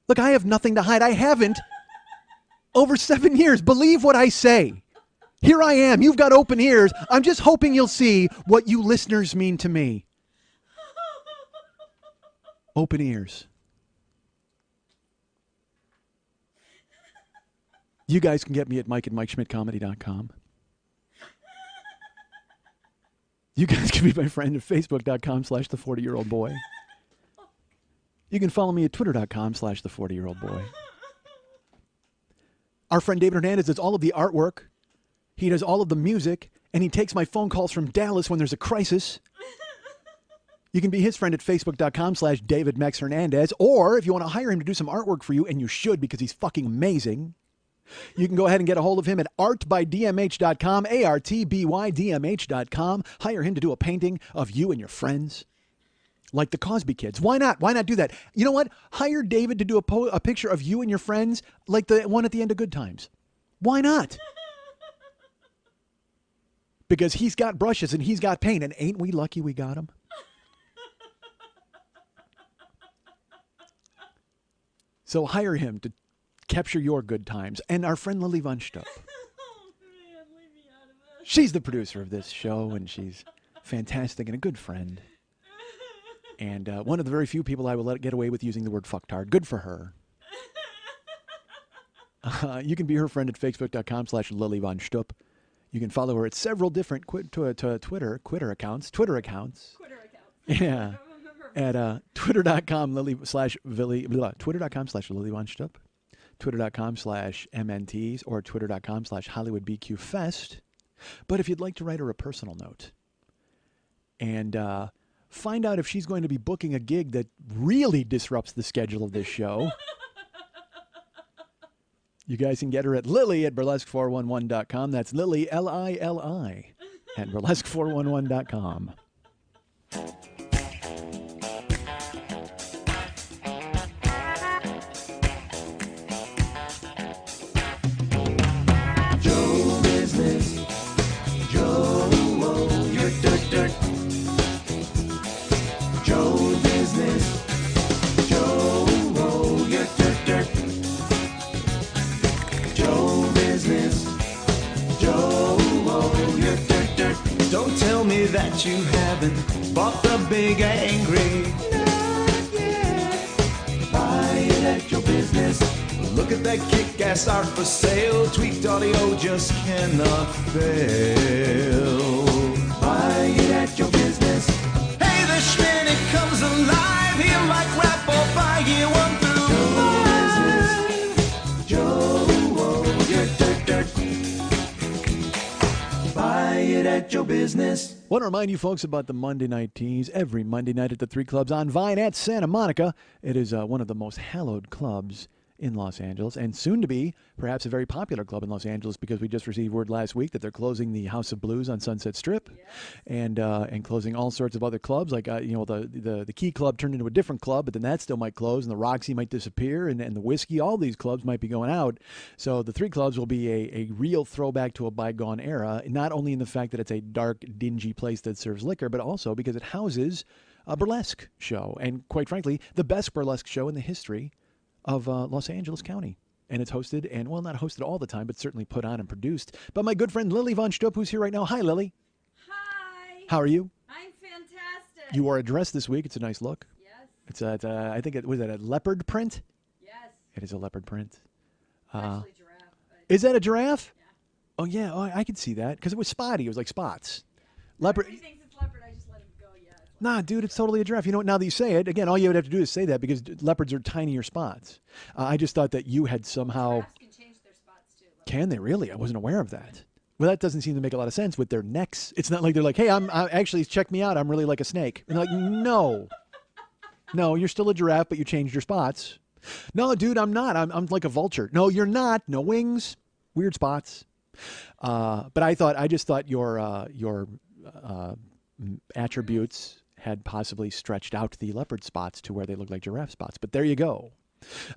Look, I have nothing to hide. I haven't over 7 years. Believe what I say. Here I am. You've got open ears. I'm just hoping you'll see what you listeners mean to me. Open ears. You guys can get me at mike@MikeSchmidtComedy.com. You guys can be my friend at Facebook.com/the40-year-old-boy. You can follow me at Twitter.com/the40-year-old-boy. Our friend David Hernandez does all of the artwork. He does all of the music. And he takes my phone calls from Dallas when there's a crisis. You can be his friend at Facebook.com/DavidMexHernandez. Or if you want to hire him to do some artwork for you, and you should because he's fucking amazing, you can go ahead and get a hold of him at artbydmh.com, artbydmh.com. Hire him to do a painting of you and your friends, like the Cosby Kids. Why not? Why not do that? You know what? Hire David to do a picture of you and your friends, like the one at the end of Good Times. Why not? Because he's got brushes and he's got paint, and ain't we lucky we got him? So hire him to capture your good times. And our friend Lily Von Stupp. Oh man, leave me out of this. She's the producer of this show, and she's fantastic and a good friend. And one of the very few people I will let get away with using the word fucktard. Good for her. You can be her friend at facebook.com/Lily Von Stupp. You can follow her at several different Twitter accounts. Yeah. At twitter.com/Lily Von Stupp, twitter.com/MNTs, or twitter.com/HollywoodBQFest. But if you'd like to write her a personal note and find out if she's going to be booking a gig that really disrupts the schedule of this show, you guys can get her at Lily at burlesque411.com. That's Lily, Lili, at burlesque411.com. Joe business. Joe, you're dirt. Joe business. Joe, you're dirt. Joe business. Joe, you're dirt. Don't tell me that you haven't bought the big angry. Not yet. Buy it at your business. Look at that kick-ass art for sale. Tweaked audio just cannot fail. Buy it at your business. Hey, the schminny comes alive. He'll like rap or buy you one through five. Joe, you're dirt. Buy it at your business. Want to remind you folks about the Monday Night Teas every Monday night at the 3 Clubs on Vine at Santa Monica. It is one of the most hallowed clubs in Los Angeles, and soon to be perhaps a very popular club in Los Angeles, because we just received word last week that they're closing the House of Blues on Sunset Strip, and closing all sorts of other clubs. Like the Key Club turned into a different club, but then that still might close, and the Roxy might disappear, and the Whiskey. All these clubs might be going out. So the 3 Clubs will be a real throwback to a bygone era, not only in the fact that it's a dark, dingy place that serves liquor, but also because it houses a burlesque show, and quite frankly, the best burlesque show in the history of Los Angeles County. And it's hosted, and well, not hosted all the time, but certainly put on and produced by my good friend Lily Von Stupp, who's here right now. Hi, Lily. Hi. How are you? I'm fantastic. You wore a dress this week. It's a nice look. Yes. It's I think it was that a leopard print. Yes. It is a leopard print. Actually, giraffe. Is that a giraffe? Yeah. Oh yeah, I could see that because it was spotty. It was like spots. Leopard. Everybody thinks it's leopard. I just let him go. Yeah. It's Nah, dude, it's totally a giraffe. You know what? Now that you say it, again, all you would have to do is say that, because leopards are tinier spots. I just thought that you had somehow. Giraffes can change their spots too. Can they really? I wasn't aware of that. Well, that doesn't seem to make a lot of sense with their necks. It's not like they're like, hey, I'm actually, check me out. I'm really like a snake. And they're like, no. No, you're still a giraffe, but you changed your spots. No, dude, I'm not. I'm like a vulture. No, you're not. No wings. Weird spots. But I just thought your attributes had possibly stretched out the leopard spots to where they look like giraffe spots. But there you go.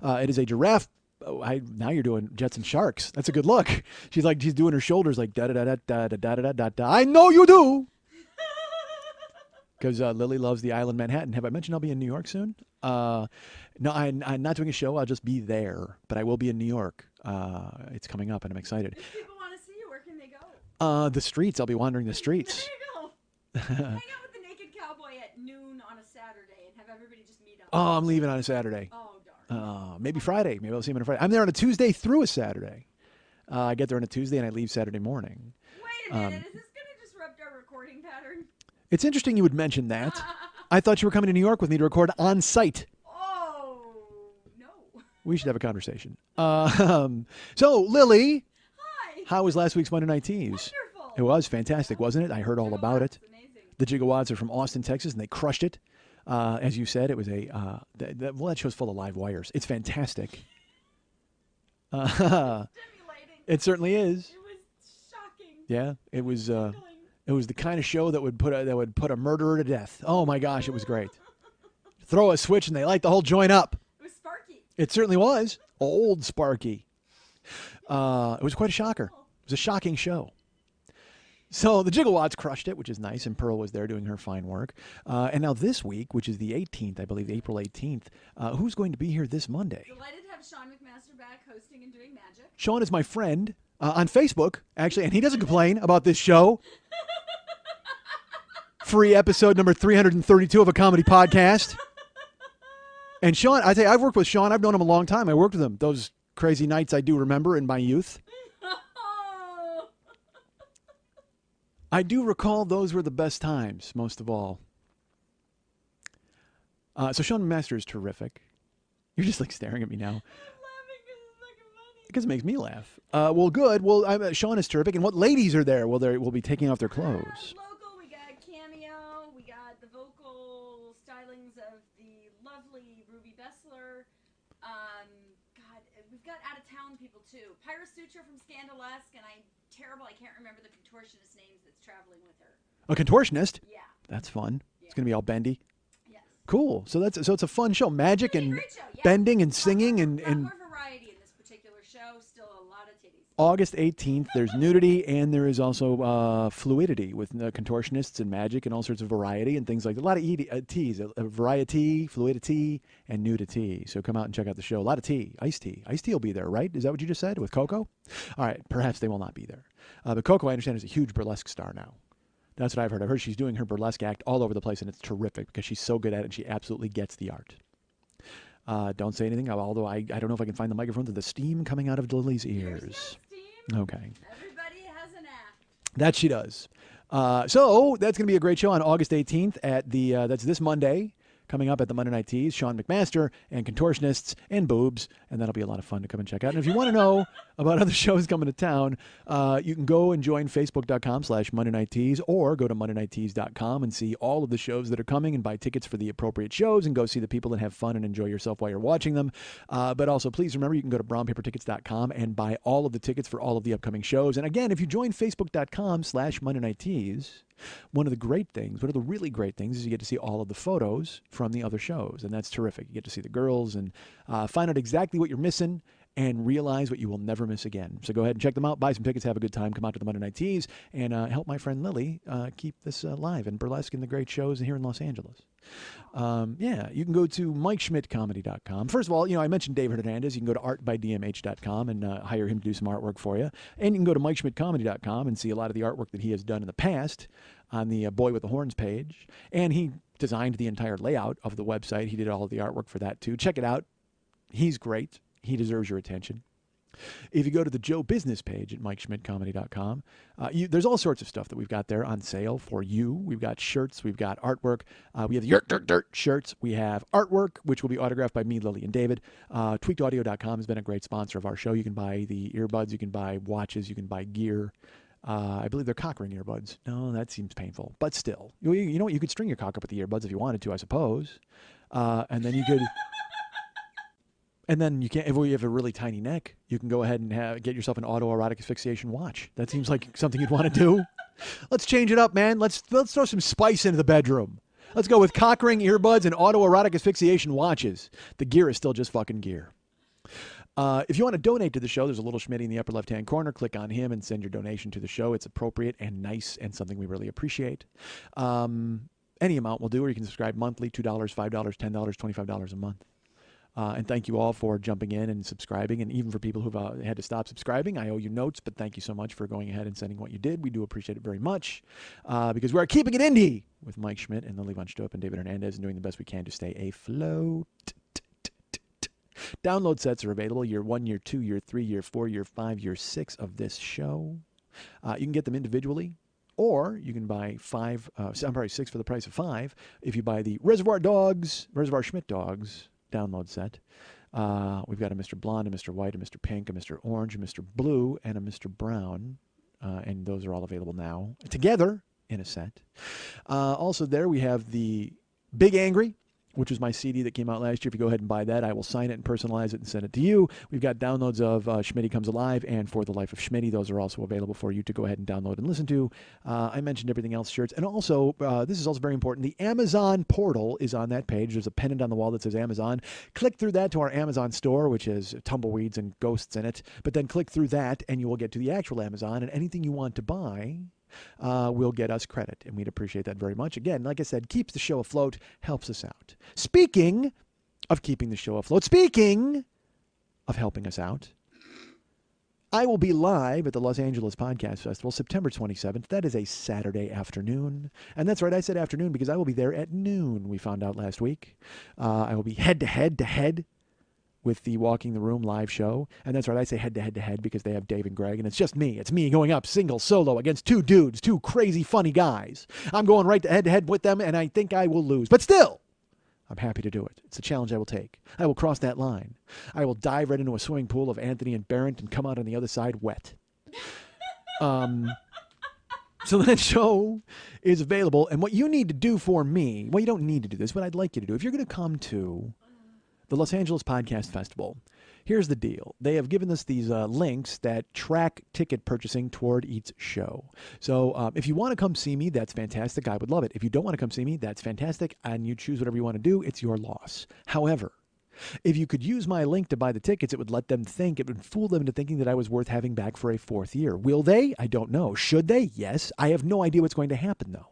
It is a giraffe. Oh, now you're doing Jets and Sharks. That's a good look. She's doing her shoulders like da da da da da da da da da. I know you do. Because Lily loves the Island Manhattan. Have I mentioned I'll be in New York soon? No, I'm not doing a show. I'll just be there. But I will be in New York. It's coming up, and I'm excited. If people want to see you, where can they go? The streets. I'll be wandering the streets. There you go. Hang out with the Naked Cowboy at noon on a Saturday and have everybody just meet up. Oh, I'm leaving on a Saturday. Oh, darn. Maybe Friday. Maybe I'll see him on a Friday. I'm there on a Tuesday through a Saturday. I get there on a Tuesday and I leave Saturday morning. Wait a minute. Is this going to disrupt our recording pattern? It's interesting you would mention that. I thought you were coming to New York with me to record on site. Oh, no. We should have a conversation. So, Lily. Hi. How was last week's Monday Night Teas? Wonderful. It was fantastic, wasn't it? I heard all about it. Amazing. The Gigawads are from Austin, Texas, and they crushed it. As you said, it was that show's full of live wires. It's fantastic. Stimulating. It certainly is. It was shocking. Yeah, it was. Tingling. It was the kind of show that would put a murderer to death. Oh my gosh, it was great. Throw a switch and they light the whole joint up. It was sparky. It certainly was. Old Sparky. It was quite a shocker. It was a shocking show. So the Gigawatts crushed it, which is nice, and Pearl was there doing her fine work. And now this week, which is the 18th, I believe, April 18th, who's going to be here this Monday? Delighted to have Sean McMaster back hosting and doing magic. Sean is my friend on Facebook, actually, and he doesn't complain about this show. Free episode number 332 of a comedy podcast. And Sean, I tell you, I've worked with Sean. I've known him a long time. I worked with him those crazy nights I do remember in my youth. I do recall those were the best times, most of all. So Sean Master is terrific. You're just like staring at me now. I'm laughing because it's fucking funny. Because it makes me laugh. Well, good. Well, Sean is terrific. And what ladies are there? Well, they will be taking off their clothes. Local, we got Cameo. We got the vocal stylings of the lovely Ruby Bessler. God, we've got out of town people too. Pyra Sutra from Scandalesque, and I'm terrible. I can't remember the contortionist names that's traveling with her. A contortionist? Yeah. That's fun. Yeah. It's going to be all bendy. Yes. Cool. So it's a fun show. Magic It's and a great show, yeah. bending and singing and more variety in this particular show. Still a lot of titties. August 18th, there's nudity, and there is also fluidity with contortionists and magic and all sorts of variety and things like that. A lot of T's, variety, fluidity, and nudity. So come out and check out the show. A lot of tea, iced tea. Iced tea will be there, right? Is that what you just said with Coco? All right, perhaps they will not be there. But Coco, I understand, is a huge burlesque star now. That's what I've heard. I've heard she's doing her burlesque act all over the place, and it's terrific because she's so good at it, and she absolutely gets the art. Don't say anything, although I don't know if I can find the microphone to the steam coming out of Lily's ears. Okay. Everybody has an act. That she does. So that's going to be a great show on August 18th at the that's this Monday. Coming up at the Monday Night Teas, Sean McMaster and contortionists and boobs, and that'll be a lot of fun to come and check out. And if you want to know about other shows coming to town, you can go and join Facebook.com/Monday Night Teas or go to MondayNightTeas.com and see all of the shows that are coming and buy tickets for the appropriate shows and go see the people and have fun and enjoy yourself while you're watching them. But also, please remember, you can go to brownpapertickets.com and buy all of the tickets for all of the upcoming shows. And again, if you join Facebook.com/Monday Night Teas, one of the really great things is you get to see all of the photos from the other shows, and that's terrific. You get to see the girls and find out exactly what you're missing and realize what you will never miss again. So go ahead and check them out, buy some tickets, have a good time, come out to the Monday Night Teas, and help my friend Lily keep this live and burlesque in the great shows here in Los Angeles. You can go to MikeSchmidtComedy.com. First of all, I mentioned David Hernandez. You can go to ArtByDMH.com and hire him to do some artwork for you. And you can go to MikeSchmidtComedy.com and see a lot of the artwork that he has done in the past on the Boy with the Horns page. And he designed the entire layout of the website. He did all of the artwork for that, too. Check it out. He's great. He deserves your attention. If you go to the Joe Business page at MikeSchmidtComedy.com, there's all sorts of stuff that we've got there on sale for you. We've got shirts. We've got artwork. We have the Yurt Dirt Dirt shirts. We have artwork, which will be autographed by me, Lily, and David. TweakedAudio.com has been a great sponsor of our show. You can buy the earbuds. You can buy watches. You can buy gear. I believe they're cock ring earbuds. No, that seems painful. But still, you know what? You could string your cock up with the earbuds if you wanted to, I suppose. And then you could... And then you can't. If you have a really tiny neck, you can go ahead and get yourself an autoerotic asphyxiation watch. That seems like something you'd want to do. Let's change it up, man. Let's throw some spice into the bedroom. Let's go with cock ring earbuds and autoerotic asphyxiation watches. The gear is still just fucking gear. If you want to donate to the show, there's a little Schmitty in the upper left-hand corner. Click on him and send your donation to the show. It's appropriate and nice and something we really appreciate. Any amount will do, or you can subscribe monthly, $2, $5, $10, $25 a month. And thank you all for jumping in and subscribing. And even for people who've had to stop subscribing, I owe you notes, but thank you so much for going ahead and sending what you did. We do appreciate it very much because we're keeping it indie with Mike Schmidt and Lily Von Stupp and David Hernandez and doing the best we can to stay afloat. Download sets are available. Year 1, year 2, year 3, year 4, year 5, year 6 of this show. You can get them individually. Or you can buy 6 for the price of 5 if you buy the Reservoir Schmidt Dogs download set. We've got a Mr. Blonde, a Mr. White, a Mr. Pink, a Mr. Orange, a Mr. Blue, and a Mr. Brown. And those are all available now together in a set. Also there we have the Big Angry, which was my CD that came out last year. If you go ahead and buy that, I will sign it and personalize it and send it to you. We've got downloads of Schmitty Comes Alive and For the Life of Schmitty. Those are also available for you to go ahead and download and listen to. I mentioned everything else shirts. And also, this is also very important, the Amazon portal is on that page. There's a pennant on the wall that says Amazon. Click through that to our Amazon store, which has tumbleweeds and ghosts in it. But then click through that and you will get to the actual Amazon. And anything you want to buy will get us credit, and we'd appreciate that very much. Again, like I said, keeps the show afloat, helps us out. Speaking of keeping the show afloat, speaking of helping us out, I will be live at the Los Angeles Podcast Festival September 27th. That is a Saturday afternoon. And that's right, I said afternoon because I will be there at noon, we found out last week. I will be head-to-head with the Walking the Room live show. And that's right, I say head-to-head because they have Dave and Greg, and it's just me. It's me going up single, solo, against two dudes, two crazy, funny guys. I'm going right to head-to-head with them, and I think I will lose. But still, I'm happy to do it. It's a challenge I will take. I will cross that line. I will dive right into a swimming pool of Anthony and Barrett and come out on the other side wet. So that show is available. And what you need to do for me, well, you don't need to do this, but I'd like you to do. If you're going to come to the Los Angeles Podcast Festival, here's the deal. They have given us these links that track ticket purchasing toward each show. So if you want to come see me, that's fantastic. I would love it. If you don't want to come see me, that's fantastic. And you choose whatever you want to do. It's your loss. However, if you could use my link to buy the tickets, it would let them think, it would fool them into thinking that I was worth having back for a fourth year. Will they? I don't know. Should they? Yes. I have no idea what's going to happen, though.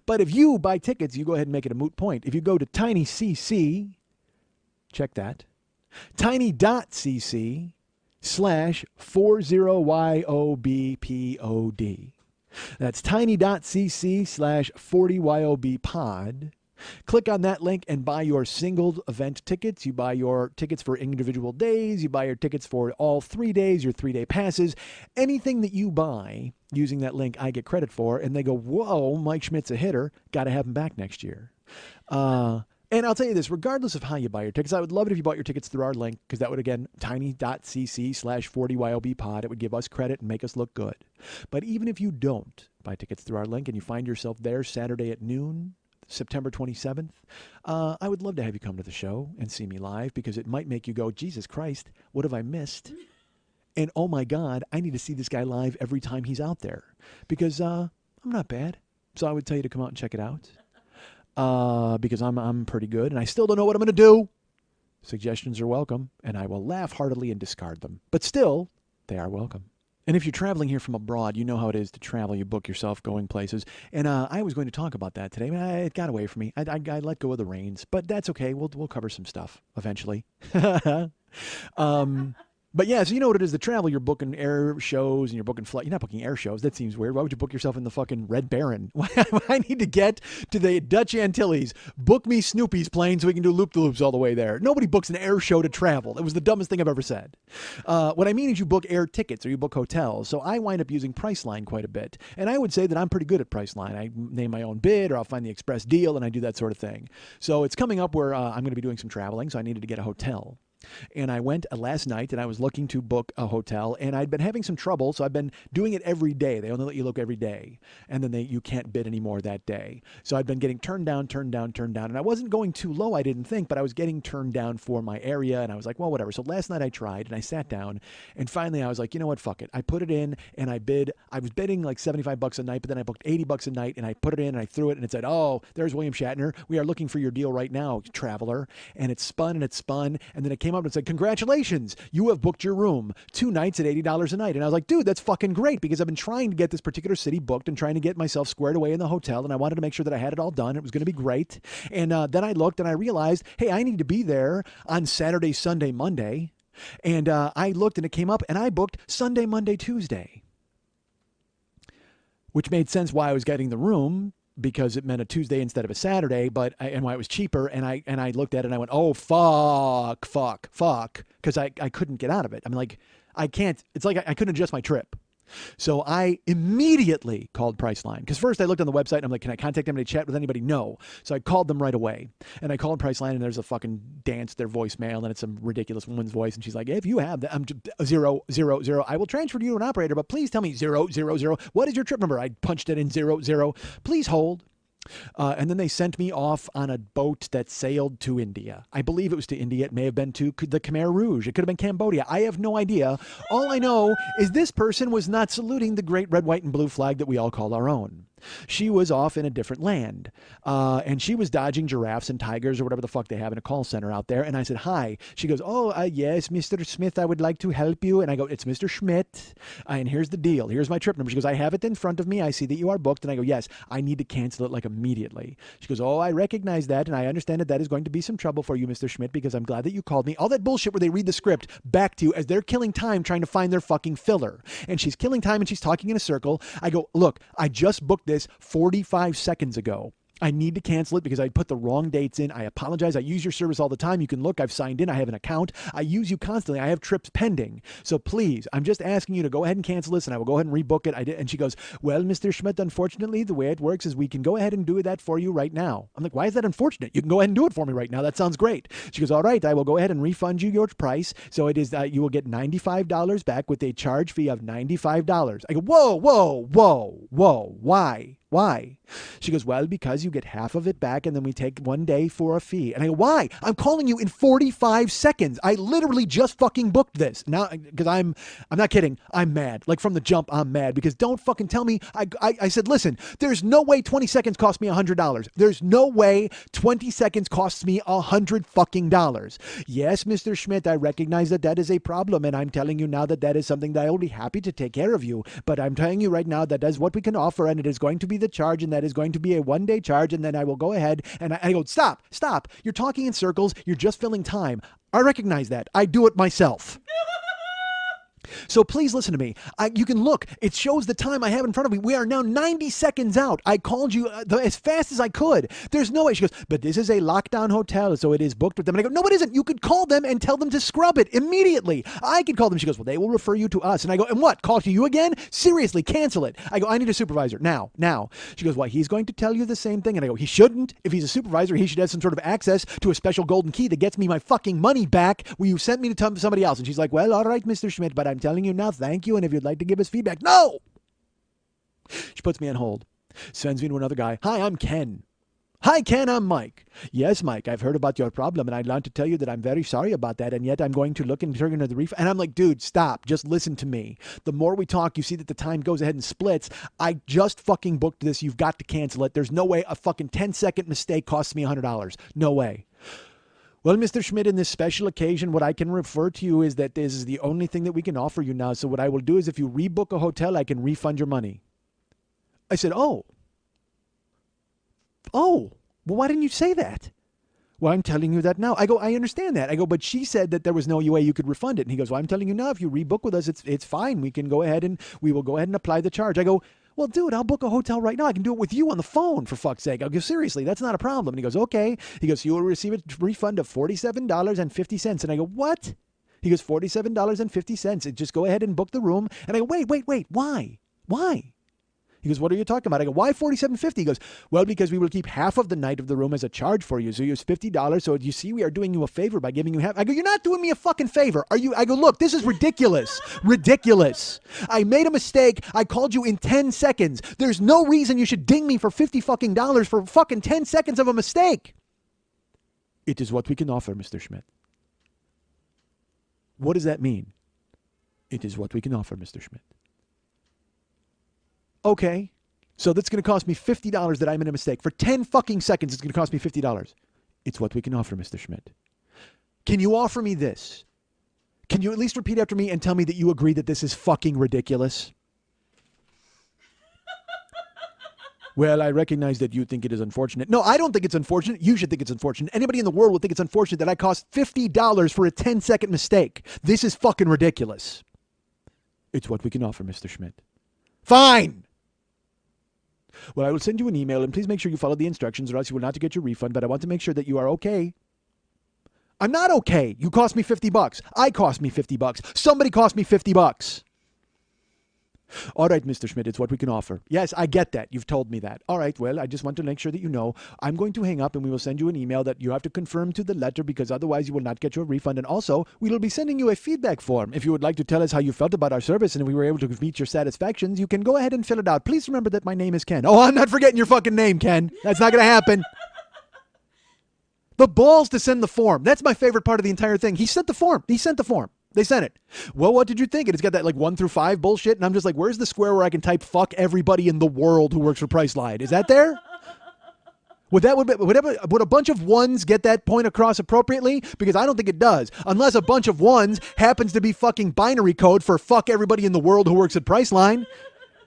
But if you buy tickets, you go ahead and make it a moot point. If you go to TinyCC, check that, tiny.cc/40YOBPOD. That's tiny.cc/40YOBPod. Click on that link and buy your single event tickets. You buy your tickets for individual days. You buy your tickets for all 3 days, your 3-day passes. Anything that you buy using that link, I get credit for. And they go, whoa, Mike Schmidt's a hitter. Got to have him back next year. And I'll tell you this, regardless of how you buy your tickets, I would love it if you bought your tickets through our link, because that would, again, tiny.cc/40YOBpod. It would give us credit and make us look good. But even if you don't buy tickets through our link and you find yourself there Saturday at noon, September 27th, I would love to have you come to the show and see me live, because it might make you go, Jesus Christ, what have I missed? And oh my God, I need to see this guy live every time he's out there, because I'm not bad. So I would tell you to come out and check it out. Because I'm pretty good, and I still don't know what I'm going to do. Suggestions are welcome, and I will laugh heartily and discard them. But still, they are welcome. And if you're traveling here from abroad, you know how it is to travel. You book yourself going places. And I was going to talk about that today. It got away from me. I let go of the reins, but that's okay. We'll cover some stuff eventually. But yeah, so you know what it is to travel. You're booking air shows and you're booking flight. You're not booking air shows. That seems weird. Why would you book yourself in the fucking Red Baron? I need to get to the Dutch Antilles. Book me Snoopy's plane so we can do loop-the-loops all the way there. Nobody books an air show to travel. It was the dumbest thing I've ever said. What I mean is you book air tickets or you book hotels. So I wind up using Priceline quite a bit. And I would say that I'm pretty good at Priceline. I name my own bid, or I'll find the express deal, and I do that sort of thing. So it's coming up where I'm going to be doing some traveling, so I needed to get a hotel. And I went last night and I was looking to book a hotel, and I'd been having some trouble. So I've been doing it every day. They only let you look every day, and then you can't bid anymore that day. So I'd been getting turned down. And I wasn't going too low, I didn't think, but I was getting turned down for my area. And I was like, well, whatever. So last night I tried and I sat down, and finally I was like, you know what? Fuck it. I put it in and I bid. I was bidding like $75 a night, but then I booked $80 a night, and I put it in and I threw it, and it said, oh, there's William Shatner. We are looking for your deal right now, traveler. And it spun. And then it came up and said, congratulations, you have booked your room 2 nights at $80 a night. And I was like, dude, that's fucking great, because I've been trying to get this particular city booked and trying to get myself squared away in the hotel, and I wanted to make sure that I had it all done. It was going to be great. And then I looked and I realized, hey, I need to be there on Saturday, Sunday, Monday. And I looked and it came up, and I booked Sunday, Monday, Tuesday, which made sense why I was getting the room, because it meant a Tuesday instead of a Saturday, and why it was cheaper. And I looked at it and I went, oh, fuck, because I couldn't get out of it. I mean, like, I can't, it's like I couldn't adjust my trip. So I immediately called Priceline, because first I looked on the website and I'm like, can I contact them? Can I chat with anybody? No. So I called them right away, and I called Priceline, and there's a fucking dance, their voicemail, and it's some ridiculous woman's voice. And she's like, if you have that, I'm 000, I will transfer you to an operator, but please tell me 000. What is your trip number? I punched it in 00. Please hold. And then they sent me off on a boat that sailed to India. I believe it was to India. It may have been to the Khmer Rouge. It could have been Cambodia. I have no idea. All I know is this person was not saluting the great red, white, and blue flag that we all call our own. She was off in a different land, and she was dodging giraffes and tigers or whatever the fuck they have in a call center out there. And I said, hi. She goes, oh, yes, Mr. Smith, I would like to help you. And I go, it's Mr. Schmidt, and here's the deal. Here's my trip number. She goes, I have it in front of me. I see that you are booked. And I go, yes, I need to cancel it like immediately. She goes, oh, I recognize that, and I understand that is going to be some trouble for you, Mr. Schmidt, because I'm glad that you called me. All that bullshit where they read the script back to you as they're killing time trying to find their fucking filler. And she's killing time and she's talking in a circle. I go, look, I just booked this 45 seconds ago. I need to cancel it because I put the wrong dates in. I apologize. I use your service all the time. You can look. I've signed in. I have an account. I use you constantly. I have trips pending. So please, I'm just asking you to go ahead and cancel this, and I will go ahead and rebook it. I did. And she goes, well, Mr. Schmidt, unfortunately, the way it works is we can go ahead and do that for you right now. I'm like, why is that unfortunate? You can go ahead and do it for me right now. That sounds great. She goes, all right, I will go ahead and refund you your price. So it is you will get $95 back with a charge fee of $95. I go, whoa, whoa, whoa, whoa. Why? Why? She goes, well, because you get half of it back and then we take 1 day for a fee. And I go, why? I'm calling you in 45 seconds. I literally just fucking booked this. Now, because I'm not kidding. I'm mad. Like from the jump, I'm mad because don't fucking tell me. I said, listen, there's no way 20 seconds cost me $100. There's no way 20 seconds costs me $100 fucking dollars. Yes, Mr. Schmidt, I recognize that is a problem. And I'm telling you now that is something that I will be happy to take care of you. But I'm telling you right now that is what we can offer, and it is going to be the charge, and that is going to be a 1 day charge, and then I will go ahead and I go, stop. You're talking in circles. You're just filling time. I recognize that. I do it myself. So please listen to me. You can look. It shows the time I have in front of me. We are now 90 seconds out. I called you as fast as I could. There's no way. She goes, but this is a lockdown hotel, so it is booked with them. And I go, no, it isn't. You could call them and tell them to scrub it immediately. I could call them. She goes, well, they will refer you to us. And I go, and what? Call to you again? Seriously, cancel it. I go, I need a supervisor. Now. She goes, well, he's going to tell you the same thing. And I go, he shouldn't. If he's a supervisor, he should have some sort of access to a special golden key that gets me my fucking money back. Will you send me to somebody else? And she's like, well, all right, Mr. Schmidt, but I'm telling you now, thank you, and if you'd like to give us feedback. No! She puts me on hold, sends me to another guy. Hi, I'm Ken. Hi, Ken, I'm Mike. Yes, Mike, I've heard about your problem, and I'd like to tell you that I'm very sorry about that, and yet I'm going to look and turn into the refund. And I'm like, dude, stop. Just listen to me. The more we talk, you see that the time goes ahead and splits. I just fucking booked this. You've got to cancel it. There's no way a fucking 10-second mistake costs me $100. No way. Well, Mr. Schmidt, in this special occasion, what I can refer to you is that this is the only thing that we can offer you now. So what I will do is if you rebook a hotel, I can refund your money. I said, oh, well, why didn't you say that? Well, I'm telling you that now. I go, I understand that. I go, but she said that there was no way you could refund it. And he goes, well, I'm telling you now, if you rebook with us, it's fine. We will go ahead and apply the charge. I go, well, dude, I'll book a hotel right now. I can do it with you on the phone, for fuck's sake. I'll go, seriously, that's not a problem. And he goes, okay. He goes, you will receive a refund of $47.50. And I go, what? He goes, $47.50. Just go ahead and book the room. And I go, wait, why? He goes, what are you talking about? I go, why $47.50? He goes, well, because we will keep half of the night of the room as a charge for you. So you use $50. So you see, we are doing you a favor by giving you half. I go, you're not doing me a fucking favor. Are you? I go, look, this is ridiculous. Ridiculous. I made a mistake. I called you in 10 seconds. There's no reason you should ding me for $50 fucking dollars for fucking 10 seconds of a mistake. It is what we can offer, Mr. Schmidt. What does that mean? It is what we can offer, Mr. Schmidt. Okay, so that's going to cost me $50 that I made a mistake. For 10 fucking seconds, it's going to cost me $50. It's what we can offer, Mr. Schmidt. Can you offer me this? Can you at least repeat after me and tell me that you agree that this is fucking ridiculous? Well, I recognize that you think it is unfortunate. No, I don't think it's unfortunate. You should think it's unfortunate. Anybody in the world would think it's unfortunate that I cost $50 for a 10-second mistake. This is fucking ridiculous. It's what we can offer, Mr. Schmidt. Fine. Well, I will send you an email, and please make sure you follow the instructions or else you will not get your refund, but I want to make sure that you are okay. I'm not okay. You cost me $50. I cost me $50. Somebody cost me $50. All right, Mr. Schmidt, it's what we can offer. Yes, I get that. You've told me that. All right, well, I just want to make sure that you know. I'm going to hang up, and we will send you an email that you have to confirm to the letter because otherwise you will not get your refund. And also, we will be sending you a feedback form. If you would like to tell us how you felt about our service and if we were able to meet your satisfactions, you can go ahead and fill it out. Please remember that my name is Ken. Oh, I'm not forgetting your fucking name, Ken. That's not going to happen. The balls to send the form. That's my favorite part of the entire thing. He sent the form. They sent it. Well, what did you think? And it's got that like 1 through 5 bullshit. And I'm just like, where's the square where I can type fuck everybody in the world who works for Priceline? Is that there? Would a bunch of ones get that point across appropriately? Because I don't think it does. Unless a bunch of ones happens to be fucking binary code for fuck everybody in the world who works at Priceline.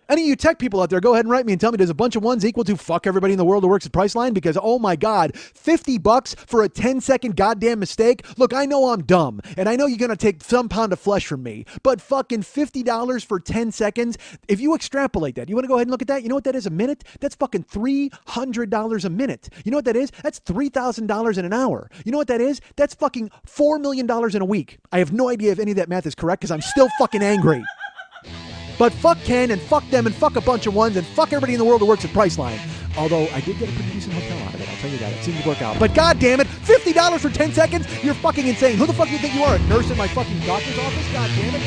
Any of you tech people out there, go ahead and write me and tell me, does a bunch of ones equal to fuck everybody in the world who works at Priceline? Because, oh my God, $50 for a 10-second goddamn mistake? Look, I know I'm dumb, and I know you're going to take some pound of flesh from me, but fucking $50 for 10 seconds? If you extrapolate that, you want to go ahead and look at that? You know what that is a minute? That's fucking $300 a minute. You know what that is? That's $3,000 in an hour. You know what that is? That's fucking $4 million in a week. I have no idea if any of that math is correct because I'm still fucking angry. But fuck Ken and fuck them and fuck a bunch of ones and fuck everybody in the world who works at Priceline. Although I did get a pretty decent hotel out of it, I'll tell you that. It seemed to work out. But god damn it, $50 for 10 seconds? You're fucking insane. Who the fuck do you think you are, a nurse in my fucking doctor's office? God damn it.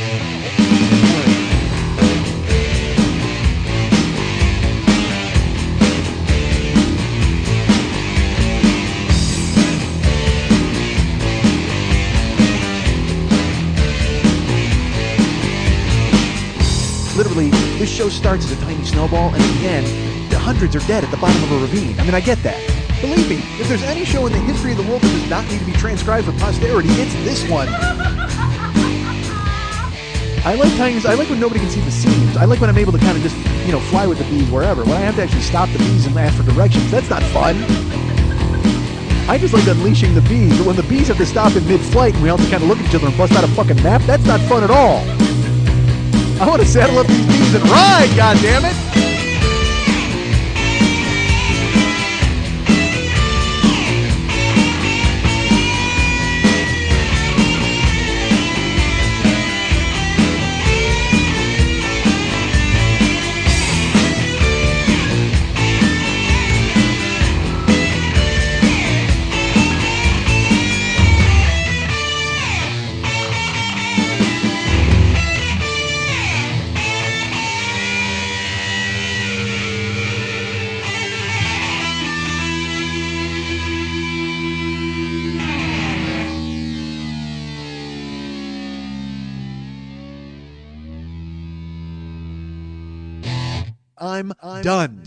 Literally, this show starts as a tiny snowball, and at the end, the hundreds are dead at the bottom of a ravine. I mean, I get that. Believe me, if there's any show in the history of the world that does not need to be transcribed for posterity, it's this one. I like when nobody can see the seams. I like when I'm able to kind of just, fly with the bees wherever. When I have to actually stop the bees and ask for directions, that's not fun. I just like unleashing the bees, but when the bees have to stop in mid-flight and we all have to kind of look at each other and bust out a fucking map, that's not fun at all. I want to saddle up these bees and ride, goddammit! I'm done.